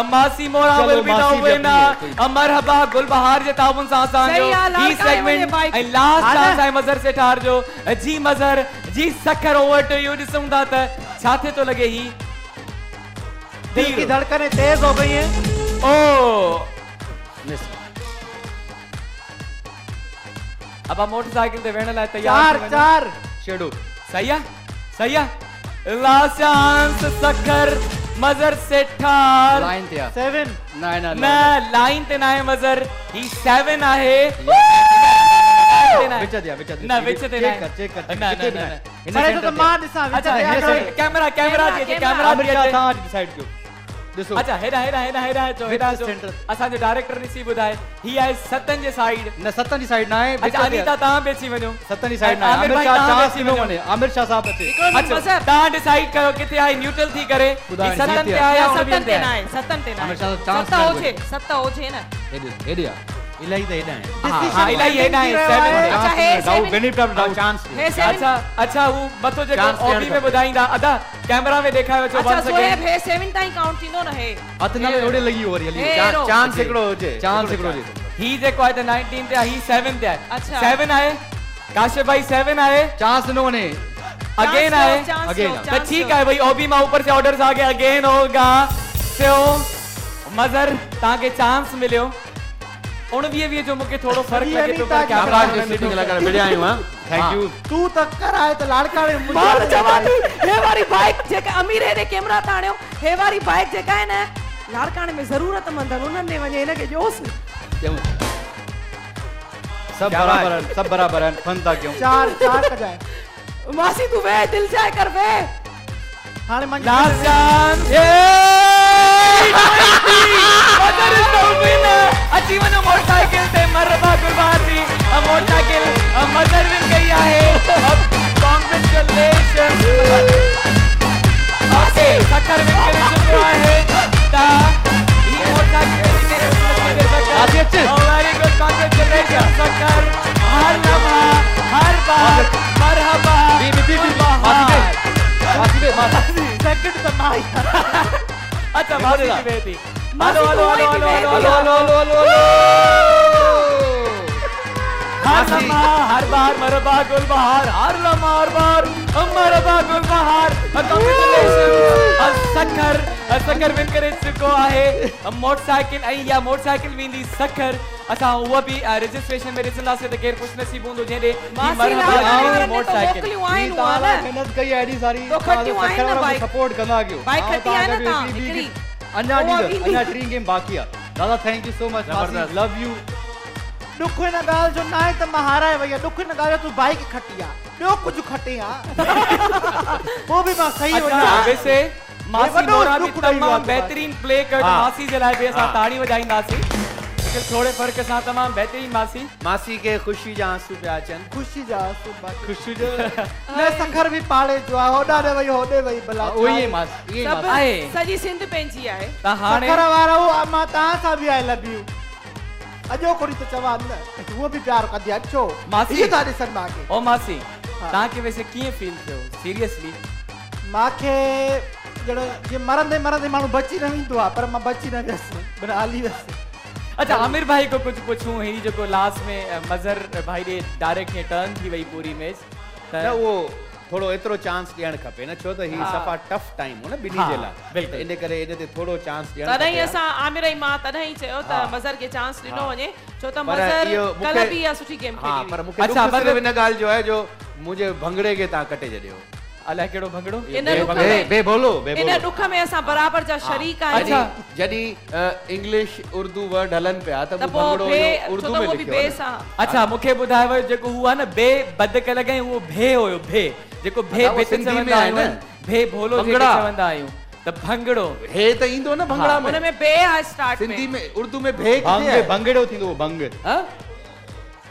S1: मासी मोरा विल बी द विनर। मरहबा गुलबहार जे ताउन सां असांजो ही सेगमेंट ऐं लास्ट चांस आहे मजहर से ठार जो। जी मजहर जी सखर ओवर टू यू। ॾिसूं था त छा थे तो लगे ही
S3: दिल की धड़कनें तेज हो गई हैं।
S1: ओ अब आप मोटरसाइकिल ते वेण लाइ तैयार थी वञो।
S3: 4
S4: शेडू
S1: सही है लास्ट चांस सखर मजर से ठार।
S4: लाइन ते
S3: 7
S4: ना
S1: न लाइन ते ना आहे मजर ही 7 आहे।
S4: विच दिया
S1: न विच ते ना
S4: चेक कर
S1: न न
S3: अरे तो मां ॾिसां विच
S1: अच्छा
S3: ते
S1: कैमरा कैमरा
S4: आमिर शाह सां डिसाइड कयो ॾिसो।
S1: अच्छा हेडा जो असांजो डायरेक्टर निसी ॿुधाए ही आहे सतन जे साइड।
S4: न सतन जी साइड ना है।
S1: अच्छा अनीता तव्हां बेची वञो।
S4: सतन जी साइड ना है। आमिर शाह चांस न वने। आमिर शाह साहब अचे।
S1: अच्छा तव्हां डिसाइड कयो किथे आहे न्यूट्रल थी करे सतन ते आहे या
S5: सतन ते ना आहे। सतन ते ना
S4: आमिर शाह
S5: आहे।
S4: चांस
S5: सत होजे न।
S4: हेडिया
S6: इलाही त हेॾा आहिनि।
S1: हां इलाही हेडा आहे 7।
S5: अच्छा हे
S4: डाउ बेनिफिट डाउ चांस
S5: हे 7
S1: अच्छा वो मथो जेको ओबी में ॿुधाईंदा अदा कैमरा में ॾेखारियो छो
S5: अच्छा
S1: वन
S5: सोहेब
S1: सेकंड।
S5: हे 7 ताईं काउंट थींदो न हे।
S4: हथ न ओड़े लगी हो रही है।
S5: हेरो।
S6: चांस हिकिड़ो हुजे।
S4: चांस हिकिड़ो जी
S1: ही जेको आहे त 19 ते आहे ही 7 ते आहे।
S5: अच्छा।
S1: 7 आहे काशिफ भाई 7 आहे
S4: चांस न वने
S1: अगेन आहे
S4: again।
S1: तो ठीक है भाई ओबी में ऊपर से ऑर्डर्स आ गए अगेन होगा। सो मजर ताके चांस मिलियो 19 जो मुके थोड़ो फर्क लगे तो पर कैमरा
S6: आवाज जो सीटिंग लगा बढ़िया आयो हां।
S4: Thank you.
S3: तू तक कराए तो लाड़काणे
S5: मार जवानी हे वारी बाइक जेका अमीर रे कैमरा ताणियो हे वारी बाइक जेका है न लाड़काणे में जरूरतमंद उन्हनि ने वञे हिन खे जोस।
S4: सब बराबर है फन था क्यों।
S3: 4 का जाए
S5: मासी तू वे दिल जाए कर वे।
S3: हाणे मन
S1: लास्ट चांस मजर इज द विनर। अची वनो मोटरसाइकिल ते मरहबा गुलबाती मोटरसाइकिल मजर विन गई है। कांग्रेचुलेशन। ओके सखर विन करे चुको है ता ही मोटरसाइकिल के
S4: आजी अच्छे।
S1: Very good congratulation Sukkur. हर लम्हा हर बार मरहबा
S4: मासी
S3: सेकंड तो ना ही।
S1: अच्छा मासी की बेटी हेलो हर लम्हा हर बार मरहबा गुलबहार हर लम्हा हर बार मरहबा गुलबहार। कांग्रेचुलेशन सखर विन करे चुको आहे मोटरसाइकिल ऐं या मोटरसाइकिल वेंदी सखर। असां उहा बि रजिस्ट्रेशन में ॾिसंदासीं त केरु ख़ुशि नसीब हूंदो जंहिंॾे मोटरसाइकिल
S4: मेहनत कई एडी सारी
S5: तो खटियूं आहिनि न बाइक।
S4: सपोर्ट कंदा कयो।
S5: बाइक खटी आहे न तव्हां हिकिड़ी।
S4: अन्या ड्रीम गेम बाकी है। दादा थैंक यू सो मच मासी लव यू।
S3: दुख इन गाल जो ना है तो महाराय भैया दुख इन गाल तू बाइक खटिया ॿियो कुछ खटे हां वो भी मां सही हो
S1: अच्छा वैसे मासी मोरा भी
S3: दुख ॾेई
S1: तमाम
S3: बात।
S1: बेहतरीन प्ले कर मासी जे लाइ भी असां ताड़ी वजाईंदासीं लेकिन थोड़े फर्क सां तमाम बेहतरीन मासी।
S6: मासी के खुशी जा आंसू पिया अचनि।
S3: खुशी जा सुबह
S4: खुशी जो
S3: न सखर भी पाड़े जो आहे होॾा ॾे वई होॾे वई भला
S4: वही है मासी ये
S5: सब
S1: आहे।
S5: सजी सिंध पंहिंजी आहे।
S1: त हाणे
S3: सखर वारा हो मां तव्हां सां बि आई लव यू अजो कोरी तो चवान न वो भी प्यार कर दिया अच्छो
S1: मासी।
S3: ये तारे सन माके
S1: ओ मासी तव्हांखे वैसे कीअं फील थियो सीरियसली?
S3: माके जड़ो ये मरंदे मरंदे माण्हू बची न वेंदो आहे पर मां बची न वियसि बिना हली वियसि।
S1: अच्छा आमिर भाई को कुछ पूछूं ही जो लास्ट में मजर भाई ने डायरेक्ट ये टर्न थी वही पूरी मैच
S6: न उहो थोरो एतिरो चांस ॾियणु खपे न, छो त ही सफ़ा टफ टाइम हो न ॿिन्ही जे लाइ,
S1: बिल्कुलु।
S6: इन करे इन ते थोरो चांस ॾियणु
S5: तॾहिं
S6: खपे।
S5: असां आमिर ऐं मां तॾहिं ई चयो त मज़र खे चांस ॾिनो वञे, छो त
S6: पर
S5: मज़र
S6: इहो
S5: कल्ह
S6: मूंखे-
S5: बि इहा सुठी गेम
S6: हाँ
S5: खेली
S6: पर
S5: हुई।
S6: मूंखे
S1: अच्छा,
S6: दुख सिर्फ़
S1: मतिलब-
S6: इन ॻाल्हि जो आहे जो मुंहिंजे भंगड़े खे तव्हां कटे छॾियो।
S1: अलाए कहिड़ो भंगड़ो?
S5: इन ॾुख में
S4: बे बोलो
S5: इन ॾुख में असां बराबर जा शरीक आहियूं।
S1: अच्छा।
S6: जॾहिं इंग्लिश उर्दू वर्ड हलनि पिया त
S5: त
S6: मूं भंगड़ो
S5: पोइ
S6: इहो उर्दू में
S5: वो बि
S6: लिखियो
S5: बे
S6: न।
S5: सां
S1: अच्छा मूंखे ॿुधायो वियो जेको हुआ न बे बद कल गए उहो भे हुयो भे जेको भे
S6: अदा उहो
S1: बित
S6: सिंधी में
S1: चवंदा
S6: आहे
S1: आहियूं
S6: न।
S1: भे भोलो जेके
S6: भंगड़ा।
S1: चवंदा आहियूं त भंगड़ो
S6: हे त ईंदो न भंगड़ा में,
S5: हुन में बे आहे स्टार्ट
S6: सिंधी
S5: में।
S6: में उर्दू में भे
S4: भंग
S6: किथे आहे?
S4: भंगड़ो थींदो वो भंग।
S6: हाँ?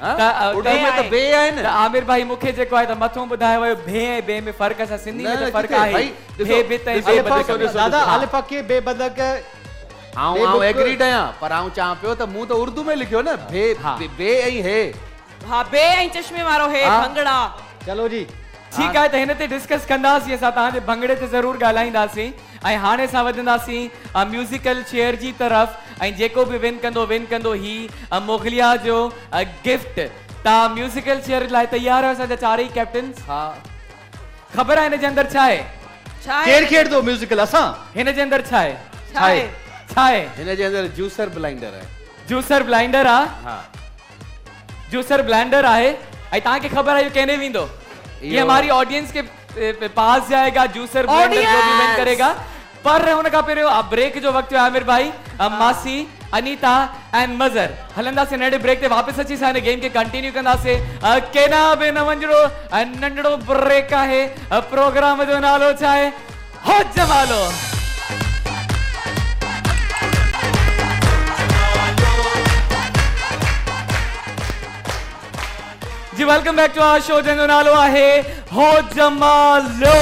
S6: हाँ?
S1: त,
S6: उर्दू में
S5: आहे।
S6: त बे आहे
S1: त
S6: न।
S1: आमिर भाई मूंखे जेको आहे त मथों ॿुधायो वियो भे ऐं बे में फ़र्क़ु असां सिंधी में
S6: न,
S1: त फ़र्क़ु
S6: किथे?
S1: आहे
S6: भाई, ॾिसो,
S1: भे बित ऐं
S6: ॾिसो,
S1: बे
S6: ॾिसो,
S1: बद कल।
S6: ॾिसो,
S3: दादा
S1: हाँ।
S3: अलिफ के बेबदक
S6: आऊं एग्रीड आहियां पर आऊं चवां पियो त मूं त उर्दू में लिखियो न भे
S1: हाँ।
S6: बे ऐं हे।
S5: हा बे ऐं चश्मे वारो हे
S6: हाँ।
S5: भंगड़ा।
S4: चलो जी
S1: ठीकु आहे त हिन ते डिस्कस कंदासीं असां तव्हांजे भंगड़े ते ज़रूरु ॻाल्हाईंदासीं ऐं हाणे असां वधंदासीं म्यूज़िकल चेयर जी तरफ़ ऐं जेको बि विन कंदो ही मोगलिया जो गिफ्ट। तव्हां म्यूज़िकल चेयर लाइ तयार आहियो असांजा चारई कैप्टन्स?
S6: हा
S1: ख़बर आहे हिन जे अंदरि छा आहे?
S5: छा आहे?
S4: केर खेड़ दो म्यूजिकल असां
S1: हिन जे अंदरि छा आहे?
S5: छा आहे?
S1: छा आहे?
S6: हिन जे अंदरि जूसर ब्लाइंडर आहे।
S1: जूसर ब्लाइंडर आहे।
S6: हा
S1: जूसर ब्लेंडर आहे ऐं तव्हांखे ख़बर आहे इहो केने वेंदो? ये हमारी ऑडियंस के पास जाएगा जूसर ब्लेंडर जो भी विन करेगा। पर हुन खां पहिरियों ब्रेक जो वक़्तु आहे आमिर भाई मासी अनीता एंड मज़र हलंदासीं नंढे ब्रेक ते वापसि अची असां हिन गेम खे कंटिन्यू कंदासीं। केना बि न वञिणो नंढड़ो ब्रेक आहे। प्रोग्राम जो नालो छा आहे? हो जमालो। जी welcome back to our show जंहिंजो नालो आहे हो जमालो।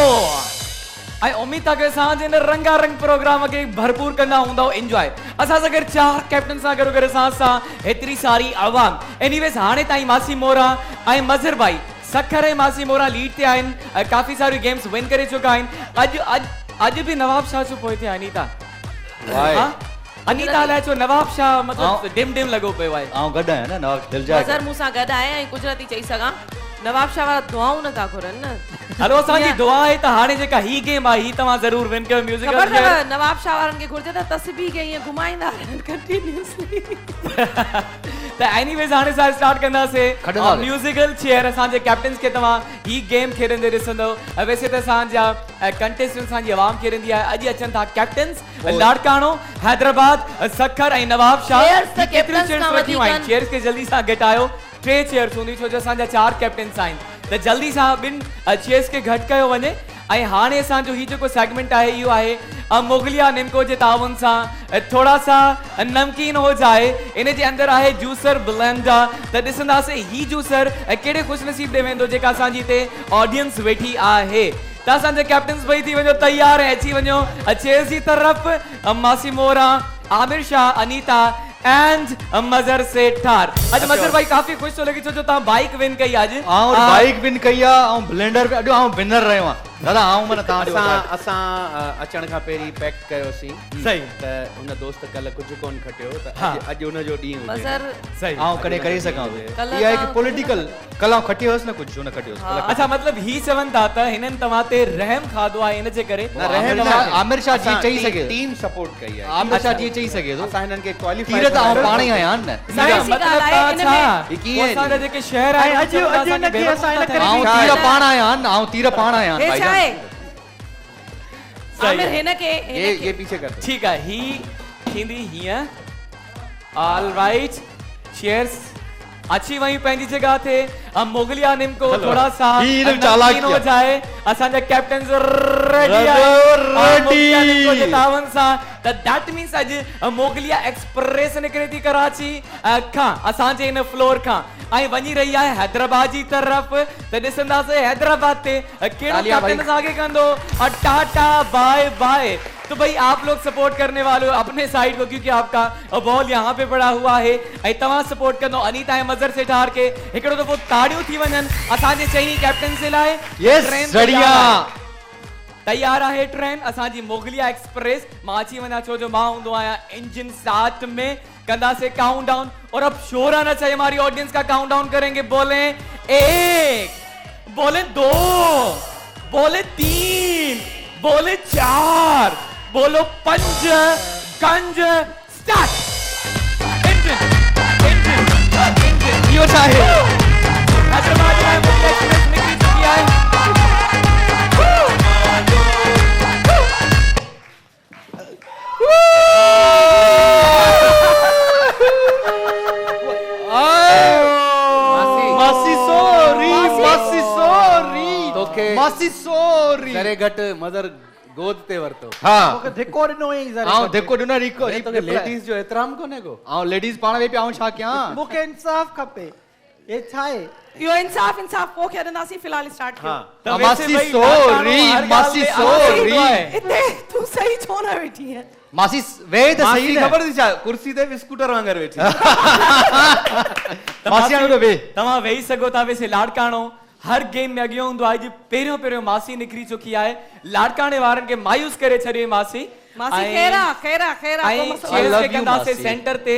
S1: ऐं उम्मीद आहे कि असांजे हिन रंगारंग प्रोग्राम खे भरपूर कंदा हूंदव एंजॉय। असां सां गॾु 4 कैप्टन सां गॾु असां सां हेतिरी सारी आवाम। एनीवेज़ हाणे ताईं मासी मोरा ऐं मज़र भाई सखर ऐं मासी मोरा लीड ते आहिनि, काफ़ी सारी गेम्स विन करे चुका आहिनि। अॼु बि नवाब शाह जो पोइ थिया अनीता। हाँ? अनीता लाइ छो नवाब शाह मतिलबु डिम डिम लॻो पियो आहे।
S4: आऊं गॾु आहियां न नवाब दिलि जाए
S5: मज़र मूंसां गॾु आहे ऐं कुझु नथी चई सघां। नवाब शाह वारा दुआऊं नथा घुरनि न।
S1: हलो असांजी दुआ आहे त हाणे जेका ही गेम आहे ही तव्हां ज़रूर विन कयो म्यूज़िकल
S5: ख़बर
S1: चेयर।
S5: अथव नवाब शाह वारनि खे घुरिजे त तस्बीह खे ईअं घुमाईंदा रहनि कंटिन्यूअसली।
S1: त एनीवेज़ हाणे असां स्टार्ट कंदासीं
S6: खड़ंदा
S1: म्यूज़िकल चेयर। असांजे कैप्टन्स खे तव्हां ही गेम खेॾंदे ॾिसंदव। वैसे त असांजा कंटेस्टेंट असांजी आवाम खेॾंदी आहे। अॼु अचनि था कैप्टन्स लाड़काणो हैदराबाद सखर ऐं नवाब शाह।
S5: Cheers त
S1: ही केतिरियूं
S5: captains
S1: चेयर्स
S5: खां
S1: रखियूं आहिनि?
S5: वधीक
S1: चेयर्स खे जल्दी सां घटायो। 3 चेयर्स हूंदी छो जो असांजा 4 कैप्टन्स आहिनि त जल्दी सां ॿिनि चेयर्स खे घटि कयो वञे। ऐं हाणे असांजो ही जेको सेगमेंट आहे इहो आहे मोगलिया निमको जे ताउन सां थोड़ा सा नमकीन हो जाए। इन जे अंदरि आहे जूसर ब्लेंडर। त ॾिसंदासीं ही जूसर कहिड़े ख़ुशनसीब ॾे वेंदो जेका असांजी हिते ऑडियंस वेठी आहे। त असांजा कैप्टन्स ॿई थी वञो तयार ऐं अची वञो चेयर्स जी तरफ़। मासी मोरा, आमिर शाह, अनीता एंड मज़र सेठार। अॼु मज़र भाई काफ़ी ख़ुशि थो लॻे छो जो तव्हां बाइक विन कई अॼु।
S4: आऊं बाइक विन कई आहे आऊं ब्लेंडर पे अॼु आऊं विनर रहियो आहियां दादा। आऊं मन तव्हां
S6: असां अचण खां पहिरीं पैक कयोसीं
S1: सही
S6: त हुन दोस्त कल्ह कुझु कोन खटियो त
S1: हाँ।
S6: अॼु हुनजो ॾींहुं हुजे।
S5: मज़र
S1: सही।
S4: आऊं कॾहिं करे सघां
S5: कल्ह
S4: इहा हिकु
S5: तव्हां
S4: पॉलिटिकल कल आऊं खटी हुयसि न कुझु छो न खटी हुयसि।
S1: अच्छा मतलब ही चवनि था त हिननि तव्हां ते रहम खाधो आहे इन जे करे।
S4: आमिर शाह जी चई सघे
S6: टीम सपोर्ट कई आहे।
S4: आमिर शाह जी चई सघे थो
S6: असां हिननि खे
S4: तीर
S6: क्वालीफाई
S4: त आऊं पाण ई आहियां न।
S5: सही सी ॻाल्हि आहे इन में।
S6: ही कीअं आहे?
S1: असांजा जेके शहर
S3: ऐं
S1: आहिनि
S3: अॼु हिनखे असां हिन करे
S4: आऊं तीर पाण आहियां न। आऊं तीर पाण आहियां
S5: हे छा आहे?
S1: सही
S5: आमिर
S1: आहे।
S5: हिन खे
S6: ये पीछे कर दो।
S1: ठीक है ही थींदी हीअं। ऑल राइट चेयर्स अची वई पंहिंजी जगह ते। मोगलिया निमको थोड़ा सा
S4: ही एकदम चालाक
S1: नमकीन हो
S4: किया।
S1: जाए। असांजा कैप्टन्स रेडी
S4: रेडी,
S1: आहे
S4: रेडी।
S1: मोगलिया निमको जे तावन सां। त दैट मीन्स अॼु मोगलिया एक्सप्रेस निकिरे थी कराची खां असांजे इन फ्लोर खां ऐं वञी रही आहे हैदराबाद जी तरफ़। त ॾिसंदासीं हैदराबाद ते कहिड़ो
S6: तालियां भाई।
S1: कैप्टन असांखे कंदो। Tata bye bye. तो भाई आप लोग सपोर्ट करने वाले हो अपने साइड को, क्योंकि आपका बॉल यहाँ पे पड़ा हुआ है। ऐं तव्हां सपोर्ट कंदो अनीता ऐं मज़र से ठार के हिकिड़ो दफ़ो ताड़ियूं थी वञनि असांजे चईनी कैप्टन जे लाइ।
S6: यस बढ़िया
S1: तैयार है ट्रेन असांजी मोगलिया एक्सप्रेस। मां अची वञा छो जो मां हूंदो आहियां इंजन 7 में। कंदासे काउंटडाउन और अब शोर आना चाहिए हमारी ऑडियंस का। काउंटडाउन करेंगे, बोले 1, बोले 2, बोले 3, बोले 4, बोलो 5, गंज स्टार्ट। इंजन यो चाहे हैदराबाद में मोगलिया एक्सप्रेस निकल चुकी है।
S6: मासी सॉरी करे घट मदर गोद ते वरतो।
S3: हां मूंखे धिको ॾिनो ई ज़रा
S4: आओ देखो ॾिनो रिको
S6: तो लेडीज जो एतराम कोने को
S4: आओ लेडीज पाण वे पे आऊं छा कयां।
S3: मूंखे इंसाफ खपे। ये छा आहे?
S5: यो इंसाफ पोइ खे ॾींदासीं। फिलहाल स्टार्ट कयो।
S4: मासी सॉरी
S5: इते तू सही छो न वेठी है?
S4: मासी वे त सही न
S6: खबर थी छा कुर्सी ते स्कूटर वांगर वेठी।
S4: मासी आनो वे
S1: तव्हां वेही सघो था। वैसे लाड़काणो हर गेम में अॻियो हूंदो आहे। जी पहिरियों मासी निकिरी चुकी आहे। लाड़काणे वारनि खे मायूस करे छॾियो मासी।
S5: मासी खेरा
S1: ऐं चेयर्स खे कंदासीं सेंटर ते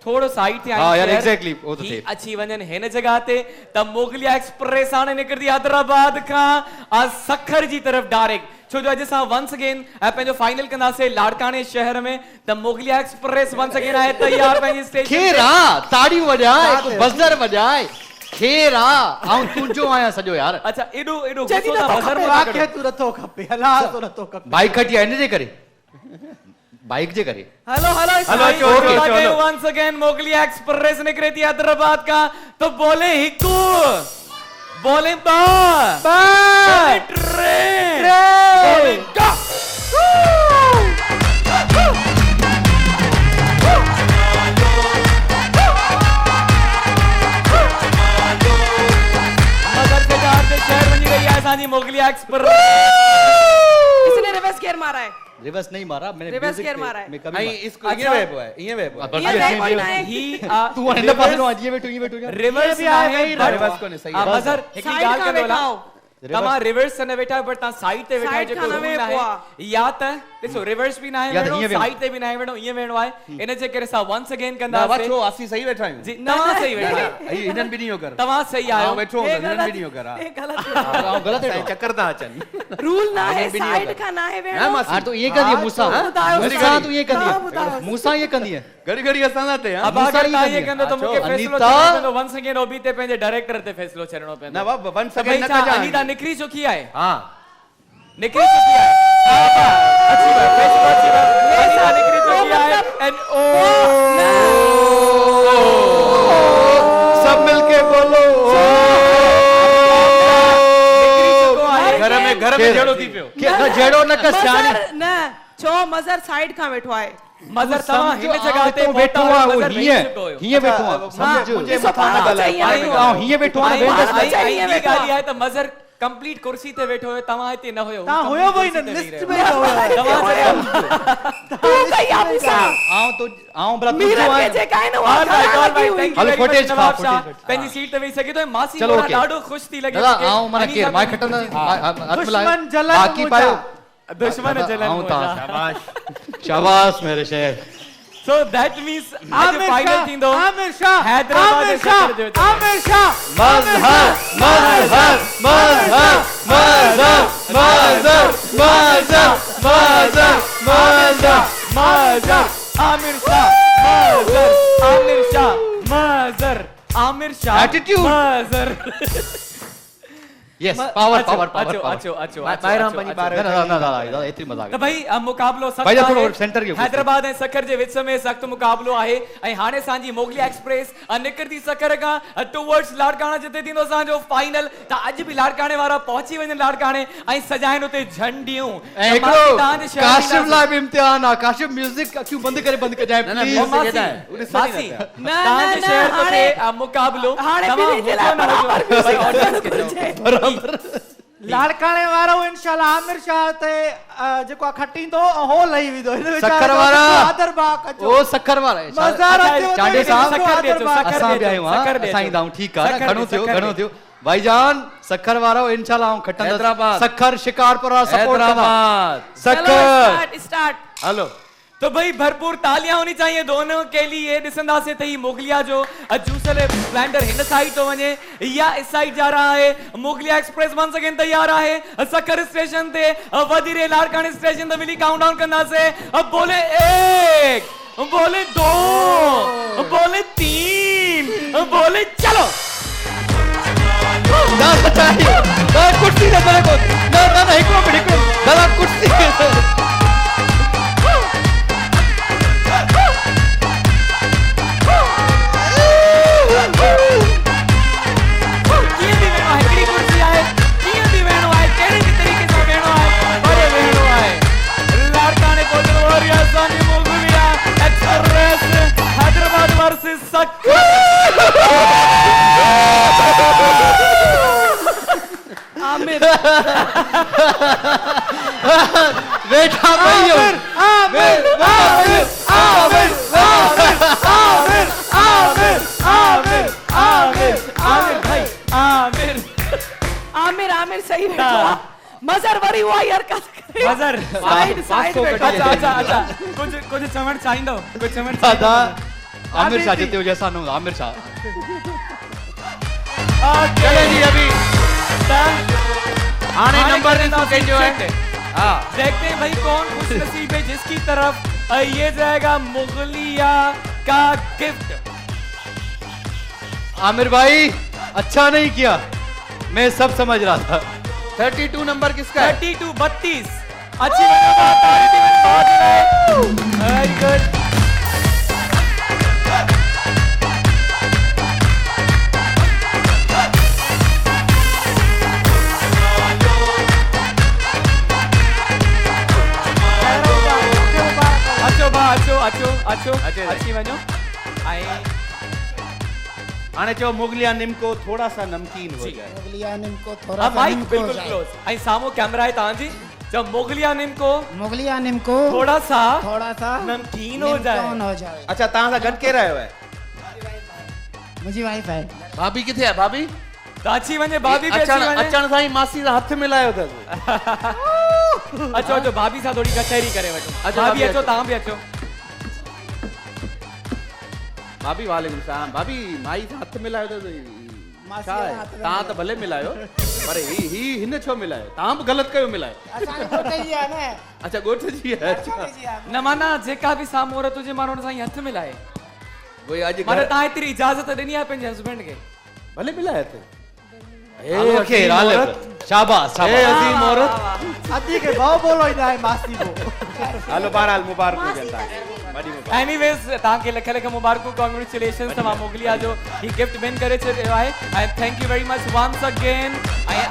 S1: थोड़ो साइड ते।
S4: हां यार एग्जैक्टली वो तो थे
S1: अची वञनि हिन जगह ते त मोगलिया एक्सप्रेस हाणे निकिरंदी हैदराबाद खां सखर जी तरफ़ डायरेक्ट। छो जो अॼु असां वंस अगेन पंहिंजो फाइनल कंदासीं लाड़काणे शहर में। त मोगलिया एक्सप्रेस वंस अगेन आहे तैयार पंहिंजी स्टेज
S4: खेरा ताड़ी वजाए बजर वजाए खेरा आऊं तुंजो आया सजो यार।
S1: अच्छा एडो गुस्सो था बजर में
S3: आके तू नथो खपे हला तो नथो खपे।
S4: बाइक खटी इन जे करे बाइक जे करे।
S5: हेलो
S1: चलो वंस अगेन मोगलिया एक्सप्रेस निकली थी हैदराबाद का। तो बोले हिकू, बोले बोले ट्रेन, बोले का शहर बनी गई है असांजी मोगलिया एक्सप्रेस।
S5: इसने रिवर्स गियर मारा है।
S4: रिवर्स नहीं मारा मैंने
S5: रिवर्स गियर मारा है।
S4: मैं कभी
S6: इसको ये वे है ये वे
S1: ही
S4: तू अंडा पास लो आज ये बैठो
S1: रिवर्स भी आए
S6: रिवर्स को नहीं सही है।
S1: मजर हिकड़ी गाल के बोला तमा रिवर्स से न बैठा पर ता साइड ते बैठा जो रूल है या त ॾिसो रिवर्स भी ना है साइड ते भी ना है वेणो ये वेणो आहे इन जे करे सा वंस अगेन कंदा
S6: ना छो आसी सही बैठा है
S1: जी तवा सही बैठा
S6: है हिनन भी नहीं हो कर
S1: तवा सही आयो
S6: बैठो हिनन भी नहीं हो कर
S5: ये गलत
S6: है चक्कर दा अचन
S5: रूल ना है साइड का ना है वेणो।
S4: हां तो ये कर दिए मूसा तू ये कर दिए मूसा ये कर दिए
S6: घड़ी घड़ी असां नाते
S1: अब अगर ता ये कंदो तो मुके फैसलो छणो वंस अगेन ओबी ते पंहिंजे डायरेक्टर ते फैसलो छणो पे
S6: ना वंस अगेन न जा
S1: अनीता निकरी चुकी है।
S4: हां
S1: निकली चुकी है। अच्छी बात फैसलो अच्छी बात अनीता निकली चुकी है एंड
S6: सब मिलके बोलो घर में जेड़ो थी पियो
S4: न जेड़ो न कसानी
S5: न छो मजर साइड का बैठो है।
S1: मजर तवा हिन जगह ते
S4: बैठो आ वो हिए बैठो आ समझ
S6: मुझे मथा न गला
S4: हिए बैठो आ
S1: ये गाली है तो मजर कंप्लीट कुर्सी ते बैठो है तवा इते न होयो
S3: ता होयो वही न लिस्ट में होयो
S5: तू कहीं आपसा
S4: आओ तो आओ बला
S5: तू जो है जे काई न
S1: all right thank you
S4: hello footage
S1: Penney seat ते वे सके तो मासी थोड़ा डाडो खुश थी लगे
S4: दादा आओ मने केर माय खटन हाथ मिलायो
S3: दुश्मन जलन
S4: बाकी पायो
S1: दुश्मन जलन
S4: आओ ता शाबाश मेरे शेर।
S1: So that means आज फाइनल थी दो
S3: आमिर शाह
S1: हैदराबाद
S3: आमिर शाह
S4: मजहर मजहर मजहर मजहर मजहर मजहर मजहर मजहर मजहर
S1: आमिर शाह मजहर आमिर शाह मजहर आमिर शाह
S4: एटीट्यूड
S1: मजहर
S4: यस पावर पावर
S1: अच्छो
S4: बाहर पंजी बार ना दादा एतरी मजाक
S1: तो भाई मुकाबलो सख्त
S4: भाई थोड़ो
S1: आहे।
S4: सेंटर के
S1: हैदराबाद ऐं सखर जे विच में सख्त मुकाबलो आहे ऐं हाणे सांजी मोगलिया एक्सप्रेस निकिरती सखर का टुवर्ड्स लाड़काणा जिते थींदो असांजो फाइनल। त अॼु बि लाड़काणे वारा पहुची वञनि लाड़काणे ऐं सजाइनि उते झंडियूं
S4: ऐं हिकिड़ो काशिफ लाइ बि इम्तिहान आहे। काशिफ म्यूजिक क्यों बंद करे जाए प्लीज
S1: मासी तव्हांजे शहर ते मुकाबलो
S5: हाणे
S1: तव्हां
S5: बिनी जे लाइ
S1: ऑडियंस खे
S5: बराबर
S3: लाड़काणे वारो इंशाल्लाह आमिर शाह ते जेको खटींदो हो लही विदो इन
S6: शक्कर वारा
S3: आदर बा कजो
S6: ओ शक्कर वारा
S3: मज़ार अचे
S1: चाटे साहब शक्कर दे दो
S4: असां बि आहियूं असां ईंदा आहियूं ठीकु आहे घणो थियो भाईजान शक्कर वारो इंशाल्लाह आऊं खटंदसि
S6: हैदराबाद
S4: शक्कर शिकारपुरा सपोर्ट कंदा
S5: चलो
S4: शक्कर
S5: स्टार्ट
S6: हलो
S1: तो भाई भरपूर तालियां होनी चाहिए दोनों के लिए। ॾिसंदासीं त ही मोगलिया जो जूसर ब्लेंडर हिन साइड तो वञे या इस साइड जा रहा है। मोगलिया एक्सप्रेस वंस अगेन तैयार है सकर स्टेशन ते वधी रहे लाड़काणे स्टेशन ते मिली काउंटडाउन कंदासीं। अब बोले 1 बोले 2 बोले 3 बोले चलो
S4: ना चाहिए ना कुर्सी दे मेरे को ना हिकड़ो मिनट दादा कुर्सी
S1: हैदराबाद वर्सेस आमिर
S4: बेटा भाइयों
S3: आमिर आमिर आमिर आमिर आमिर आमिर आमिर आमिर
S1: आमिर भाई आमिर
S5: आमिर आमिर सही बैठा मजर वरी हुआ यार का
S1: मजर
S5: साइड साइड बैठा
S1: अच्छा कुछ चमड़ चाहिंदो कुछ चमड़
S4: दादा आमिर शाह जीते हो जैसा नो आमिर शाह
S6: चले जी अभी आने नंबर के जो है हाँ
S1: देखते हैं भाई कौन खुश नसीब है जिसकी तरफ ये जाएगा मुगलिया का गिफ्ट।
S4: आमिर भाई अच्छा नहीं किया मैं सब समझ रहा था
S6: 32 नंबर किसका है
S1: 32 32 अच्छी वेरी गुड। अच्छो अच्छी वञो ऐं
S6: आने चो मुगलिया निम्को थोड़ा सा नमकीन हो जाए
S7: मुगलिया निम्को थोड़ा सा
S1: माइक
S7: निम्को
S1: बिल्कुल
S7: जाए।
S1: क्लोज ऐं सामो कैमरा है तांजी जब मुगलिया निम्को
S7: मुगलिया निम्को
S1: थोड़ा सा
S7: नमकीन
S1: हो जाए
S7: हो जाए।
S6: अच्छा तहां सा गड के रहियो है
S7: मुझी वाइफ है
S6: भाभी किथे है भाभी
S1: ताची वञे भाभी भी अची वञे
S6: अचण साईं मासी सा हथ मिलायो अथसि
S1: अचो भाभी सां थोड़ी कचहरी करे वठो
S6: अचो,
S1: भाभी
S6: भाभी
S1: अचो
S6: अचो।
S1: तव्हां भी अचो
S6: भाभी वालेकुम सलाम भाभी माई सा हथ मिलायो अथसि
S7: मासी
S6: छा आहे?
S7: सां हथ
S6: तव्हां त भले मिलायो पर ही हिन छो मिलायो तव्हां बि ग़लति कयो मिलायो
S7: असांजी घोट जी आहे न
S6: अच्छा ॻोठ जी आहे अच्छा
S7: घोट जी आहे।
S1: न माना जेका भी साम्हूं औरत हुजे माण्हू हुन सां ई हथ मिलाए
S6: वही अॼु
S1: माना
S6: घर
S1: तव्हां एतिरी इजाज़त ॾिनी आहे पंहिंजे हस्बैंड खे
S6: भले मिलायो अथई
S4: ओके शाबाश
S6: ए अजीम औरत
S3: अदी के भाव बोलो ही ना है मासी को
S6: हलो बहरहाल मुबारक हुजनि तव्हांखे वॾी मुबारक
S1: एनीवेज तव्हांखे लख लख मुबारकूं कॉन्ग्रेचुलेशन्स तव्हां मोगलिया जो ही गिफ्ट विन करे छॾियो आहे ऐं thank you very much once again ऐं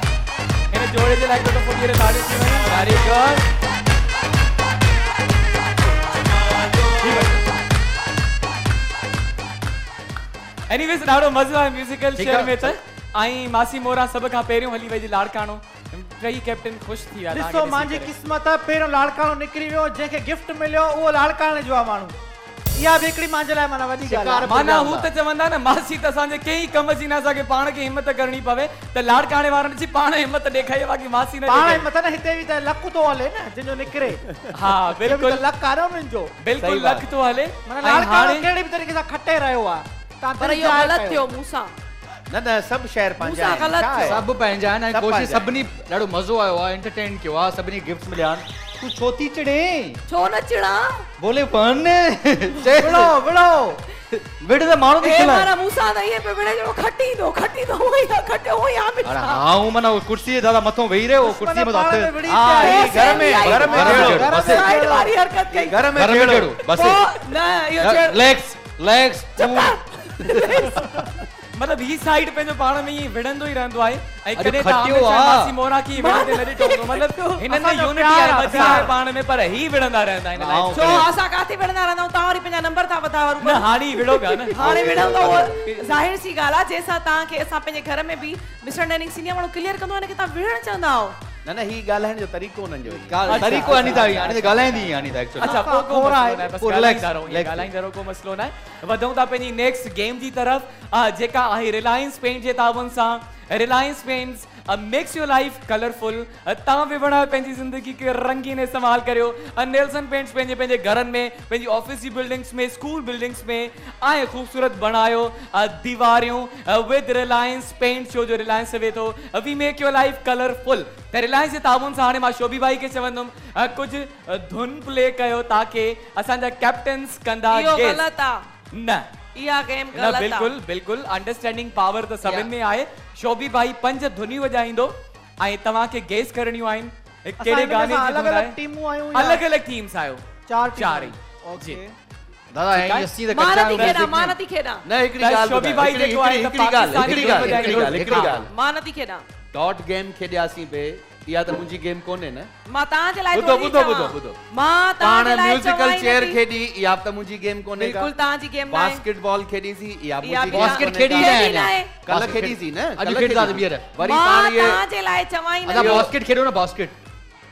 S1: हिन जोड़े जे लाइ हिकु दफ़ो ॿीहर ताड़ियूं थी वञनि वेरी गुड एनीवेज ॾाढो मज़ो आहे म्यूज़िकल शेयर में त ऐं मासी मोरा सभ खां पहिरियों हली वई लाड़काणो टई कैप्टन ख़ुशि थी विया
S3: ॾिसो मुंहिंजी क़िस्मत आहे पहिरियों लाड़काणो निकिरी वियो जंहिंखे गिफ्ट मिलियो उहो लाड़काणे जो आहे माण्हू इहा बि हिकिड़ी मुंहिंजे लाइ माना वॾी ॻाल्हि आहे
S1: माना हू त चवंदा न मासी त असांजे कंहिं कम जी न असांखे पाण खे हिम्मत करणी पवे त लाड़काणे वारनि जी पाण हिम्मत ॾेखारी बाक़ी मासी न
S3: पाण
S1: ॾेखारी।
S3: मत न हिते बि त लक थो हले न जंहिंजो निकिरे
S1: हा बिल्कुलु
S3: लक आहे न उन्हनि जो
S1: बिल्कुलु लक थो हले
S3: माना
S1: ऐं
S3: लाड़काणो
S1: हाणे
S3: कहिड़ी बि तरीक़े सां खटे रहियो आहे तव्हां
S5: पर
S3: दिलि
S5: इहो
S3: ज़ाहिर
S5: ग़लति
S3: कयो।
S5: थियो मूंसां
S6: न न सभु शहर पंहिंजा
S5: मूंसां
S6: आहिनि,
S5: ग़लति
S6: छा आहे?
S5: थियो।
S4: सब पंहिंजा आहिनि ऐं
S6: सभु
S4: कोशिशि
S6: पंहिंजा
S4: सभिनी ॾाढो मज़ो आयो आहे एंटरटेन कयो आहे सभिनी गिफ्ट्स मिलिया आहिनि
S6: तू छो थी चिड़े
S5: छो न चिड़ा
S4: बोले वन
S3: विड़ो विड़ो
S4: विड़ त माण्हू थी
S5: ए
S4: खिलाए
S5: मारा मूंसां त ईअं पियो विड़े जो खटी दो हुई खटे हुई आमिर
S4: अरे हाँ हूं माना वो कुर्सी दादा मथों वेही रहे वो कुर्सी में तो
S3: पाण में
S4: हथ
S3: विड़ी
S6: हा
S3: पिया।
S6: ही घर में
S4: घर में
S5: साइड वारी हरकत कई
S6: घर में
S4: घर में
S6: छेड़ो।
S4: केड़ो बस
S5: पोइ न इहो छेड़
S4: लेग्स लेग्स
S1: मतलब ही साइड पे जो पाण में ही विढ़ंदो ही रहंदो आहे ऐं
S6: अरे
S1: कॾहिं त
S6: खटियो
S1: आमिर
S6: आ।
S1: मासी मोरा की विढ़ंदे न ॾिठो हूंदो। मतलब हिननि में यूनिटी आहे ॿधी आहे पाण में पर ही विढ़ंदा रहंदा आहिनि
S6: आऊं
S5: छो असां काथे विढ़ंदा रहंदा आहियूं तव्हां वरी पंहिंजा नंबर था वधायो
S1: न हाणे विढ़ो पिया न
S5: हाणे विढ़ंदो उहो ज़ाहिर सी ॻाल्हि आहे जंहिंसां तव्हांखे असां पंहिंजे घर में बि मिसअंडरस्टैंडिंग सीनियर माण्हू क्लियर कंदो आहे न की तव्हां विढ़णु चवंदा आहियो
S6: न न ही ॻाल्हाइण जो तरीक़ो उन्हनि जो
S1: अच्छा,
S4: तरीक़ो अनिता हाणे त ॻाल्हाईंदी अनिता एक्चुअली
S1: अच्छा को मसलो न आहे बस
S4: को
S1: ॻाल्हाईंदा
S4: relax,
S1: रहो ये ॻाल्हाईंदा रहो को मसलो न आहे। वधूं था पंहिंजी नेक्स्ट गेम जी तरफ़ जेका आहे रिलायंस पेंट जे ताबन सां Reliance paints makes your life colourful. तव्हां बि बणायो पंहिंजी ज़िंदगी खे रंगीन इस्तेमाल करियो। नेल्सन पेंट्स पंहिंजे पंहिंजे घरनि में पंहिंजी ऑफिस जी बिल्डिंग्स में स्कूल बिल्डिंग्स में ऐं ख़ूबसूरत बणायो दीवारियूं विद रिलायंस पेंट छो जो रिलायंस चवे थो we make your life colourful. त रिलायंस जे ताबन सां हाणे मां शोभी भाई खे चवंदुमि कुझु धुन प्ले कयो ताकि असांजा कैप्टन्स कंदा
S5: इहो
S1: guess।
S5: ग़लति आहे
S1: न
S5: इहा गेम
S1: न
S5: ग़लति आहे
S1: बिल्कुल बिल्कुल अंडरस्टैंडिंग पावर त सभिनि में आहे। शोभी भाई 5 धुनियूं वॼाईंदो ऐं तव्हांखे गेस करणियूं आहिनि कहिड़े गाने जी धुन आहे।
S3: अलग-अलग टीमूं आयूं या
S1: अलग अलग टीम्स आयो
S3: चार
S1: चार ई
S3: ओके
S4: दादा हे यस्सी त
S5: मां
S4: कच्चा
S5: नथी
S4: हूंदा
S5: खेॾां मां नथी खेॾां
S6: न हिकिड़ी
S1: त
S6: ॻाल्हि
S1: शोभी भाई जेको आहे त पाकिस्तानी
S6: हिकिड़ी ॻाल्हि
S5: मां नथी खेॾां
S6: डॉट गेम खेॾियासीं पे इहा त मुंहिंजी गेम कोन्हे न
S5: मां तव्हांजे लाइ
S6: ॿुधो
S5: थोरी
S6: ॿुधो
S5: चवां।
S6: ॿुधो ॿुधो
S5: मां
S6: पाण
S5: तव्हांजे लाइ
S6: म्यूजिकल
S5: चवां ई
S6: चेयर
S5: नथी।
S6: खेॾी इहा त मुंहिंजी गेम कोन्हे
S5: बिल्कुल तव्हांजी गेम न आहे
S6: बास्केटबॉल खेॾीसीं इहा
S5: इहा
S6: मुंहिंजी
S5: बि
S6: गेम
S5: आहे।
S4: बास्केट खेॾी न आहे
S5: खेॾी न आहे
S6: कल्ह खेॾीसीं न
S4: अॼु
S6: कल्ह
S4: खेॾंदा
S6: खेॾीसीं।
S4: ॿीहर।
S6: वरी
S5: मां
S6: पाण इहे
S5: तव्हांजे लाइ चवां ई
S4: अच्छा
S5: नथी।
S4: बास्केट खेॾो न बास्केट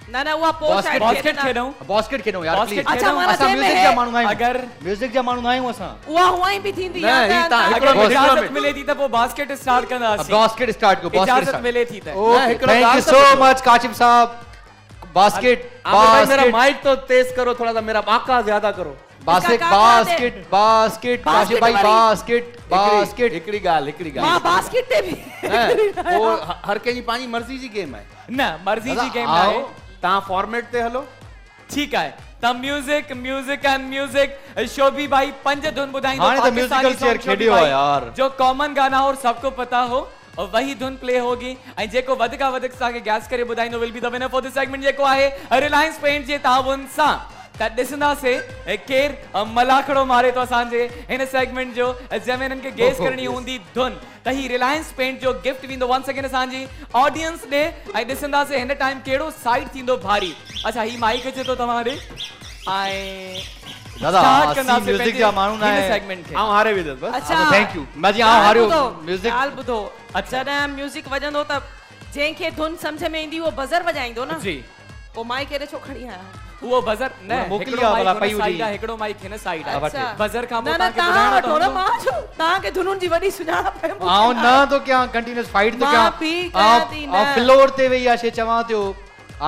S5: न न उहा पोस्ट आहे
S1: बास्केट खेॾूं
S4: बास्केट खेॾो यार
S1: बास्केट
S4: प्लीज
S5: अच्छा मां
S4: असां
S5: नथे
S4: म्यूजिक
S5: में
S4: जा माण्हू आहियूं
S1: अगर
S4: म्यूजिक जा माण्हू आहियूं असां
S5: उहा हुआ ई बि थींदी
S6: न,
S5: आहे
S6: ही
S5: त
S6: तव्हां
S1: अगर
S6: हिकिड़ो मिनट,
S1: इजाज़त
S6: हिकिड़ो
S1: मिले थी त पोइ बास्केट स्टार्ट कंदासीं।
S4: बास्केट स्टार्ट को बास्केट
S1: इजाज़त
S4: स्टार्ट
S1: मिले थी त
S6: न, हिकिड़ो
S4: थैंक यू
S6: ॻाल्हि
S4: सो
S6: त
S4: मच काशिफ साहब बास्केट
S6: आमिर भाई, मेरा
S4: बास्केट
S6: माइक तो तेज करो थोड़ा सा मेरा बाका ज्यादा करो
S4: बास्केट
S5: इसका
S4: बास्केट बास्केट काशिफ भाई
S5: वाली।
S4: बास्केट बास्केट
S6: हिकिड़ी ॻाल्हि
S5: मां बास्केट ते बि
S6: न, वो हर कंहिंजी पंहिंजी मर्ज़ी जी गेम आहे
S1: न मर्ज़ी जी गेम
S6: आओ,
S1: आहे।
S6: तव्हां फॉर्मेट ते हलो
S1: ठीकु आहे त म्यूजिक म्यूजिक एंड म्यूजिक शोभी भाई 5 धुन ॿुधाईंदो
S4: हाणे त
S1: पाकिस्तानी
S4: musical chair
S1: song शोभी
S4: खेॾियो
S1: भाई,
S4: आहे यार।
S1: जो कॉमन गाना और सबको पता हो और वही धुन प्ले होगी ऐं जेको वधि खां वधीक असांखे गैस करे ॿुधाईंदो will be the winner for this segment जेको आहे रिलायंस पेंट जे ताबुन सां। त ॾिसंदासीं केरु मलाखड़ो मारे थो असांजे हिन सेगमेंट जो जंहिंमें हिननि खे गेस करणी हूंदी धुन त ही रिलायंस पेंट जो गिफ्ट वेंदो वन सेकेंड असांजी ऑडियंस ॾे ऐं ॾिसंदासीं हिन टाइम कहिड़ो साइड थींदो भारी। अच्छा ही माइक अचे थो तव्हां ॾे ऐं
S4: दादा
S1: start
S4: असीं
S1: कंदासीं
S4: म्यूजिक
S1: पंहिंजे
S4: जा माण्हू न
S1: हिन
S4: आहे।
S1: सेगमेंट खे।
S6: आऊं हारे विदुसि बस
S5: अच्छा
S4: थैंक यू मैं जी आऊं हारियो
S5: म्यूजिक ॻाल्हि ॿुधो जॾहिं म्यूजिक वॼंदो त जंहिंखे धुन सम्झ में ईंदी उहो बज़र वॼाईंदो न
S1: जी
S5: पोइ माइक हेॾे छो खणी आया
S1: उहो बज़र न
S4: मोकिली
S1: हिकिड़ो
S4: आहे भला
S1: माइक
S4: पई
S1: हुन
S4: हुजी।
S1: साइड आहे हिकिड़ो माइक हिन साइड आहे
S5: अच्छा।
S1: बज़र खां पोइ
S5: न न
S1: तव्हांखे
S5: तव्हां
S1: ॿुधाइणो
S5: वठो न
S1: पवंदो।
S5: मां छो तव्हांखे धुनुनि जी वॾी सुञाणप आहे मूंखे
S4: आऊं
S5: न।
S4: न तो क्या कंटीन्यूअस फाइट तो
S5: मां
S4: क्या
S5: बि कयां थी न।
S4: फ्लोर ते वेही आहे शे चवां थियो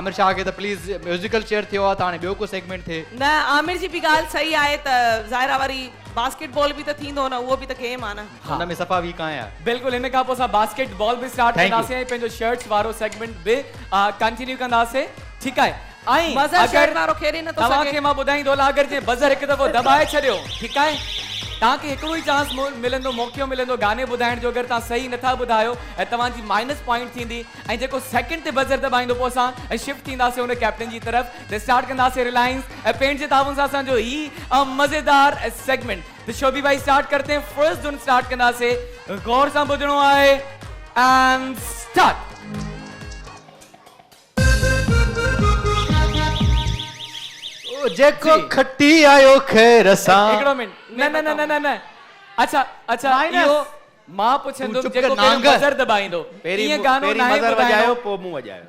S4: आमिर शाह खे त प्लीज म्यूजिकल चेयर थियो आहे त हाणे ॿियो को सेगमेंट थिए।
S5: न आमिर जी बि ॻाल्हि सही आहे त ज़ाहिरा वरी बास्केटबॉल बि त थींदो न उहो बि त गेम आहे न
S4: हुन में सफ़ा वीक आहियां।
S1: बिल्कुल हिन खां पोइ असां basket ball be start
S4: Thank you.
S1: कंदासीं ऐं पंहिंजो शर्ट्स वारो सेगमेंट बि कंटिन्यू कंदासीं ठीकु आहे। ऐं
S5: बज़र शर्ट वारो खेॾी नथो
S1: तव्हांखे
S5: सघे
S1: मां ॿुधाईंदो अगरि जे बज़र हिकु दफ़ो दॿाए छॾियो ठीकु आहे तव्हांखे हिकिड़ो ई चांस मिलंदो मौक़ो मिलंदो गाने ॿुधाइण जो अगरि तव्हां सही नथा ॿुधायो ऐं तव्हांजी माइनस पॉइंट थींदी ऐं जेको सेकंड ते बज़र दॿाईंदो पोइ असां शिफ्ट थींदासीं हुन कैप्टन जी तरफ़ त स्टार्ट कंदासीं रिलायंस ऐं पेंट जे ताबुन सां असांजो ही मज़ेदार सेगमेंट त शोभी भाई स्टार्ट करते हैं फर्स्ट धुन स्टार्ट कंदासीं गौर सां ॿुधणो आहे एंड स्टार्ट।
S4: जेको खटी आयो खैर सां
S1: हिकिड़ो मिनट न न न न न न अच्छा अच्छा
S3: Minus.
S1: इहो मां
S4: तूं
S1: पुछंदुमि
S4: चुप
S1: जेको
S4: कर, नांग।
S1: पहिरियों बज़र दॿाईंदो
S6: पहिरीं
S1: ईअं गानो
S6: पहिरीं
S1: नाहे
S6: मज़र
S1: ॿुधाइणो।
S6: वॼायो पोइ मूं वॼायो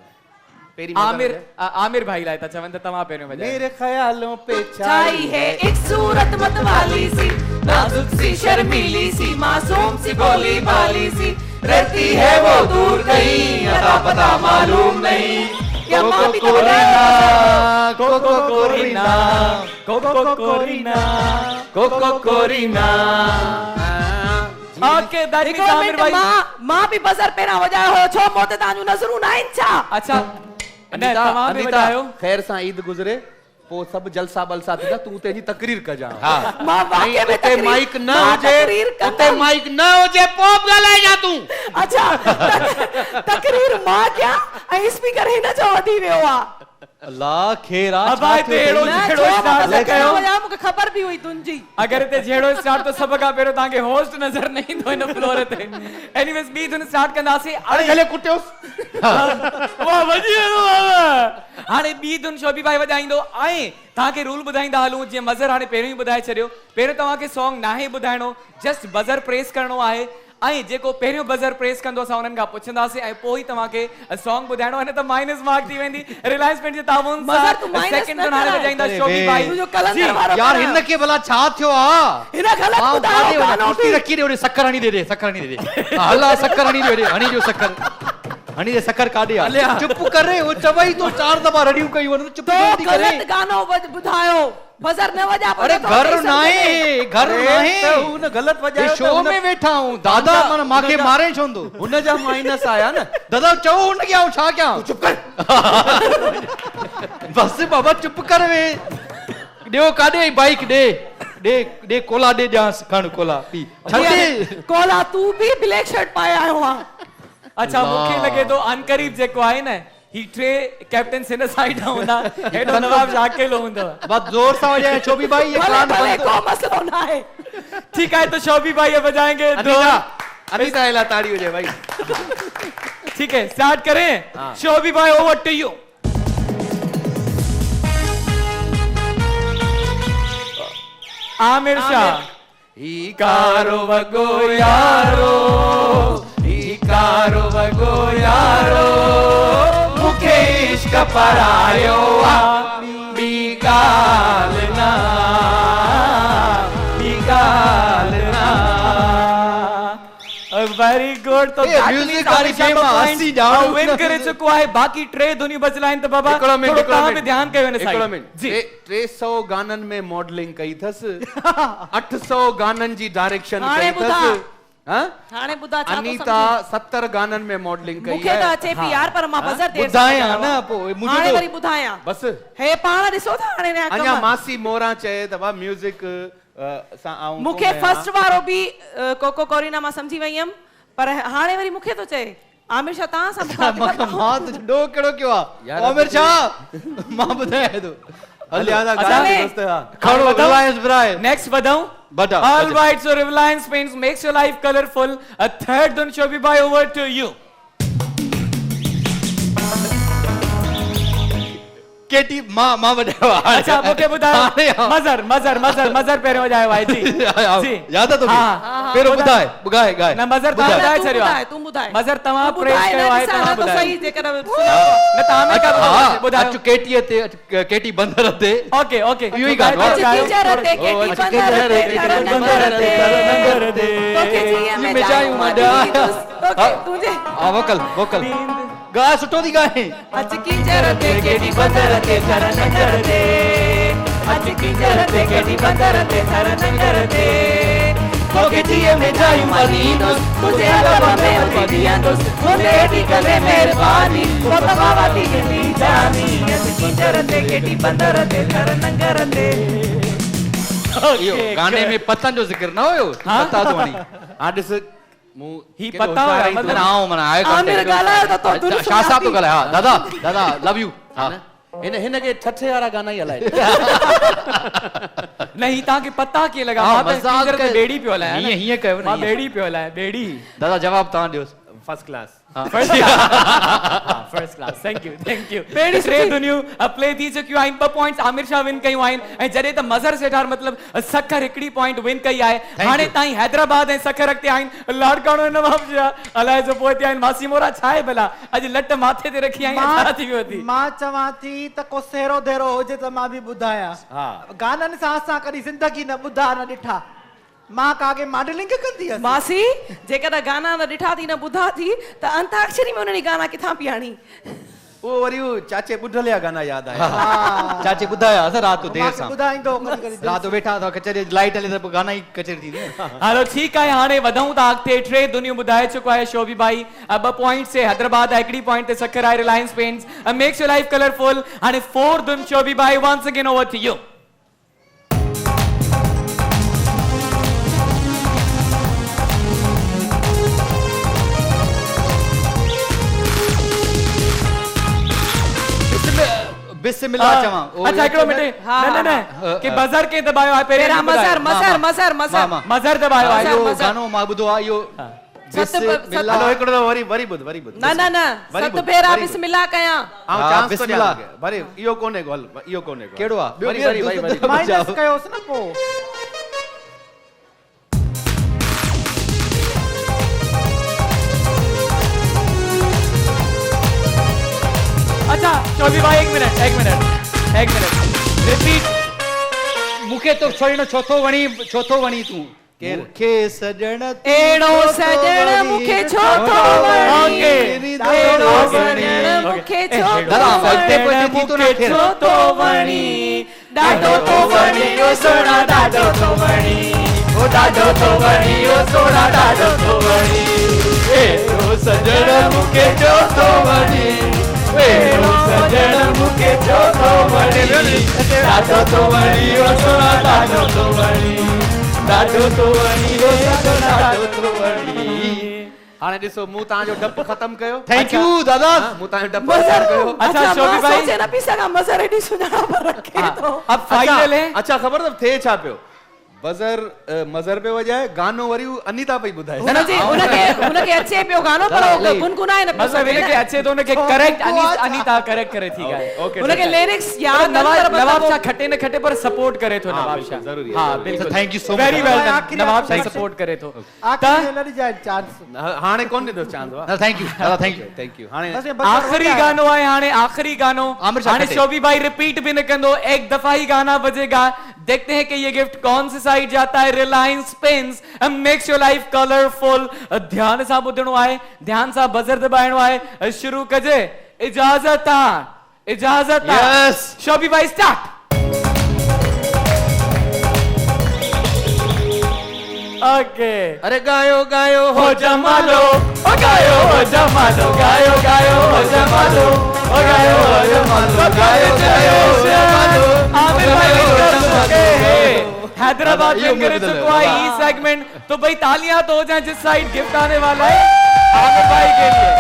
S6: पहिरीं मज़र
S1: आमिर
S6: वॼायो।
S1: आमिर भाई लाइ था चवनि त तव्हां पहिरियों वॼायो।
S6: मेरे ख्यालों पे
S5: छाई है एक सूरत मतवाली सी नाजुक सी शर्मीली सी मासूम सी भोली भाली सी रहती है वो दूर कहीं अता पता मालूम नहीं क्या माँ भी तो बताए
S1: कोको कोरिना कोको कोरिना कोको कोरिना ओके दैट मींस
S5: हिकिड़ो
S1: आमिर
S5: मिंट
S1: भाई
S5: मां बि बज़र पहिरां वॼायो हो छो मूं ते तव्हांजूं नज़रूं न आहिनि छा
S1: अच्छा न
S6: अनीता,
S1: तव्हां बि
S6: अनीता,
S1: वॼायो
S6: खैर सां ईद गुज़रे पोइ सभु जलसा बलसा थींदा तूं तेजी तकरीर कजां
S5: मां वाक़ई में
S6: उते
S5: तकरीर-
S6: माइक न
S5: मां
S6: हुजे
S5: तकरीर
S6: उते
S5: कंदमि।
S6: माइक न हुजे पोइ बि ॻाल्हाए जा तूं
S5: अच्छा तकरीर मां कयां ऐं स्पीकर हिन जो वधी वियो आहे
S4: अल्लाह खेरा
S1: अब आए ते हेड़ो
S5: न
S1: झेड़ो
S5: छो
S1: स्टार्ट
S5: बज़र
S1: कयो
S5: कयो वञा मूंखे ख़बर बि हुई तुंहिंजी
S1: अगर हिते झेड़ो स्टार्ट तो सब खां पहिरियों तव्हांखे होस्ट नज़र न ईंदो हिन फ्लोर ते एनीवेज ॿी धुन स्टार्ट कंदासीं
S6: अरे गले कुटियोस
S1: वाह वॼी वेंदो बाबा हाणे ॿी धुन शोभी भाई वॼाईंदो ऐं तव्हांखे रूल ॿुधाईंदा हलूं जीअं मज़र हाणे पहिरियों ई ॿुधाए छॾियो पहिरियों तव्हांखे सॉन्ग नाहे ॿुधाइणो जस्ट बज़र प्रेस करणो आहे ऐं जेको पहिरियों बज़र प्रेस कंदो असां उन्हनि खां पुछंदासीं ऐं पोइ ई तव्हांखे सॉन्ग ॿुधाइणो आहे न त माइनस मार्क थी वेंदी रिलायंस पेंट जे ताउन
S5: मज़र तूं minus
S1: सेकंड
S5: न
S1: धुन हाणे
S5: कराए।
S1: वॼाईंदा
S4: अरे
S1: शोभी
S4: वे।
S1: भाई
S5: तुंहिंजो कलंदर वारो
S4: यार
S5: करायो।
S4: हिन खे भला छा थियो आ
S5: हिन ग़लति
S4: मां
S5: ॿुधायो
S4: काॾे वञा?
S5: कान
S4: कुर्सी रखी ॾे, होॾे शक्कर हणी दे शक्कर हणी दे हला शक्कर हणी दे होॾे, हणी ॾियो शक्कर हणी दे शक्कर काॾे आ चुप करे वो चवई तो 4 दफ़ा रड़ियूं कयूं आहिनि, चुप
S5: तो
S4: जल्दी करे
S5: ग़लति गानो ॿुधायो बज़र न वॼा
S4: अरे घर नाहे घर नाहे
S3: त हुन ग़लति
S4: ये
S3: वॼायो
S4: शो में वेठा हूं दादा मन माखे मारे छंदो
S3: हुन जा माइनस आया न
S4: दादा चओ हुन के आऊं छा कयां चुप कर बस बाबा चुप कर वे ॾियो काॾे बाइक ॾे कोला ॾे ॼांस खण कोला पी छॾे
S5: कोला तू भी ब्लैक शर्ट पाए आयो आ
S1: अच्छा मूंखे लॻे थो अनकरीब जेको आहे न ही टे कैप्टन हिन साइड हूंदा हेॾो नवाब शाकिल हूंदो
S4: बस जोर सां वॼाए छो बि भाई ये
S5: भले
S4: कान
S5: भले
S4: बंद
S5: को मसलो ना है
S1: ठीक है तो शोभी भाई अब बजाएंगे
S4: अनीता अनीता इला ताड़ी हुजे भाई
S1: ठीक है स्टार्ट करें शोभी भाई over to you Aamir Shah
S6: ही कारो वगो यारो ही कारो वगो यारो मुखे इश्क परायो बी गाल ना
S1: वेरी गुड तो
S4: ए, म्यूजिक वारी गेम हसी ॼाणो
S1: विन करे चुको आहे बाकी टे दुनिया बचलाइन त बाबा
S6: हिकिड़ो मिंट,
S1: थोरो
S6: हिकिड़ो
S1: तव्हां
S6: मिंट।
S1: बि ध्यान कयो हिन
S6: हिकिड़ो
S1: साइड
S6: मिनट
S1: जी
S6: 300 गाननि में मॉडलिंग कई अथसि 800 गाननि जी डायरेक्शन
S5: हाणे
S6: कई अथसि हाँ?
S5: हाणे ॿुधा छा थो
S6: अनीता
S5: सम्झी?
S6: 70 गाननि में मॉडलिंग कई
S5: मूंखे त
S6: है
S5: अचे पई यार पर मां बज़र देर सां
S4: ॿुधायां
S5: वॼायो
S4: न
S5: आहे।
S4: पोइ
S5: हाणे
S4: मुंहिंजो
S5: वरी ॿुधायां
S6: बस
S5: हे पाण ॾिसो था हाणे नया
S6: अञा
S5: कम
S6: मासी मोरा चए त बा म्यूजिक सां आऊं
S5: मूंखे फर्स्ट वारो बि कोको कोरिना मां सम्झी वई हुयमि पर हाणे वरी मूंखे थो चए आमिर शाह तव्हां सां मुखातिब आहे।
S4: मां त ॾो कहिड़ो कयो आहे
S6: यार,
S4: आमिर शाह मां ॿुधाए थो हल यादा
S1: अच्छा,
S4: गाने
S1: ले।
S4: दोस्त हा खड़ो रिलायंस ब्राय
S1: नेक्स्ट बताऊं
S4: बता
S1: All right, so Reliance Paints makes your life colorful. A third dun Shobhi bhai over to you.
S4: केटी मां वॼायो आहे
S1: अच्छा मूंखे ॿुधायो
S4: हाणे हा।
S1: मज़र पहिरियों वॼायो आहे जी जी
S4: याद आहे तोखे
S1: हाँ,
S4: पहिरियों
S1: ॿुधाए।
S4: ॿुधाए ॻाए
S1: न मज़र
S4: ॿुधाए।
S1: तव्हां ॿुधाए
S5: तूं
S1: छॾियो
S5: ॿुधाए,
S1: आहे
S5: तूं ॿुधाए।
S1: मज़र तव्हां
S5: तूं
S1: प्रेस
S5: ॿुधाए,
S1: कयो आहे
S5: ॾिसां,
S1: तव्हां
S5: न त
S1: ॿुधायो
S5: सही जेकर
S1: न तव्हां में का ॿुधायो
S4: अचु केटीअ ते केटी बंदर ते
S1: ओके ओके
S4: इहो ई गानो आहे।
S5: अच टीचर ते केटी
S4: अच्छा,
S5: बंदर ते
S4: केटी
S5: घर
S4: बंदर
S5: नंगर
S4: ते,
S5: ते
S4: नंगर ते।
S5: तोखे जीअं में
S4: में
S5: जायूं
S4: जायूं
S5: मॾी
S4: मॾा।
S5: तोखे तुंहिंजे
S4: हा वोकल गा सुठो थी ॻाए
S5: अच कीचर ते केटी बंदर ते घर नंगर ते अच कीचर ते केटी बंदर ते घर नंगर ते तोखे जीअं में जायूं मॾी तुझे अदब में उते बीहंदुस मुंहिंजे हेठी करे महिरबानी तो बाबा थी वेंदी जानी अच कीचर ते केटी बंदर ते घर नंगर ते
S6: इहो गाने में पतन जो जिक्र न हुयो
S1: हाँ?
S6: पता तो हणी हां ॾिस मूं
S1: ही
S6: केॾो
S1: पता
S6: होशियार
S1: हुया,
S6: आहीं तूं।
S1: मतलब-
S6: आऊं माना आयो
S5: आमिर ॻाल्हायो त तो दुरुस्त
S6: छा साहब तो
S5: सुञाती।
S6: ॻाल्हाए हा दादा लव यू हा
S3: हिन के ठठे वारा गाना ही हलाए
S1: नहीं तव्हांखे पता कीअं लॻा
S6: हाँ,
S1: मां त
S6: मज़ाक
S1: टीचर ते
S6: कयो।
S1: बेड़ी पियो हलायां
S6: हीअं- हीअं कयो न,
S1: मां
S6: हीअं।
S1: बेड़ी पियो हलायां बेड़ी
S6: दादा जवाब तव्हां ॾियोसि
S3: first class
S1: first class thank you बेड़ी टे दुनियूं प्ले थी चुकियूं आहिनि 2 पॉइंट्स आमिर शाह विन कयूं आहिनि ऐं जॾहिं त मज़र सेठार मतिलबु सखर हिकिड़ी पॉइंट विन कई आहे हाणे ताईं हैदराबाद ऐं सखर अॻिते आहिनि लाड़काणो नवाब शाह अलाए जो पोइ आहिनि मासी मोरा छा आहे भला अॼु लट माथे ते रखी आई छा थी वियो थी
S3: मां चवां थी त को सेरो देरो हुजे त मां बि ॿुधायां गाननि सां असां कॾहिं ज़िंदगी न ॿुधा न ॾिठा मां कागे मॉडलिंग कंदी हुअसि
S5: मासी जेकॾहिं गाना न ॾिठा थी न ॿुधा थी त अंताक्षरी में उन्हनि गाना किथां पई आणी
S6: उहो वरी उहो चाचे ॿुधल या गाना यादि आया
S4: चाचे ॿुधाया असां राति जो देर
S3: मांखे
S4: सां
S3: ॿुधाईंदो कॾहिं कॾहिं
S4: राति जो वेठा था कचहरी लाइट हले त पोइ गाना ई कचहरी थींदी न
S1: हलो ठीकु आहे हाणे वधूं था अॻिते टे दुनियूं ॿुधाए चुको आहे शोभी भाई 2 पॉइंट से हैदराबाद आहे हिकिड़ी पॉइंट ते सखर आहे Reliance paints makes your life colourful हाणे 4 दुन शोभी भाई once again over to you
S4: बिस्मिल्लाह चवां
S1: अच्छा हिकिड़ो मिंट न न कि बज़र के दबायो आहे
S5: पहिरां मज़र मज़र मज़र मज़र
S1: मज़र दबायो आहे
S4: इहो गानो मां ॿुधो आहे इहो बिस्मिल्लाह हलो हिकिड़ो दफ़ो वरी ॿुध
S5: न न न सत भेरा बिस्मिल्लाह कयां
S6: चांस तो
S4: बिस्मिल्लाह
S6: भरे इहो कोने गोल इहो कोने गोल
S4: कहिड़ो आहे
S6: वरी
S3: माइनस कयोसि न पोइ
S1: अच्छा शोभी भाई एक मिनट रिपीट
S4: मूंखे तो छोड़ीनो चौथो वणी तूं मूंखे सजण
S5: एड़ो सजण मूंखे छोथो वणी एड़ो सजण मूंखे छोथो वणी ॾाढो तो वणी ओ सोना ॾाढो तो वणी ओ ॾाढो तो वणी ओ सोना ॾाढो तो वणी एड़ो सजण मूंखे छोथो वणी एड़ो सजण मूंखे छोथो वणी ॾाढो तो वणी ओ सोना ॾाढो तो वणी ॾाढो तो वणी ओ सोना ॾाढो तो वणी
S6: हाणे ॾिसो मूं तव्हांजो डप ख़तम कयो
S4: थैंक यू दादा
S6: मूं तव्हांजो डप ख़तम कयो
S1: अच्छा शोभी भाई
S5: सोचे न पई सघां मज़र एॾी सुञाणप रखे थो
S1: अब फाइनल है
S6: अच्छा ख़बर अथव थिए छा पियो बज़र मज़र पे वॼाए गानो वरी अनीता पई ॿुधाए
S5: उनजे उनखे अचे पियो गानो पर गुनगुनाए न
S1: बस अब इनके अच्छे तो उनके करेक्ट अनीता करेक्ट करे थी गाए
S6: ओके
S5: उनखे लिरिक्स याद
S1: नवाब शाह खटे न खटे पर सपोर्ट करे तो नवाब शाह
S6: जरूरी
S1: हां बिल्कुल
S4: thank you so much
S1: very well done
S3: आखिरी
S1: नवाब शाह
S3: आखिरी
S1: सपोर्ट करे तो
S3: आखिरी लड़ी जाए चांस
S6: हाणे कोन ॾींदो चांस
S4: थैंक यू दादा थैंक यू
S6: हाणे
S3: बस ये बस
S1: आखिरी गानो है हाने आखिरी गानो
S4: आमिर शाह
S1: हाने
S4: खटे।
S1: शोभी भाई रिपीट भी न कंदो एक दफा ही गाना बजेगा देखते हैं कि ये गिफ्ट कौन सी साइड जाता है Reliance pens makes your life colourful ध्यान सां ॿुधणो आहे ध्यान सां बज़र दबाइणो आहे शुरू कजे इजाज़त
S4: Yes.
S1: शोभी भाई स्टार्ट ओके
S6: अरे गायो गायो
S1: हो जमालो ओ गायो हो जमालो गायो गायो हो जमालो ओ गायो हो जमालो गायो गायो हो जमालो आमिर भाई हैदराबाद
S4: ये
S1: में करे
S4: मुझे
S1: चुका है ये सेगमेंट तो भाई तालियां तो हो जाए जिस साइड गिफ्ट आने वाला है आमिर भाई के लिए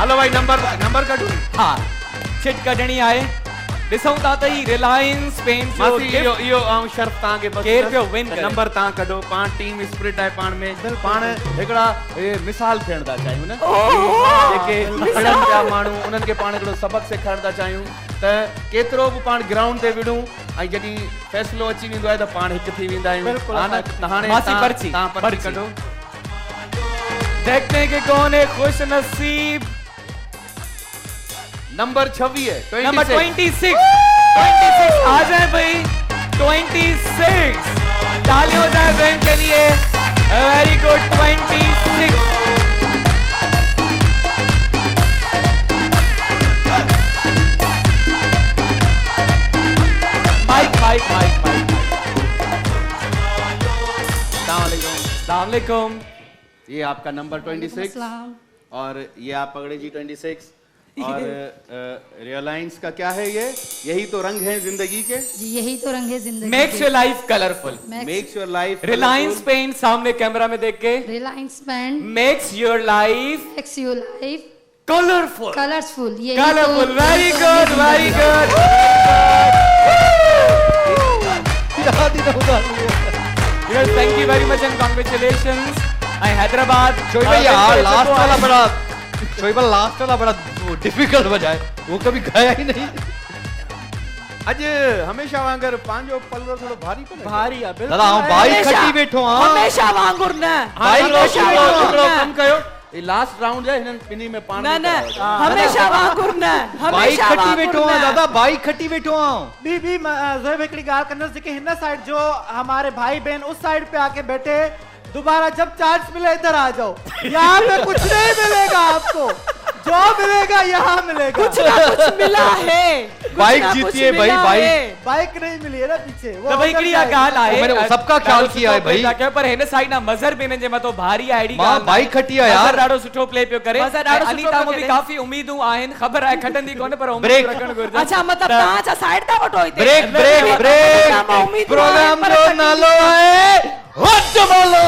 S6: हलो भाई नंबर कढूं
S1: हाँ चिट कढणी आए ॾिसूं था त ही रिलायंस पेंट जो
S6: मासी इहो आऊं शर्त तव्हांखे बस
S1: केर पियो win करे?
S6: नंबर तव्हां कढो पाण टीम स्पिरिट आहे पाण में पाण हिकिड़ा मिसाल थियण था चाहियूं न जेके पढ़नि पिया माण्हू उन्हनि खे पाण हिकिड़ो सबक़ सेखारण था चाहियूं त केतिरो बि पाण ग्राउंड ते विड़ूं ऐं जॾहिं फ़ैसिलो अची वेंदो आहे त पाण हिकु थी वेंदा आहियूं हा न त हाणे
S1: मासी पर्ची,
S6: तव्हां पर्ची
S1: पर्ची।
S6: कढो
S1: देखते हैं कि कौन है खुश नसीब
S6: नंबर 26
S1: नंबर 26 आ जाए भाई 26 तालियां हो जाए बैंक के लिए वेरी गुड 26 माइक अस्सलाम वालेकुम
S6: ये आपका नंबर 26
S8: अस्सलाम।
S6: और ये आप पकड़े जी 26 और रिलायंस का क्या है ये यही तो रंग है जिंदगी के
S8: जी यही तो रंग है जिंदगी
S1: makes your life colourful
S6: makes your life
S1: Reliance paint सामने कैमरा में देख के
S8: Reliance band
S1: makes your life
S8: makes your life
S1: colourful
S8: colourful यही
S1: colourful very good Yes, thank you very much and congratulations. Hyderabad
S4: last वाला बड़ा difficult बजाए वो कभी गया ही नहीं
S6: अज हमेशा वांगर पांजो पल्लो थोड़ो भारी कोने
S3: भारी है बिल्कुल
S4: दादा हम बाइक खटी बैठो हां
S5: हमेशा वांगुर न
S6: हमेशा वांगुर
S5: न
S6: कम कयो ये लास्ट राउंड है हिनन पिनी में पानी
S5: न न हमेशा वांगुर न
S4: बाइक
S5: हमेशा
S4: खटी
S5: वांगुर
S4: बैठो हां दादा बाइक खटी बैठो हां
S3: बीबी ज़ोएब हिकड़ी गाल करनस जेके हिन साइड जो हमारे भाई बहन उस साइड पे आके बैठे दोबारा जब चांस मिले इधर आ जाओ यहाँ पे कुछ नहीं मिलेगा आपको जो मिलेगा यहाँ मिलेगा
S5: कुछ ना कुछ मिला है
S4: बाइक जीती है भाई
S3: बाइक नहीं मिली है ना पीछे
S1: तो भाई कड़ी गाल आए
S4: मैंने सबका ख्याल किया है भाई
S1: क्या पर हिन साइड ना मजर बिन जे मतो भारी आईडी
S4: मां बाइक खटी है यार
S1: ॾाढो सुठो प्ले पियो करे
S5: मज़र ॾाढो सुठो
S1: अनीता
S5: पियो
S1: मो भी
S5: करे।
S1: काफी उम्मीदूं आहिनि ख़बर आहे खटंदी कोने पर उम्मीद
S4: ब्रेक।
S1: रखण घुर्जे
S5: अच्छा मतलब तव्हां छा साइड था वठो हिते
S4: ब्रेक प्रोग्राम जो नालो है हट बोलो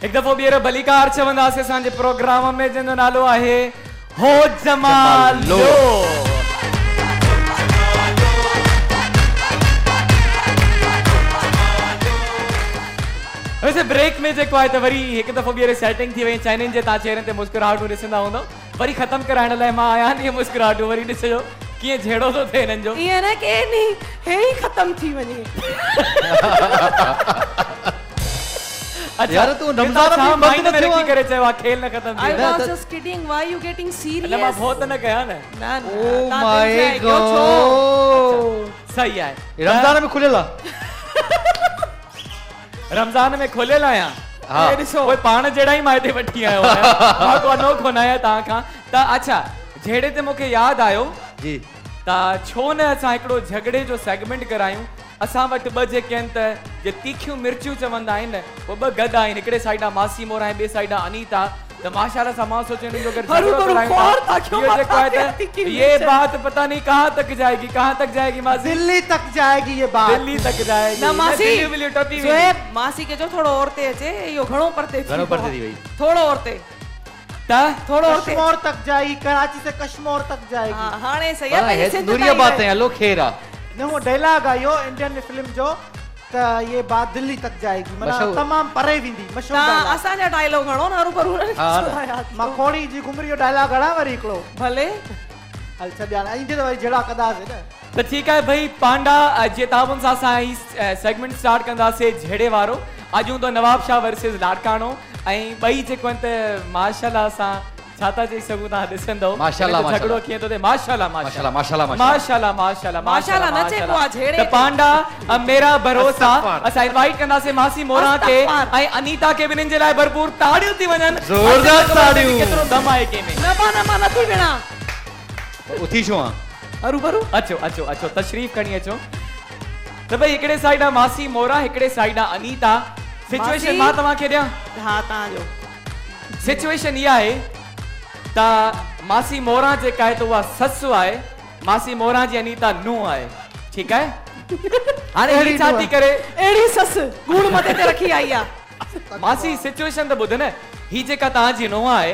S1: एक दफ़ो ॿीहर भलीकार चवंदासीं असांजे प्रोग्राम में जंहिंजो नालो आहे हो जमालो। वैसे ब्रेक में जेको आहे त वरी हिकु दफ़ो ॿीहर सेटिंग थी वई चाइनीनि जे तव्हां चेहरनि ते मुस्कुराहटूं ॾिसंदा हूंदव, वरी ख़तमु कराइण लाइ मां आहियां नी मुस्कुराहटूं वरी ॾिसजो कीअं झेड़ो थो थिए हिननि जो।
S5: ईअं न के नहीं हे ही खत्म थी वञे।
S7: यार तू रमजान में बंद
S1: माइंड
S7: न
S1: में
S7: थियो
S1: रखी
S7: आहे।
S1: करे चयो आहे खेल न ख़तम
S5: I
S1: थियो।
S5: was just kidding. Why you getting serious?
S1: न मां बहुत न कया न।
S5: ना ना
S7: Oh
S5: तव्हां
S7: my
S5: दिलि सां कयो छो?
S7: God।
S1: सही आहे।
S7: रमजान में खुलियल
S1: रमजान में खुलियल आहियां।
S7: हाँ।
S1: ये ॾिसो कोई पाण जहिड़ा ई मां हिते वठी आयो आहियां। मां को अनोखो न आहियां तव्हां खां। त अच्छा जहिड़े ते मूंखे यादि आयो
S7: जी
S1: त छो न असां हिकिड़ो झगड़े जो सेगमेंट करायूं। असां वटि ॿ जेके आहिनि त जे तीखियूं मिर्चियूं चवंदा आहिनि उहे ॿ गॾु आहिनि, हिकिड़े साइड आहे मासी मोरा ऐं ॿिए साइड आहे अनीता। त माशाल्लाह सां मां सोचियो इन्हनि जो अगरि
S5: हरू
S1: झगड़ो
S5: भरू
S1: करायूं
S5: ख़ौर
S1: था,
S5: था क्यों
S1: इहो जेको आहे
S5: बताते
S1: त
S5: तीखी
S1: ये
S5: मिर्च?
S1: बात पता नहीं कहाँ तक जाएगी मासी।
S3: दिल्ली तक जाएगी ये बात।
S1: दिल्ली तक जाएगी।
S5: ना मासी
S1: दिल्ली विल्ली टपी वेंदी।
S5: जोएब मासी के जो थोड़ो और ते अचे इहो घणो परते
S6: घणो परते थी वई।
S5: थोड़ो और ते
S1: त
S5: थोड़ो और ते
S3: कश्मीर तक जाएगी, कराची से कश्मीर तक जाएगी।
S5: हां हाणे सही आहे पंहिंजी सिंध
S6: नूरिया बात है हलो खेरा
S3: न वो डायलॉग आयो इंडियन फिल्म जो त ये बात दिल्ली तक जाएगी, मतलब
S6: मशहूर।
S3: तमाम परे वेंदी, मशहूर
S5: ता
S3: डायलॉग।
S5: असांजा डायलॉग घणो न हरू भरू
S3: मां खोड़ी जी घुमरी जो डायलॉग हड़ा वरी हिकिड़ो
S5: भले
S3: हल छॾिया ईंदे त वरी जहिड़ा कंदासीं न।
S1: त ठीकु आहे भई पांडा जे ताबुन सां असां ही सेगमेंट स्टार्ट कंदासीं झेड़े वारो। अॼु हूंदो नवाब शाह वर्सेस लाड़काणो ऐं ॿई जेको आहिनि त माशाल्लाह असां छा था चई सघूं था ॾिसंदव
S6: माशाल्लाह,
S1: हिन जो झगड़ो कीअं थो थिए। माशाल्लाह
S6: माशाल्लाह माशाल्लाह
S1: माशाल्लाह माशाल्लाह
S5: माशाल्लाह न चइबो आहे झेड़े
S1: त पांडा मेरा भरोसा
S6: अस्तगफार।
S1: असां इनवाइट कंदासीं मासी मोरा खे
S5: अस्तगफार।
S1: ऐं अनीता खे ॿिन्हिनि जे लाइ भरपूर ताड़ियूं थी वञनि।
S6: ज़ोरदार ताड़ियूं।
S1: केतिरो दम आहे कंहिंमें।
S5: न मां नथी विणा
S6: उथी छो आ
S5: हरू भरू
S1: अचो अचो अचो तशरीफ खणी अचो। त भई हिकिड़े साइड आहे मासी मोरा, हिकिड़े साइड आहे अनीता। सिचुएशन
S5: मासी?
S1: मां तव्हांखे ॾियां।
S5: हा तव्हांजो
S1: सिचुएशन इहा आहे त मासी मोरा जेका आहे त उहा ससु आहे, मासी मोरा जी अनीता नूंहुं आहे। ठीकु आहे हाणे
S3: अहिड़ी
S1: ही छा थी करे
S5: अहिड़ी ससु गुण मथे ते रखी आई आहे।
S1: मासी सिचुएशन त ॿुध न, ही जेका तव्हांजी नूंहुं आहे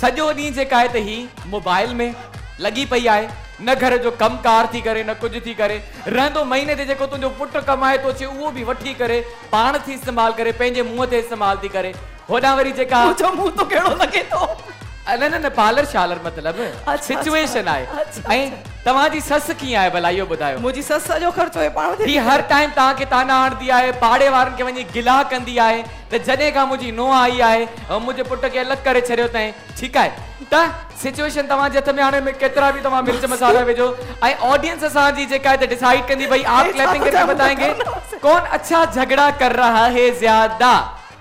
S1: सॼो ॾींहुं जेका आहे त ही मोबाइल में लॻी पई आहे, न घर जो कमकार थी करे न कुझु थी करे। रहंदो महीने ते जेको तुंहिंजो पुटु कमाए थो अचे उहो बि वठी करे पाण थी इस्तेमाल करे पंहिंजे मुंहं ते इस्तेमाल थी करे। होॾां वरी जेका
S5: मुंहिंजो मुंहुं तो कहिड़ो लॻे थो।
S1: न न न पार्लर शालर मतिलबु
S5: अच्छा,
S1: सिचुएशन आहे।
S5: अच्छा,
S1: ऐं तव्हांजी ससु कीअं आहे भला इहो ॿुधायो।
S5: मुंहिंजी ससु सॼो ख़र्चो हे पाण
S1: ही हर टाइम तव्हांखे ताना हणंदी आहे, पाड़े वारनि खे वञी गिला कंदी आहे त जॾहिं खां मुंहिंजी नूंहुं आई आहे ऐं मुंहिंजे पुट खे अलॻि करे छॾियो अथई। ठीकु आहे त सिचुएशन तव्हांजे हथ में हाणे केतिरा बि तव्हां मिर्च मसाला विझो ऐं ऑडियंस असांजी जेका आहे त डिसाइड कंदी भई आप क्लैपिंग करके बताएंगे कौन अच्छा झगड़ा कर रहा है ज्यादा।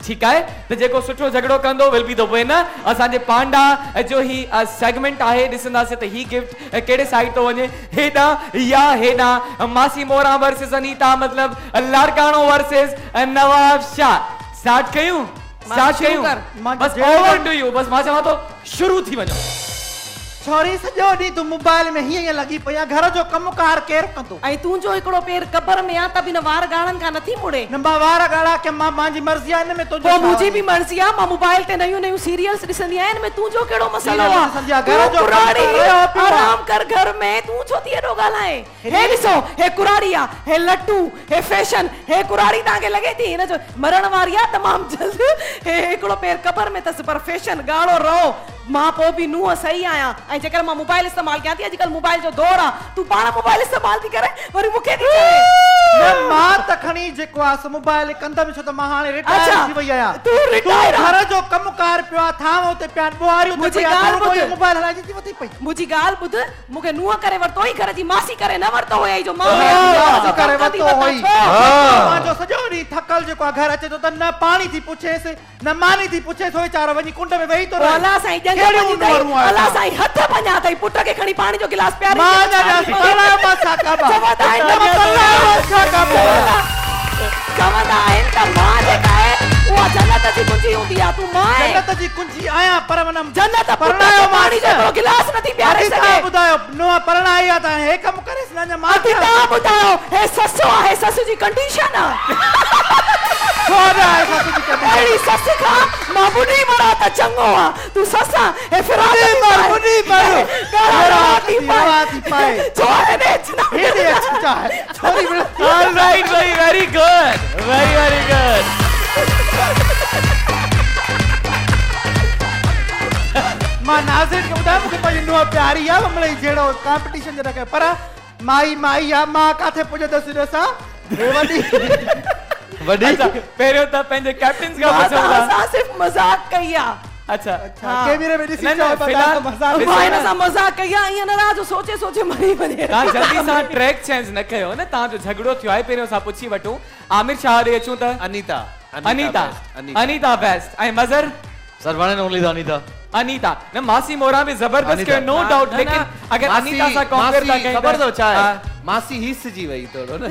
S1: ठीकु आहे त जेको सुठो झगड़ो कंदो विल बी द विनर। असांजे पांडा जो ही सेगमेंट आहे ॾिसंदासीं त ही गिफ्ट कहिड़े साइड थो वञे, हेॾां या हेॾां। मासी मोरा वर्सेस अनीता मतिलबु लाड़काणो वर्सेस नवाब शाह। स्टार्ट कयूं स्टार्ट
S5: शुरू
S1: कयूं
S5: कर।
S1: बस ओवर टू यू। बस मां चवां थो शुरू थी वञो।
S3: छोरी सॼो ॾींहुं तूं मोबाइल में हीअं लॻी पई आहे, घर जो कमकार केरु कंदो?
S5: ऐं तुंहिंजो हिकिड़ो पेर कबर में आहे त बि न वार ॻाढ़नि खां नथी मुड़े।
S3: नंबा वार ॻाढ़ा के मां मुंहिंजी मर्ज़ी आहे, हिन में तुंहिंजो
S5: पोइ
S3: छा
S5: मुंहिंजी
S3: आहे?
S5: बि मर्ज़ी आहे, मां मोबाइल ते नयूं नयूं सीरियल्स ॾिसंदी आहियां, हिन में तुंहिंजो कहिड़ो मसलो
S3: सीरियल
S5: आहे?
S3: ॾिसंदी आहे, घर जो
S5: तूं कुराड़ी,
S3: कमु करे रहियो पियो।
S5: आराम कर घर में, तूं छो थी एॾो ॻाल्हाए? हे ॾिसो हे कुराड़ी आहे, हे लट्टू, हे फैशन, हे कुराड़ी तव्हांखे लॻे थी हिन जो मरण वारी आहे तमामु जल्द। हे हिकिड़ो पेर कबर में अथसि पर फैशन ॻाढ़ो रहो। मां पोइ बि नूंहं सही आहियां ऐं जेकर मां मोबाइल इस्तेमाल कयां थी, अॼुकल्ह मोबाइल जो दौर आहे, तूं पाण मोबाइल इस्तेमाल थी करे वरी मूंखे थी चवे।
S3: न मां त खणी जेको आहे सो मोबाइल कंद में, छो त मां हाणे रिटायर
S5: अच्छा,
S3: थी वई आहियां।
S5: तूं रिटायर आहे?
S3: घर जो कमकार पियो आहे, थांव ते पिया आहिनि, ॿुहारियूं ते
S5: मुंहिंजी
S3: पिया आहिनि,
S5: ॻाल्हि
S3: तूं
S5: ॿुध।
S3: मोबाइल हलाइजी थी वठी पई।
S5: मुंहिंजी ॻाल्हि ॿुध, मूंखे नूंहं करे वरितो हुई, घर जी मासी करे न वरितो हुयई जो मां
S3: मासी करे
S5: कंदी
S3: वरितो
S5: वतां
S3: हुई।
S5: छो?
S3: मां जो सॼो ॾींहुं थकल जेको आहे घर अचे थो त न पाणी थी पुछेसि न मानी थी पुछेसि, वीचारो वञी कुंड में वेही थो
S5: पोइ
S3: रहे।
S5: अलाह साईं ॼंग
S3: कहिड़ियूं
S5: वञी
S3: उमिरि
S5: अथई,
S3: आहे?
S5: अलाह साईं हथ पञा अथई, पुट खे खणी पाणी जो गिलास पियारे
S3: मां
S5: ॾे।
S3: न ॼाण पलायो मां छा कबां?
S5: चवंदा आहिनि न
S3: पलायो छा कबां?
S5: चवंदा आहिनि त मां जेका आहे उहा जन्नत जी कुंजी हूंदी आहे, तूं मां आहे।
S3: जन्नत जी कुंजी आहियां पर वनम
S5: जन्नत पुट
S3: परणायो
S5: खे पाणी जो हिकिड़ो गिलास नथी पियारे
S3: अॼु
S5: सघे।
S3: तव्हां ॿुधायो नूंहं परणाई आहे त हे कमु करेसि न, अञा मां
S5: अॼु तव्हां ॿुधायो हे ससु आहे, हे ससु जी कंडीशन आहे।
S3: छो ना ऐसा तुझी के
S5: अड़ी सस खा मां बुनी मरा त चंगो आ तू ससा ए फिराक
S3: बुनी मेरा पाए
S5: जो है ने इतना
S3: ये दे अच्छा है छोरी बड़ा
S1: ऑल राइट भाई, वेरी गुड, वेरी गुड।
S3: मां नाज़िर के ॿुधायो मूंखे पंहिंजी नुंहुं प्यारी आहे ममले जहिड़ो कॉम्पिटिशन जे रखे पर माई आहे मां काथे पुॼंदसि हिन सां वॾी
S1: अच्छा, पहिरियों त पंहिंजे कैप्टन्स खां पुछूं था।
S5: असां सिर्फ मजाक कया।
S1: अच्छा
S3: कैमरे में ॾिसी
S1: न,
S3: चओ
S1: फिलहाल
S3: मज़ाक
S5: मां हिन सां मजाक कया ईअं न राज सोचे सोचे मरी वञे।
S1: तव्हां जल्दी सां ट्रैक चेंज न कयो न, तव्हांजो झगड़ो थियो आहे, पहिरियों असां पुछी वठूं। आमिर शाह ॾे अचूं त
S6: अनीता
S1: अनीता बेस्ट ऐं Mazhar
S4: sir one and only Anita.
S1: Anita न मासी मोरा भी जबरदस्त कयो, नो डाउट, लेकिन अगर अनीता सां कंपेयर था कयूं
S6: खबर तो छा आहे मासी हिस जी वई थोड़ो न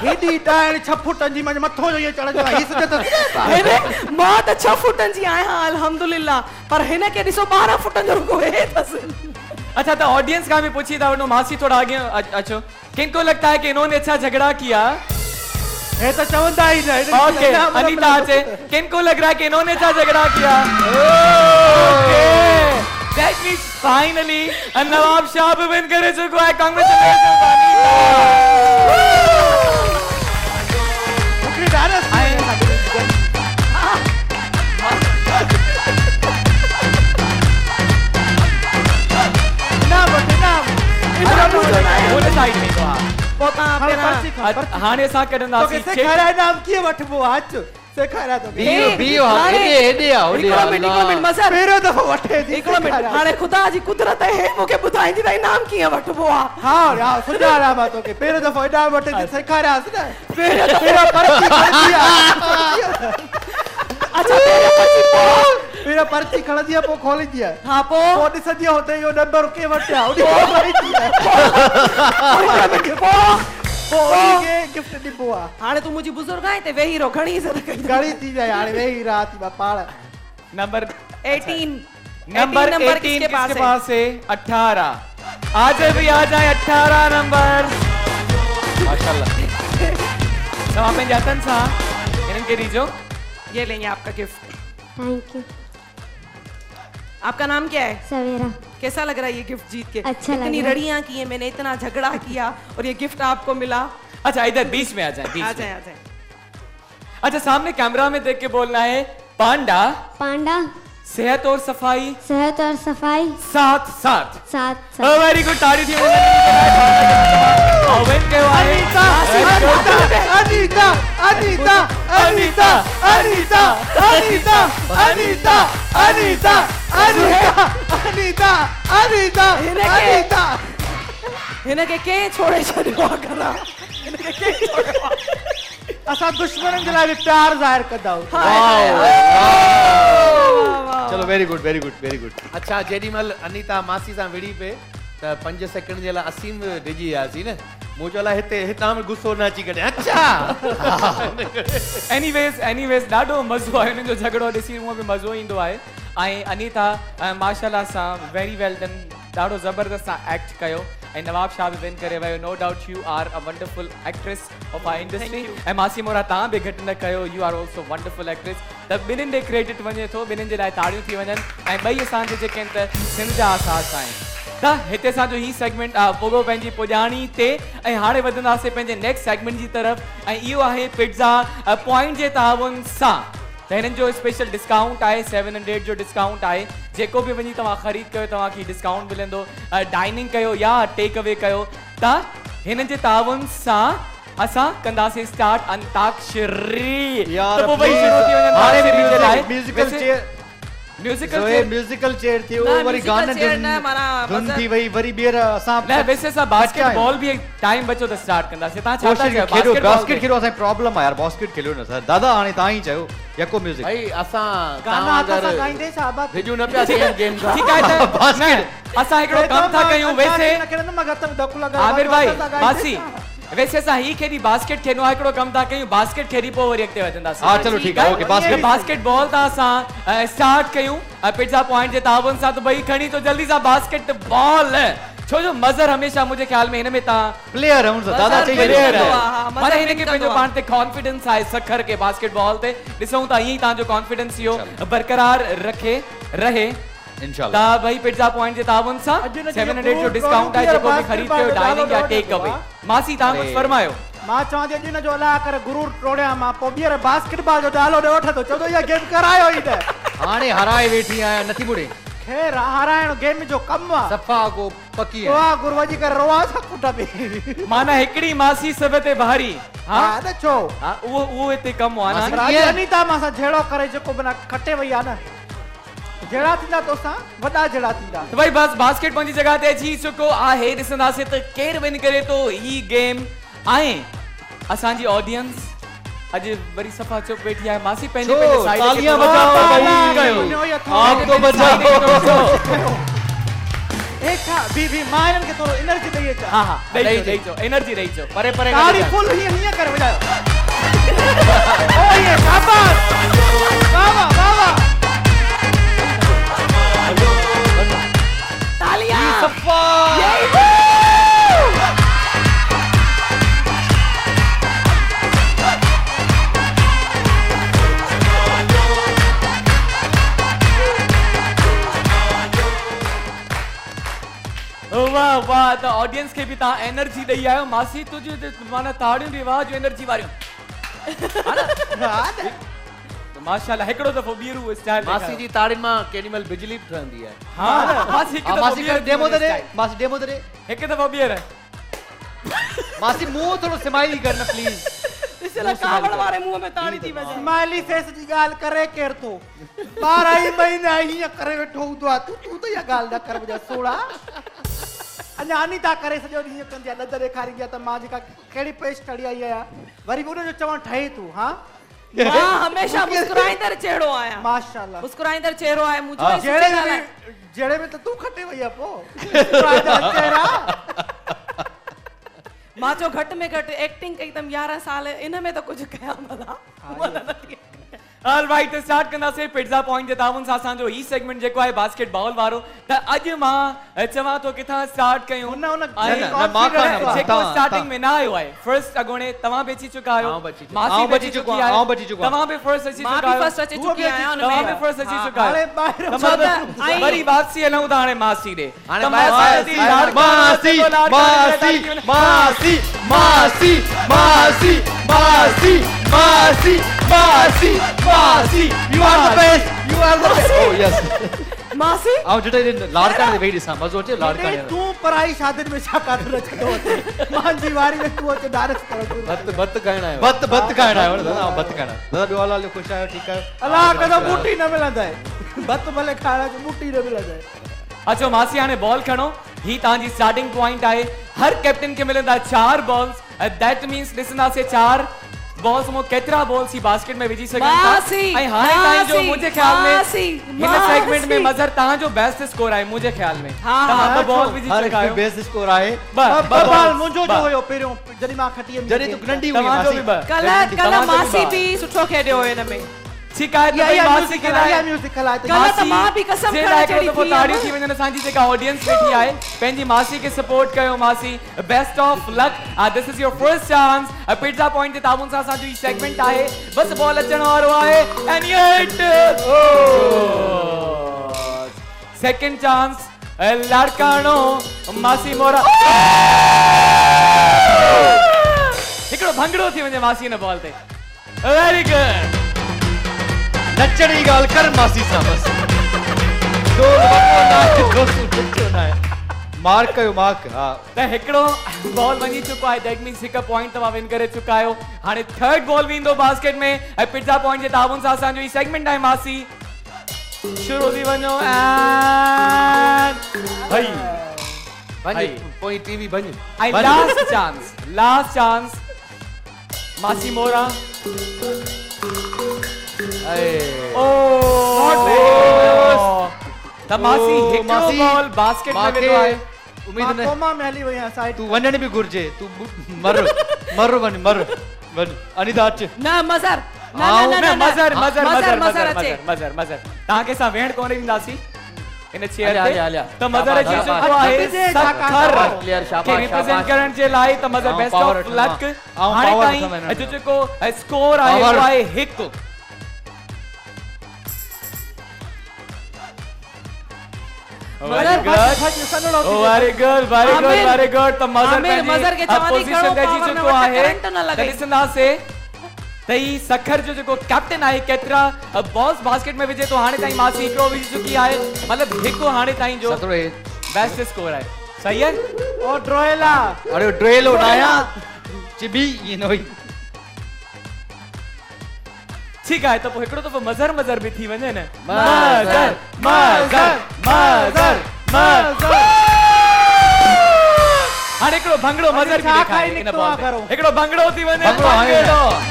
S3: हेॾी टाइण 6 फुटनि जी मुंहिंजे मथो जो इहो चढ़ंदो आहे हिस त
S5: हेने मां त 6 फुटनि जी आहियां अल्हम्दुलिल्लाह, पर हिन के ॾिसो 12 फुटनि जो रुको हे अथसि।
S1: अच्छा तो ऑडियंस का भी पूछी था वनो, मासी थोड़ा आगे अचो, किनको लगता है कि इन्होंने अच्छा झगड़ा किया?
S3: हे तो चवंदा ही न
S1: ओके अनीता आचे, किनको लग रहा है कि इन्होंने अच्छा झगड़ा किया? Okay that means finally Nawab Shah भी विन करे चुका है। कांग्रेचुलेशंस अनीता।
S3: मुकरी डारस ना बटे ना
S1: बोले साइड में तो
S5: पोता
S1: आप हाने सा करना
S3: तो कैसे खरा नाम किए वठबो आज से खरा तो
S6: बीओ हेडे आ
S5: मिनट मसर
S3: पेरो दफो वठे थी
S5: हिकिड़ो मिनट हाणे ख़ुदा जी कुदरत है मूंखे ॿुधाईंदी त नाम कीअं वठबो आहे।
S3: हां यार सुञाणा मां तोखे पेरो दफो एडा वठे थी सेखारियास न पेरो पर्ची खणंदी
S5: अच्छा
S3: पेरो पर्ची खणंदी आहे पोइ खोलींदी आहे
S5: हां पोइ
S3: ॾिसंदी आहे हुते इहो नंबर के वठिया उनी खोलींदी आहे पोइ गिफ्ट ॾिबो आहे।
S5: हाणे तू मुंहिंजी बुज़ुर्ग आहीं ते वेही रहो, घणी इज़त कई
S3: घणी थी जाए हाणे वेही रात में पाड़
S1: नंबर
S5: 18
S1: नंबर 18 किसके पास है? 18 आज भी आ जाए 18 नंबर माशाल्लाह। तमाम पे जातन सा इनन के दीजो,
S5: ये लेंगे आपका गिफ्ट।
S8: Thank you.
S5: आपका नाम क्या है?
S8: सवेरा।
S5: कैसा लग रहा है ये गिफ्ट जीत के?
S8: अच्छा लग
S5: इतनी
S8: रहा है।
S5: रड़ियां की है मैंने, इतना झगड़ा किया और ये गिफ्ट आपको मिला।
S1: अच्छा इधर बीच में आ जाए, बीच
S5: आ
S1: में।
S5: जाए आ जाए।
S1: अच्छा सामने कैमरा में देख के बोलना है पांडा
S8: पांडा
S1: सेहत और सफाई
S8: सेहत और सफाई
S1: साथ साथ।
S8: साथ
S1: ओ
S8: साथ।
S1: वेरी गुड, ताड़ी थी
S3: अनीता अनीता अनीता अनीता अनीता अनीता अनीता अनीता अनीता अनीता अनीता अनीता
S5: हिनखे के छोड़े छॾियो आहे घरां, हिनखे के छोड़ियो आहे?
S3: असां दुश्मननि जे लाइ बि प्यार ज़ाहिर कंदा
S4: चलो very good very good very good.
S6: अच्छा जेॾीमहिल अनीता मासी सां विड़ी पे त 5 सेकंड जे लाइ असीम डिॼी वियासीं न, मूं चयो हिते हितां बि गुस्सो न अची कढे। अच्छा
S1: एनीवेज ॾाढो मज़ो आहे हुननि जो झगड़ो ॾिसी, हूअं बि मज़ो ईंदो आहे। ऐं अनीता माशाल्लाह सां वेरी वेल डन, ॾाढो ज़बरदस्त सां एक्ट कयो ऐं नवाब शाह बि विन करे वियो। No doubt you are a wonderful actress of our industry. ऐं मासी मोरा तव्हां बि घटि न कयो, you are also wonderful actress. त ॿिन्हिनि ॾे क्रेडिट वञे थो, ॿिन्हिनि जे लाइ ताड़ियूं थी वञनि। ऐं ॿई असांजे जेके आहिनि त सिंध जा असास आहिनि। त हिते असांजो ही सेगमेंट पुॻो पंहिंजी पुॼाणी ते, ऐं हाणे वधंदासीं पंहिंजे नेक्स्ट सेगमेंट जी तरफ़, ऐं इहो आहे पिज़्ज़ा पॉइंट जे ताउन सां। त हिननि जो स्पेशल डिस्काउंट आहे, 700 जो डिस्काउंट आहे। जेको बि वञी तव्हां ख़रीद कयो तव्हांखे डिस्काउंट मिलंदो, डाइनिंग कयो या टेक अवे कयो। त हिननि जे ताउन सां असां कंदासीं स्टार्ट अंताक्षरी।
S4: यार
S1: त पोइ वरी शुरू थी वञनि
S4: हाणे
S1: अंताक्षरी जे लाइ।
S4: म्यूजिकल चेयर
S1: म्यूजिकल
S4: जो म्यूजिकल चेयर थियो
S5: न,
S4: वरी
S5: musical
S4: गाना
S5: chair न, माना
S4: धुन
S5: बस-
S4: थी वई वरी ॿीहर असां
S1: न वैसे असां बास्केटबॉल भी टाइम बचो त स्टार्ट कंदासीं। तव्हां छा था चयो?
S4: बास्केट खेॾो असांजी प्रॉब्लम आहे यार, बास्केट खेलियो न सर। दादा हाणे तव्हां ई चयो यको म्यूजिक
S6: भाई असां
S3: गाना हथ सां गाईंदे छा बात
S6: रिजू न पिया थियनि गेम सां।
S1: ठीक आहे त न असां हिकिड़ो कम था कयूं। वैसे आमिर भाई मासी वैसे असां ही खेॾी बास्केट खेॾणो आहे, हिकिड़ो कम था कयूं बास्केट खेॾी पोइ वरी अॻिते वधंदासीं।
S4: हा चलो ठीक आहे ओके बास्केट
S1: बास्केटबॉल था असां स्टार्ट कयूं पिज़्ज़ा पॉइंट जे ताउन सां। त भई खणी तो जल्दी सां बास्केटबॉल छो जो मज़र हमेशा मुझे ख्याल में इन में ता
S4: प्लेयर है उनसे दादा चाहिए
S1: प्लेयर है
S5: हाँ, मज़र
S1: माने
S5: win
S1: इनके
S5: कंदो
S1: पंहिंजो
S5: आहे।
S1: पाण ते कॉन्फिडेंस आहे सखर के बास्केटबॉल ते ॾिसूं था ईअं तव्हांजो कॉन्फिडेंस इहो बरक़रार रहे
S4: इंशाल्लाह
S1: ता भाई पिज़्ज़ा पॉइंट जे ताबन सां
S3: अॼु न
S1: 700 जो
S3: जेको
S1: डिस्काउंट आहे जेको बि ख़रीद कयो डाइनिंग या टेक अवे मासी तव्हां कुझु फरमायो
S3: मां चवां थी अॼु जो अलाह करे गुरूर टोड़िया मां पोइ ॿीहर बास्केटबॉल जो डालो ॾे वठंदो चवंदो इहा गेम करायो ई न
S7: हाणे हराए वेठी आहियां नथी मुड़े
S3: खैर हाराइण गेम जो कमु आहे
S7: सफ़ा को पकी
S3: रोआ गुर वजी करे रोआ सा कुट में
S1: माना हिकड़ी मासी सब ते भारी
S3: हा न छो
S1: हाँ वो हिते कम आहे ना
S3: राज अनीता मां सां झेड़ो करे जेको बिना खटे वई आहे न जड़ा थींदा तोसां वॾा जड़ा थींदा
S1: तो भाई बस बास्केट पंहिंजी जगह ते अची चुको आहे ॾिसंदासीं त केरु विन करे तो ही गेम आहे असांजी ऑडियंस अॼु वरी सफ़ा चुप वेठी आहे मासी पंहिंजे
S7: छो?
S1: पंहिंजे साइड
S7: तालियां
S1: खे
S7: बजाओ
S1: कयो।
S7: आप तो बचाओ
S3: एक था भी मां इन्हनि खे थोरो एनर्जी ॾेई अचां
S1: हाँ हाँ ॾेई चो एनर्जी ॾेई चो परे परे
S3: ताड़ी फुल हीअं करे वॼायो ओ ये शाबाश वाह वाह वाह वाह
S1: वाह वाह त ऑडियंस खे बि तव्हां एनर्जी ॾेई आयो मासी तुंहिंजूं माना ताड़ियूं बि वाह जो एनर्जी वारियूं माशाल्लाह हिकिड़ो दफ़ो ॿीहरो स्टाइल
S7: मासी जी ताड़ियुनि मां केॾीमहिल बिजली बि ठहंदी आहे
S1: हाँ मासी हिकु दफ़ो
S7: मासी कर डेमो दे
S1: ॿीहर
S7: मासी डेमो दे
S1: हिकु दफ़ो ॿीहर
S7: मासी मुंह थोड़ो स्माइल करना प्लीज
S5: ॾिसला कावड़ वारे मुंह में ताड़ी थी वॼे
S3: स्माइली फेस जी ॻाल्हि करे केर थो 12 महीना हीअं करे वेठो हूंदो आहे तूं त इहा ॻाल्हि न कर मुंहिंजा सोड़ा अञा अनीता करे सॼो ॾींहुं कंदी आहे नज़र ॾेखारींदी आहे त मां जेका कहिड़ी पेस्ट ठड़ी आई आहियां वरी बि उनजो चवणु ठहे तूं हा
S5: मां हमेशा मुस्कुराईंदड़ चेहरो आहियां
S3: माशाल्लाह
S5: मुस्कुराईंदड़ चेहरो आहे मुंहिंजो
S3: जहिड़े में त तूं खटे वई आहे पोइ चेहरा
S5: मां चयो घटि में घटि एक्टिंग कई तम 11 साल इन में त कुझु कया मदा
S1: ऑल राइट तो स्टार्ट कंदासीं पिज़्ज़ा पॉइंट जे ताउन सां असांजो ही सेगमेंट जेको आहे बास्केटबॉल वारो त अॼु मां चवां तो किथां स्टार्ट कयूं जेको स्टार्टिंग में ना आयो आहे फर्स्ट अगोणे तव्हां बि अची चुका आहियो मासी बची चुकी आहे तव्हां बि फर्स्ट अची
S5: मां
S1: चुका
S5: बि
S1: आहियो
S5: फर्स्ट अची चुकी आहियां उन
S1: तव्हां
S5: में
S1: बि फर्स्ट अची चुका
S3: हाणे
S1: आहियो
S3: ॿाहिरि
S1: वरी वापसी हलूं था हाणे मासी ॾे
S7: हाणे
S1: त
S7: मासी
S1: मासी
S7: मासी मासी मासी मासी मासी मासी मासी you are the best you are the best
S4: oh yes
S5: मासी
S4: आओ जटे लाड़का ने वेही ॾिसां मज़ो अचे लाड़का ने
S3: तूं पराई शादियुनि में छा काठो रचंदो अचे मुंहिंजी वारी में तूं अचे डायरेक्ट करो
S7: बत बत कहना है
S4: बत खाइणा आहे दादा बत खाइणा दादा ॿियो हाल ख़ुशि आहियो ठीकु आहियो
S3: अलाह कदम बूटी न मिलंदा आहे बत भले खाइण जो बूटी न मिलंदा आहे
S1: अचो मासी हाणे बॉल खणो ही तव्हांजी स्टार्टिंग पॉइंट आहे हर कैप्टन खे मिलंदा 4 बॉल्स दैट मींस ॾिसंदासीं 4 बॉल्स में केतिरा बॉल्स ही बास्केट में विझी सघनि था ऐं हाणे ताईं जो मुंहिंजे ख्याल में हिन सेगमेंट में मज़र तव्हांजो बेस्ट स्कोर आहे मुंहिंजे ख्याल में तव्हां ॿ बॉल विझी
S4: हर
S1: चुका आहियो
S4: एक बेस्ट स्कोर आहे
S3: ॿ बॉल मुंहिंजो जो हुयो पहिरियों जॾहिं मां खटी हुयमि
S4: जॾहिं तूं नंढी हुई
S1: तव्हांजो बि
S4: मासी
S1: ॿ
S5: कल मासी भी सुठो खेॾियो हो इन में
S1: शिकायत
S3: इहा
S1: भई
S3: इहा
S1: मासी
S3: म्यूजिकल
S1: खे
S3: इहा म्यूजिकल आहे
S5: कल त मां बि कसम
S1: जे
S5: खणी
S1: लाइ
S5: चढ़ी
S1: हिकिड़ो दफ़ो
S5: थी
S1: ताड़ियूं थी वञनि असांजी जेका ऑडियंस वेठी आहे पंहिंजी मासी खे सपोर्ट कयो मासी best of luck this is your first chance pizza point जे ताबून सां असांजो ही सेगमेंट आहे बस बॉल अचण वारो आहे and hit second chance Larkana मासी मोरा हिकिड़ो भंगड़ो थी वञे मासी हिन बॉल ते वेरी गुड
S4: नचण जी ॻाल्हि कर मासी सां बस मार्क कयो मार्क हा
S1: त हिकिड़ो बॉल वञी चुको आहे दैट मींस हिकु पॉइंट तव्हां विन करे चुका आहियो हाणे थर्ड बॉल बि ईंदो बास्केट में ऐं पिज़्ज़ा पॉइंट जे ताबून सां असांजो ही सेगमेंट आहे मासी शुरू थी वञो भाई
S7: बंज पोइ टीवी बंज
S1: ऐं लास्ट चांस मासी मोरा त मासी हिकिड़ो बॉल बास्केट में विधो आहे
S4: उम्मीद न
S3: कोमा में हली वई आहियां साइड
S4: तू वञण बि घुर्जे तू मर वञ अनीता अच
S5: न मज़र
S1: मज़र तव्हांखे असां वेहण कोन ॾींदासीं इन चेयर
S7: हलिया, हलिया।
S1: त मज़र जी
S7: शाबाश,
S1: जेको आहे
S3: शाबाश,
S1: सखर
S7: क्लियर, शाबाश,
S1: के रिप्रेजेंट
S7: शाबाश।
S1: करण जे लाइ त मज़र
S7: ऐं
S1: बेस्ट
S7: power
S1: ऑफ
S7: वठंदो
S1: लक
S4: ऐं
S1: हाणे
S4: power
S1: ताईं
S4: वठंदो हिननि
S1: अॼु जेको स्कोर आहे
S4: Power।
S1: उहो आहे 1
S3: मज़र भज सनड़ो थी
S1: very good very good
S5: Aamir,
S1: very good त मज़र
S5: आमिर, मज़र खे चवां थी
S1: पोजीशन
S5: खड़ो
S1: ते अची
S5: power न
S1: चुको
S5: वठे,
S1: आहे
S5: करंट न लॻे।
S1: त ॾिसंदासीं त ही सखर जो जेको कैप्टन आहे केतिरा बॉल्स बास्केट में विझे तो हाणे ताईं मासी हिकिड़ो विझी चुकी आहे मतलब हिकु हाणे ताईं जो
S7: सतरो हे
S1: बेस्ट स्कोर आहे सही है
S3: ओ ड्रोएला
S4: अरे ड्रेल उड़ाया चिबी ये नोई
S1: ठीक आहे त पोइ हिकिड़ो दफ़ो मज़र मज़र बि थी वञे न
S7: मज़र,
S1: मज़र मज़र मज़र हाणे हिकिड़ो भंगड़ो मज़र बि
S3: छा
S1: ॾेखारे
S3: खाई
S1: हिन
S3: निकितो
S1: बॉल
S3: आहे घरो?
S1: ते हिकिड़ो भंगड़ो थी वञे
S4: भंगड़ो आहे।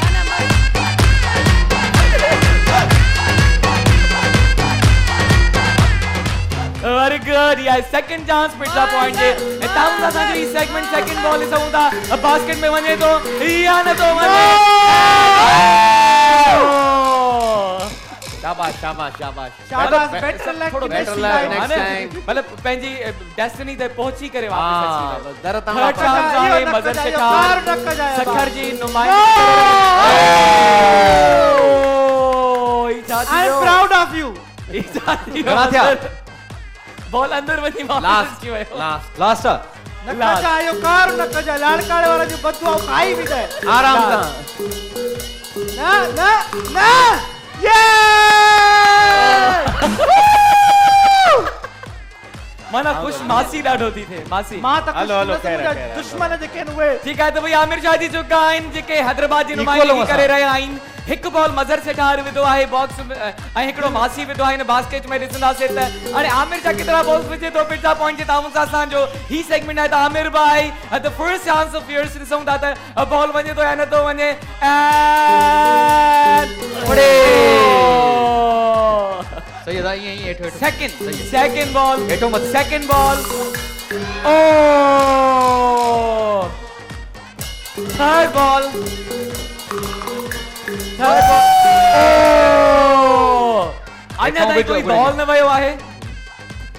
S1: वेरी गुड या सेकंड चांस पिटला पॉइंट जे ताऊं असां जो ही सेगमेंट सेकंड बॉल ॾिसूं था बास्केट में वञे तो या न तो वञे
S7: शाबाश शाबाश शाबाश
S3: शाबाश बेटर लक
S1: थोड़ो
S7: better
S3: best
S7: luck,
S3: line
S7: next
S1: माने
S7: time.
S1: मतलब पंहिंजी डेस्टिनी ते पहुची करे वापस
S7: हां
S1: अची
S7: बस दर
S1: थर्ड चांस आहे मज़र शिकार सखर जी नुमाइंदगी
S3: I am proud of you
S4: घणा थिया?
S1: बॉल अंदर वञी वापस
S7: लास्ट
S1: अची वियो
S7: लास्ट
S4: लास्ट
S3: नका जायो कार नका जा लाड़काड़े वाला जो बदुआ खाई भी जाए
S7: आराम सां
S3: ना ना ना ये
S1: माना खुश मासी ॾाढो थी थे मासी
S3: मां त
S4: हलो, हलो, खैर,
S3: मुंहिंजा
S4: खैर,
S3: दुश्मन जेके आहिनि उहे
S1: ठीक है तो भई आमिर शाह जी चुका आहिनि जेके हैदराबाद जी
S4: Equal
S1: नुमाइंदगी
S4: हो
S1: करे
S4: असां।
S1: रहिया आहिनि हिकु बॉल मज़र से ठार विधो आहे बॉक्स ऐं हिकिड़ो मासी विधो आहे हिन बास्केट में ॾिसंदासीं त हाणे आमिर शाह केतिरा बॉल्स विझे थो पिटा पॉइंट जे ताऊं सां असांजो ही सेगमेंट आहे त आमिर भाई the first chance of yours ॾिसूं था त बॉल वञे थो या नथो वञे
S7: सही है ये हेठो हेठो
S1: सेकंड बॉल
S4: हेठो मत
S1: सेकंड बॉल ओ थर्ड बॉल अन्य ताईं कोई बॉल न वियो आहे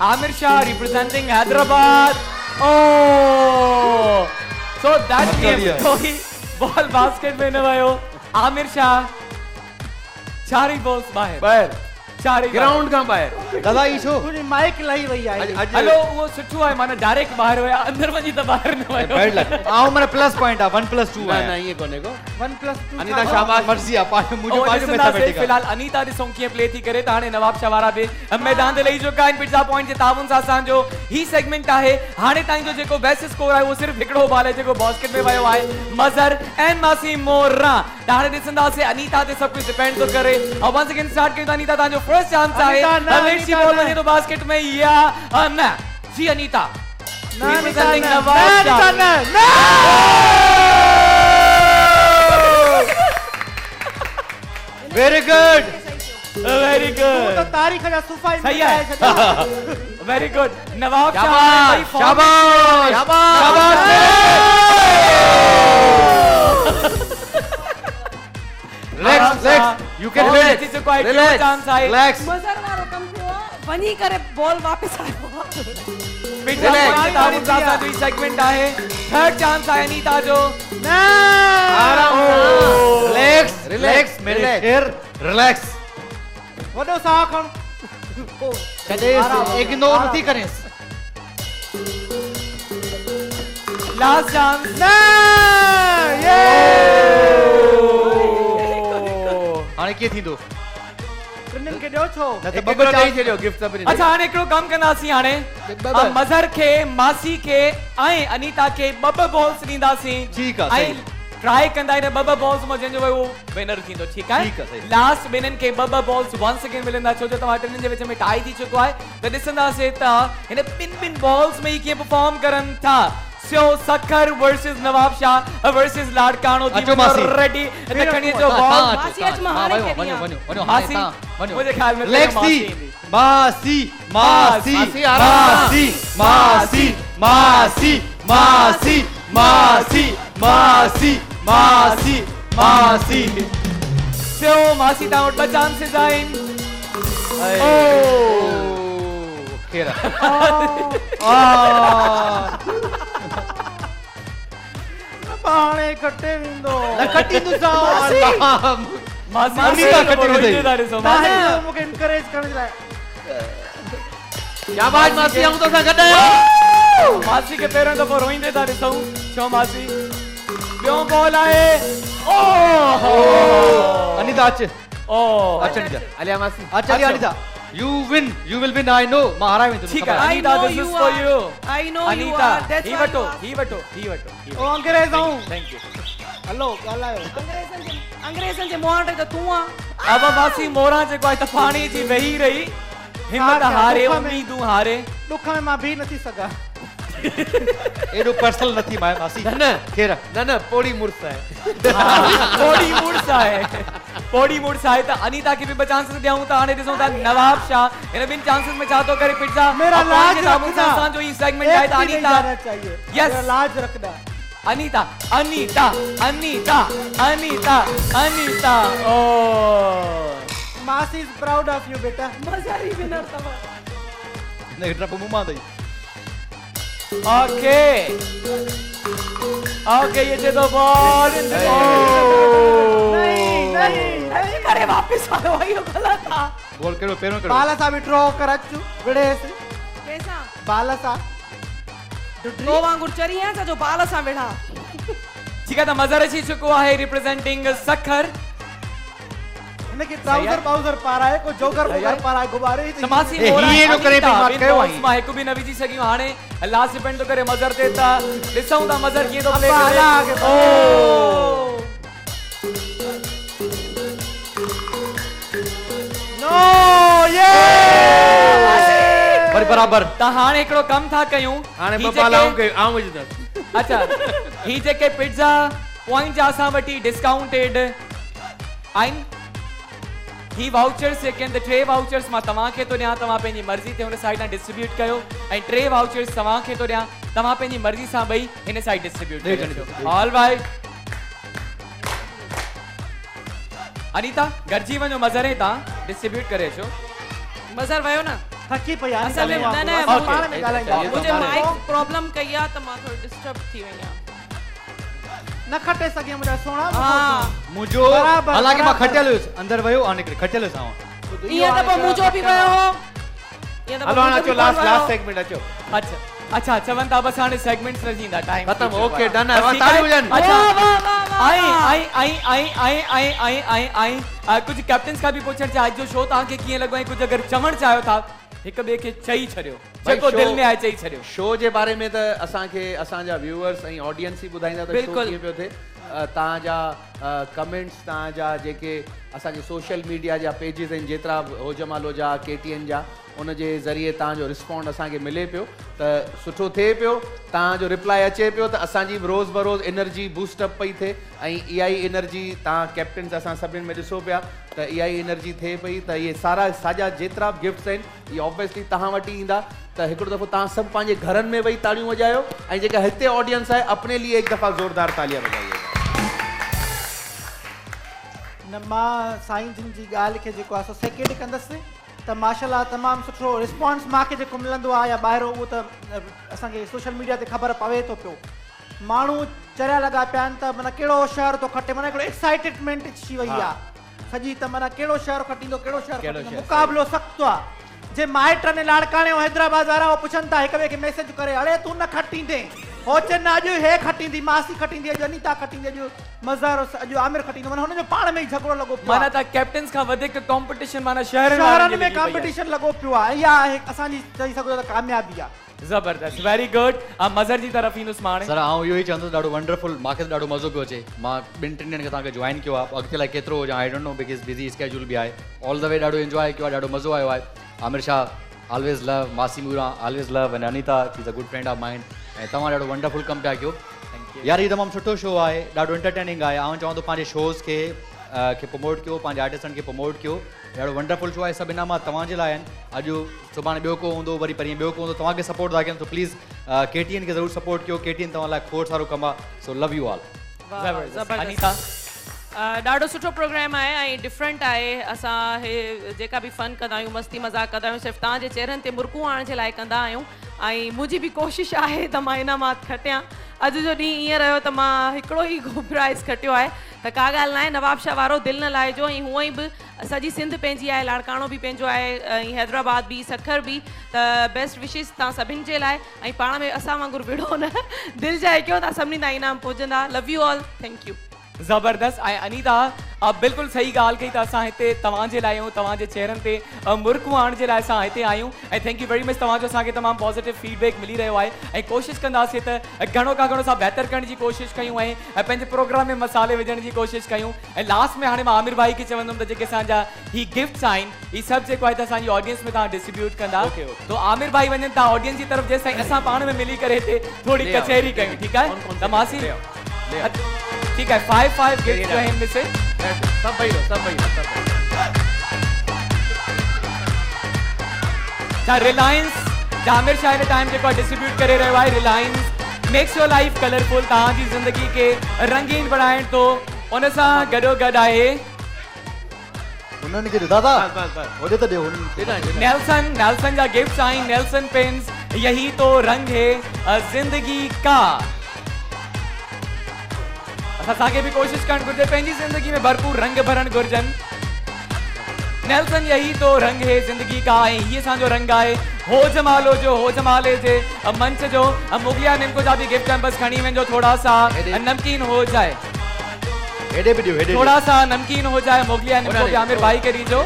S1: आमिर शाह रिप्रेजेंटिंग हैदराबाद ओ सो दैट मीन्स कोई बॉल बास्केट में न वियो आमिर शाह चार ही बॉल्स बाहर चार ही
S7: ग्राउंड खां ॿाहिरि
S4: दादा ई छो
S3: तुंहिंजी माइक लही वई आहे
S1: हेलो वो सुठो आहे माने डायरेक्ट बाहर हुया अंदर वञी त बाहर न वियो
S4: बैड लक आओ मेरा प्लस पॉइंट आ 1+2
S7: न
S4: है
S7: न ईअं कोन्हे को
S3: 1+2
S7: अनिता शाबाश
S4: मर्जी आ पाए मुझे
S1: और
S4: पाए
S1: ॾिसंदासीं
S4: मैथमेटिक्स
S1: फिलहाल अनीता ॾिसूं कीअं प्ले थी करे त हाणे नवाब शाह वारा बि मैदान ते लही चुका आहिनि पिज़्ज़ा पॉइंट जे ताउन सां असांजो ही सेगमेंट आहे हाणे ताईं जो जेको बेस्ट स्कोर आहे उहो सिर्फ़ हिकिड़ो बॉल आहे जेको बास्केट में वियो आहे मज़र ऐं मासी मोरा त हाणे ॾिसंदासीं अनीता ते सभु कुझु डिपेंड थो करे और वंस अगेन स्टार्ट कयूं था अनीता तव्हांजो फर्स्ट चांस आहे
S3: अनीता, न,
S1: लेट्स सी
S3: अनीता,
S1: बॉल
S3: न।
S1: वञे थो बास्केट में या न जी अनीता
S3: ना
S1: Representing
S3: ना
S1: नवाब शाह।
S3: ना ना
S4: वेरी गुड
S1: वेरी
S3: तो
S1: गुड
S3: तारीख जा सुफा
S1: सही है वेरी गुड नवाब शाह
S7: शाबाश,
S1: भाई form में-
S7: शाबाश
S4: रिलैक्स यू कैन
S1: और
S4: रिलैक्स
S1: अची चुको आहे टियों चांस आहे
S4: रिलैक्स
S5: मज़र वारो कम थियो आहे वञी करे बॉल वापस आयो
S1: पिछला पॉइंट ताऊं सां जो सेगमेंट आहे थर्ड चांस आहे अनीता जो
S3: ना
S7: आराम सां
S4: रिलैक्स रिलैक्स मेरे
S7: relax.
S4: शेर रिलैक्स
S3: वॾो साह खण
S4: कदे इग्नोर नथी करें
S1: लास्ट चांस
S3: ना ये
S4: हाणे कीअं थींदो
S3: टिनिन खे ॾियो छो
S4: न त
S7: हिकिड़ो
S4: ॿ
S7: ॾेई छॾियो गिफ्ट सभिनी
S1: अच्छा हाणे हिकिड़ो कमु कंदासीं हाणे
S7: ॿ।
S1: मज़र खे मासी खे ऐं अनीता खे ॿ बॉल्स ॾींदासीं
S4: ठीकु आहे,
S1: ऐं ट्राई कंदा आहिनि ॿ बॉल्स मां जंहिंजो भाई उहो विनर थींदो ठीकु आहे
S4: ठीकु आहे, सही।
S1: लास्ट ॿिन्हिनि खे ॿ बॉल्स वंस अगेन मिलंदा छो जो तव्हां टिनिनि जे विच में टाई थी चुको आहे त ॾिसंदासीं त हिन ॿिनि बॉल्स में ई कीअं परफॉर्म करनि था सो सखर वर्सेस नवाब शाह वर्सेस लाड़काणो थी
S4: अचो मासी।
S1: रेडी दखणीअ जो बॉल
S5: मासी अच मां हाणे खेॾी
S4: वञो
S5: आहे।
S4: वञो वञो
S1: मासी
S4: वञो
S1: मुझे ख्याल में
S4: रिलैक्स
S1: मासी
S4: थी
S1: ईंदी।
S4: मासी मासी
S7: मासी, आराम
S4: मासी मासी मासी मासी मासी मासी मासी मासी
S1: सो मासी तव्हां वटि ॿ चांसिस आहिनि
S6: खेरा
S3: पाणे खटे विंदो
S7: न खटी तू सा
S1: मासी
S7: अनीता खटी
S1: रोईंदे
S7: वई।
S1: था ॾिसो
S3: ताहे
S1: मासी
S3: मूंखे इनकरेज करण लाइ
S7: शाबाश मासी आऊं तो सा गडायो
S1: मासी के पहिरियों दफ़ो रोईंदे था ॾिसूं छो मासी ॿियो बॉल आहे ओह
S4: अनीता अच
S1: ओ
S4: अच अनीता
S6: अलिया मासी
S4: अच Anita you will win I know मां हाराए वेंदुमि
S1: ठीक है
S5: I
S1: Anita
S5: know
S1: this
S5: you
S1: is for
S5: are.
S1: You
S5: I know you
S1: Anita
S5: are. That's
S1: he
S5: why
S1: वठो
S5: you are.
S1: ही वठो ही वठो
S3: ओ अंग्रेज आऊं
S1: थैंक यू
S3: हलो ॻाल्हायो
S5: अंग्रेज़नि जे मुंहं वटि त तूं आ
S1: अब मासी मोरा जेको आहे त पाणी जी वेही रही हिम्मत
S3: छा
S1: हारे
S3: दुख में?
S1: उम्मीदूं हारे
S3: दुख में मां भी नथी सघां
S4: एडो पर्सनल नथी मासी
S7: न
S4: खेरा
S7: न पोड़ी मुर्स है
S1: पोड़ी मुड़स आहे पोड़ी मुड़स आहे त अनीता खे बि ॿ चांसेस ॾियूं था हाणे ॾिसूं था नवाब शाह हिन ॿिनि चांसेस में छा थो करे पिज़्ज़ा
S3: मेरा लाज रखना
S1: असांजो ही सेगमेंट आहे त
S3: एक भी नहीं
S1: अनीता
S3: जाना चाहिए
S1: Yes.
S3: मेरा लाज रखना
S1: अनीता अनीता अनीता अनीता अनीता ओ
S3: मासी इज प्राउड ऑफ यू बेटा
S5: मज़ारी विनर तव
S4: ने ट्रप मुंह मां दई
S1: ओके ओके ये दे दो बॉल
S3: नहीं
S1: अरे वापस आयो भाई ये गलत था
S4: बॉल करो पैरों करो
S3: बाला सा भी ड्रॉ कर अचू विड़ेस
S5: कैसा
S3: बाला सा
S5: तो वांगुर चरी है जो बाल सां वेठा
S1: ठीक है तो मज़र अची चुको आहे रिप्रेजेंटिंग सखर
S3: इनके ट्राउजर बाउजर पारा है को जोगर बोगर पारा है गुब्बारे ही
S1: तमासी
S7: ए,
S1: मोरा
S7: हीअं एॾो करे पई मां कयो
S1: बॉल्स
S7: आई।
S1: मां हिकु बि न विझी सघियूं हाणे लास्ट डिपेंड तो करे मज़र ते था ॾिसूं था मज़र कीअं थो प्ले
S3: अब्बा
S1: करे
S3: अला आगे
S1: ओ
S3: नो ये
S4: वरी बराबर
S1: त हाणे हिकिड़ो कम था कयूं
S7: हाणे
S1: ही
S7: बपाल
S1: जेके-
S7: आऊं के आऊं विझंदसि
S1: अच्छा ही जेके पिज़्ज़ा पॉइंट असां वटि डिस्काउंटेड आहिनि ही वाउचर्स जेके आहिनि त 3 वाउचर्स मां तव्हांखे थो ॾियां तव्हां पंहिंजी मर्ज़ी ते हुन साइड सां डिस्ट्रीब्यूट कयो ऐं 3 वाउचर्स तव्हांखे थो ॾियां तव्हां पंहिंजी मर्ज़ी सां ॿई हिन साइड डिस्ट्रीब्यूट कयो ऑल राइट अनीता गॾिजी वञो मज़रे तव्हां डिस्ट्रीब्यूट करे अचो
S5: मज़र वयो न
S3: थकी पई आहे
S5: असल में न न
S1: Okay.
S3: पाण में ॻाल्हाईंदा
S5: मुझे माइक प्रॉब्लम कई आहे त मां थोड़ी डिस्टर्ब थी वई आहियां
S3: न खटे सघे मुंहिंजा सोना
S5: हा
S4: मुझो
S3: बराबर,
S4: हालांकि मां
S3: बराबर।
S4: खटियल हुयुसि अंदर वियो आ निकिरे खटियल हुयुसि आऊं
S5: ईअं त पोइ मुंहिंजो बि वियो हो ईअं त
S7: हलो हाणे
S5: मुंहिंजो
S7: अचो
S5: बि
S7: लास्ट
S5: वियो।
S7: लास्ट सेगमेंट अचो
S1: अच्छा चवनि था बसि हाणे सेगमेंट्स न थींदा टाइम
S7: खत्म ओके डन है ताली बजान
S1: अच्छा
S5: वाह, वाह, वाह, वाह,
S1: आई कुछ कैप्टन्स का भी पुछण चाहिए जो शो तव्हांखे कीअं लॻो ऐं कुझु अगरि चवणु चाहियो था हिक ॿिए खे चई छॾियो
S6: भाई
S1: जेको
S6: शो-
S1: दिलि में आहे चई छॾियो
S6: शो जे बारे में त असांखे असांजा व्यूअर्स ऐं ऑडियंस ई ॿुधाईंदा त शो
S5: बिल्कुलु।
S6: कीअं पियो थिए तव्हांजा कमेंट्स तव्हांजा जेके असांजे सोशल मीडिया जा पेजिस आहिनि जेतिरा बि होजमालो जा KTN जा उन जे ज़रिए तव्हांजो रिस्पॉन्ड असांखे मिले पियो त सुठो थिए पियो तव्हांजो रिप्लाई अचे पियो त असांजी बि रोज़ बरोज़ एनर्जी बूस्टअप पई थिए ऐं इहा ई एनर्जी तव्हां कैप्टन्स असां सभिनीनि में ॾिसो पिया त इहा ई एनर्जी थिए पई त इहे साॼा जेतिरा बि गिफ्ट्स आहिनि इहे ऑब्वियसली तव्हां वटि ई ईंदा त हिकिड़ो दफ़ो तव्हां सभु पंहिंजे घरनि में वेही तालियूं वॼायो ऐं जेका हिते ऑडियंस आहे अपने लिए एक दफ़ा ज़ोरदार तालियां वॼाइयो
S3: न मां साईं जिन जी ॻाल्हि खे जेको आहे सो सेकेंड कंदसि त माशाल्लाह तमामु सुठो रिस्पॉन्स मूंखे जेको मिलंदो आहे या ॿाहिरों उहो त असांखे सोशल मीडिया ते ख़बर पवे थो पियो माण्हू चरिया लॻा पिया आहिनि त माना कहिड़ो शहर थो खटे माना हिकिड़ो एक्साइटेडमेंट अची वई आहे सॼी त माना कहिड़ो शहर खटींदो कहिड़ो शहर खटींदो मुक़ाबिलो सख़्तु आहे जे माइट ने लाड़काणे ऐं हैदराबाद वारा उहो पुछनि था हिक ॿिए खे मैसेज करे अड़े तूं न खटींदे हो चवनि अॼु हे खटींदी मासी खटींदी अॼु अनीता खटींदी अॼु मज़ार अॼु आमिर खटींदो माना हुनजो पाण में ई झगड़ो लॻो पियो
S1: माना
S3: आहे
S1: त कैप्टन्स खां वधीक कॉम्पिटिशन माना शहरनि
S3: शहरनि में कॉम्पिटिशन लॻो पियो आहे इहा असांजी चई सघो त कामयाबी आहे
S1: ज़बरदस्त वेरी गुड मज़र जी तरफ़ ईंदुसि मां हाणे
S4: सर आऊं इहो ई चवंदुसि ॾाढो वंडरफुल मूंखे त ॾाढो मज़ो पियो अचे मां 2-3 ॾींहंनि खां तव्हांखे जॉइन कयो आहे अॻिते लाइ केतिरो हुजां I don't know because busy schedule बि आहे ऑल द वे ॾाढो एंजॉय कयो आहे ॾाढो मज़ो आयो आहे आमिर शाह ऑलवेज़ लव मासी मूरा always love and Anita she is a good friend of mind ऐं तव्हां ॾाढो वंडरफुल कमु पिया कयो यार हीउ तमामु सुठो शो आहे ॾाढो एंटरटेनिंग आहे आउं चवां थो पंहिंजे शोज़ खे प्रमोट कयो पंहिंजे आर्टिस्टनि खे प्रमोट कयो ॾाढो वंडरफुल शो आहे सभु इनाम तव्हांजे लाइ आहिनि अॼु सुभाणे ॿियो को हूंदो वरी परीहं ॿियो को हूंदो तव्हांखे सपोर्ट था कयूं त प्लीज़ KTN खे ज़रूरु सपोर्ट कयो KTN तव्हां लाइ खोड़ सारो कमु आहे सो लव यू ऑल
S1: ज़बरदस्त अनीता
S5: ॾाढो सुठो प्रोग्राम आहे ऐं डिफरेंट आहे असां हे जेका बि फन कंदा आहियूं मस्ती मज़ाक कंदा आहियूं सिर्फ़ु तव्हांजे चेहरनि ते मुर्कूं आणण जे लाइ कंदा आहियूं ऐं मुंहिंजी बि कोशिशि आहे त मां इनामात खटियां अॼु जो ॾींहुं ईअं रहियो त मां हिकिड़ो ई प्राइज़ खटियो आहे त का ॻाल्हि न आहे नवाबशाह वारो दिलि न लाहिजो ऐं हूअं ई बि सॼी सिंध पंहिंजी आहे लाड़काणो बि पंहिंजो आहे ऐं हैदराबाद बि सखर बि त बेस्ट विशिस तव्हां सभिनि जे लाइ ऐं पाण में असां वांगुरु विड़ो न दिलि जाए कयो तव्हां सभिनी ताईं इनाम पहुचंदा love you all thank you
S1: ज़बरदस्त ऐं अनीता बिल्कुलु सही ॻाल्हि कई त असां हिते तव्हांजे लाइ आहियूं तव्हांजे चेहरनि ते मुर्कूं आणण जे लाइ असां हिते आहियूं ऐं थैंक यू वेरी मच तव्हांजो असांखे तमामु पॉज़िटिव फीडबैक मिली रहियो आहे ऐं कोशिशि कंदासीं त घणो खां घणो असां बहितर करण जी कोशिशि कयूं ऐं पंहिंजे प्रोग्राम में मसाले विझण जी कोशिशि कयूं ऐं लास्ट में हाणे मां आमिर भाई खे चवंदुमि त जेके असांजा ही गिफ्ट्स आहिनि ही सभु जेको आहे त असांजी ऑडियंस में तव्हां डिस्ट्रीब्यूट कंदा तो आमिर भाई वञनि था ऑडियंस जी तरफ़ जेसि ताईं असां पाण में मिली करे हिते थोरी कचहरी कयूं ठीकु आहे त मासी ठीक है 5 गिफ्ट जो है इनमें से
S6: सब भाई
S1: रिलायंस आमिर शाह ने टाइम जो डिस्ट्रीब्यूट करे रहियो आहे Reliance makes your life colourful तव्हांजी ज़िंदगी के रंगीन बणाइण तो उन सां गॾोगॾु आहे
S7: उन्हनि खे दादा होॾे त ॾियो
S1: नेल्सन जा गिफ्ट्स आहिनि नेल्सन पेन्स यही तो रंग है जिंदगी का असांखे बि कोशिशि करणु घुरिजे पंहिंजी ज़िंदगी में भरपूर रंग भरणु घुरिजनि नेल्सन यही तो रंग है जिंदगी का ऐं हीअ असांजो रंग आहे हो जमालो जो हो जमाले जे मंच जो मुगलिया निमको जा बि गिफ्ट बस खणी वञो थोड़ा सा नमकीन हो जाए
S7: हेॾे बि ॾियो हेॾे
S1: थोड़ा सा नमकीन हो जाए मुगलिया निमको बि आमिर भाई के ॾिजो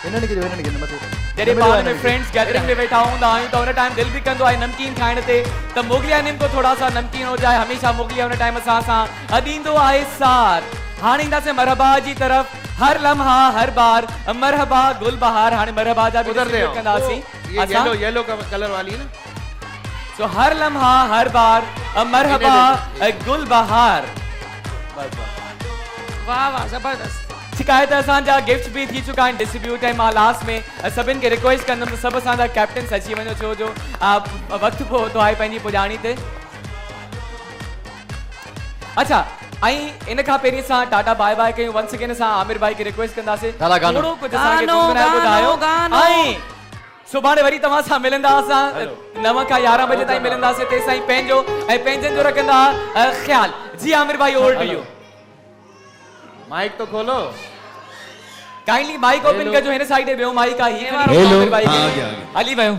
S7: हिननि खे मथे
S1: जॾहिं पाण में फ्रेंड्स गैदरिंग में वेठा हूंदा आहियूं त हुन टाइम दिलि बि कंदो आहे नमकीन खाइण ते त मुगलिया निमको थोड़ा सा नमकीन हो जाए हमेशा मुगलिया हुन टाइम असां सां ॾींदो आहे साथ हाणे ईंदासीं मरहबा जी तरफ़ हर लम्हा हर बार मरहबा गुल बहार हाणे मरहबा जा बि डिस्ट्रीब्यूट कंदासीं
S6: ये येलो कलर वाली है ना
S1: सो हर लम्हा हर बार मरहबा गुल बहार
S5: वाह वाह ज़बरदस्त
S1: शिकायत असांजा गिफ्ट भी थी चुका आहिनि डिस्ट्रीब्यूट ऐं मां लास्ट में सभिनि खे रिक्वेस्ट कंदुमि त सभु असांजा कैप्टन्स अची वञो छो जो वक़्तु पहुतो आहे पंहिंजी पुॼाणी ते अच्छा ऐं इन खां पहिरीं असां टाटा बाय बाय कयूं वंस अगेन असां आमिर भाई खे रिक्वेस्ट कंदासीं थोरो कुझु असांखे गुनगुनाए ॿुधायो ऐं सुभाणे वरी तव्हां सां मिलंदा असां 9 खां 11 बजे ताईं मिलंदासीं तेसि ताईं पंहिंजो ऐं पंहिंजनि जो रखंदा ख़्याल जी आमिर भाई ओवर टू यू
S6: माइक तो खोलो
S1: काइंडली माइक ओपन कजो हिन साइड ॿियो माइक आहे हीअ आमिर भाई खे हली वयो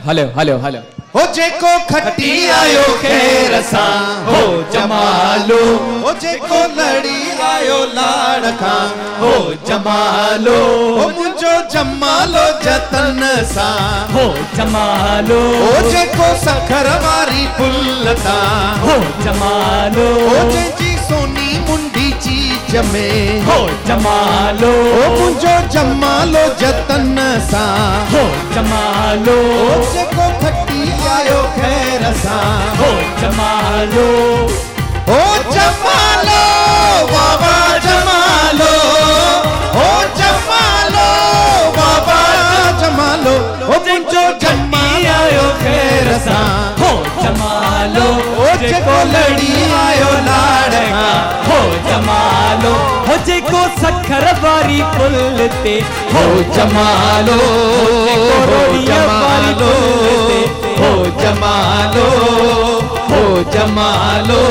S1: हलो
S9: हो जेको खटी आयो खैर सां हो जमालो हो जेको लड़ी आयो लाड़ खां हो जमालो हो मुंहिंजो जमालो जतन सां हो जमालो हो जेको सखर वारी पुल तां हो जमालो हो जंहिंजी सोनी मुंडी चीज में हो जमालो हो मुंहिंजो जमालो जतन सां हो जमालो हो जेको खटी आयो खैर सां हो जमालो बाबा जमालो हो जमालो बाबा जमालो हो मुंहिंजो जमी आयो खैर सां हो जमालो हो जेको लड़ी आयो लाड़ खां हो जमालो हो जेको सखर वारी पुल ते हो जमालो हो जमालो हो जमालो हो जमालो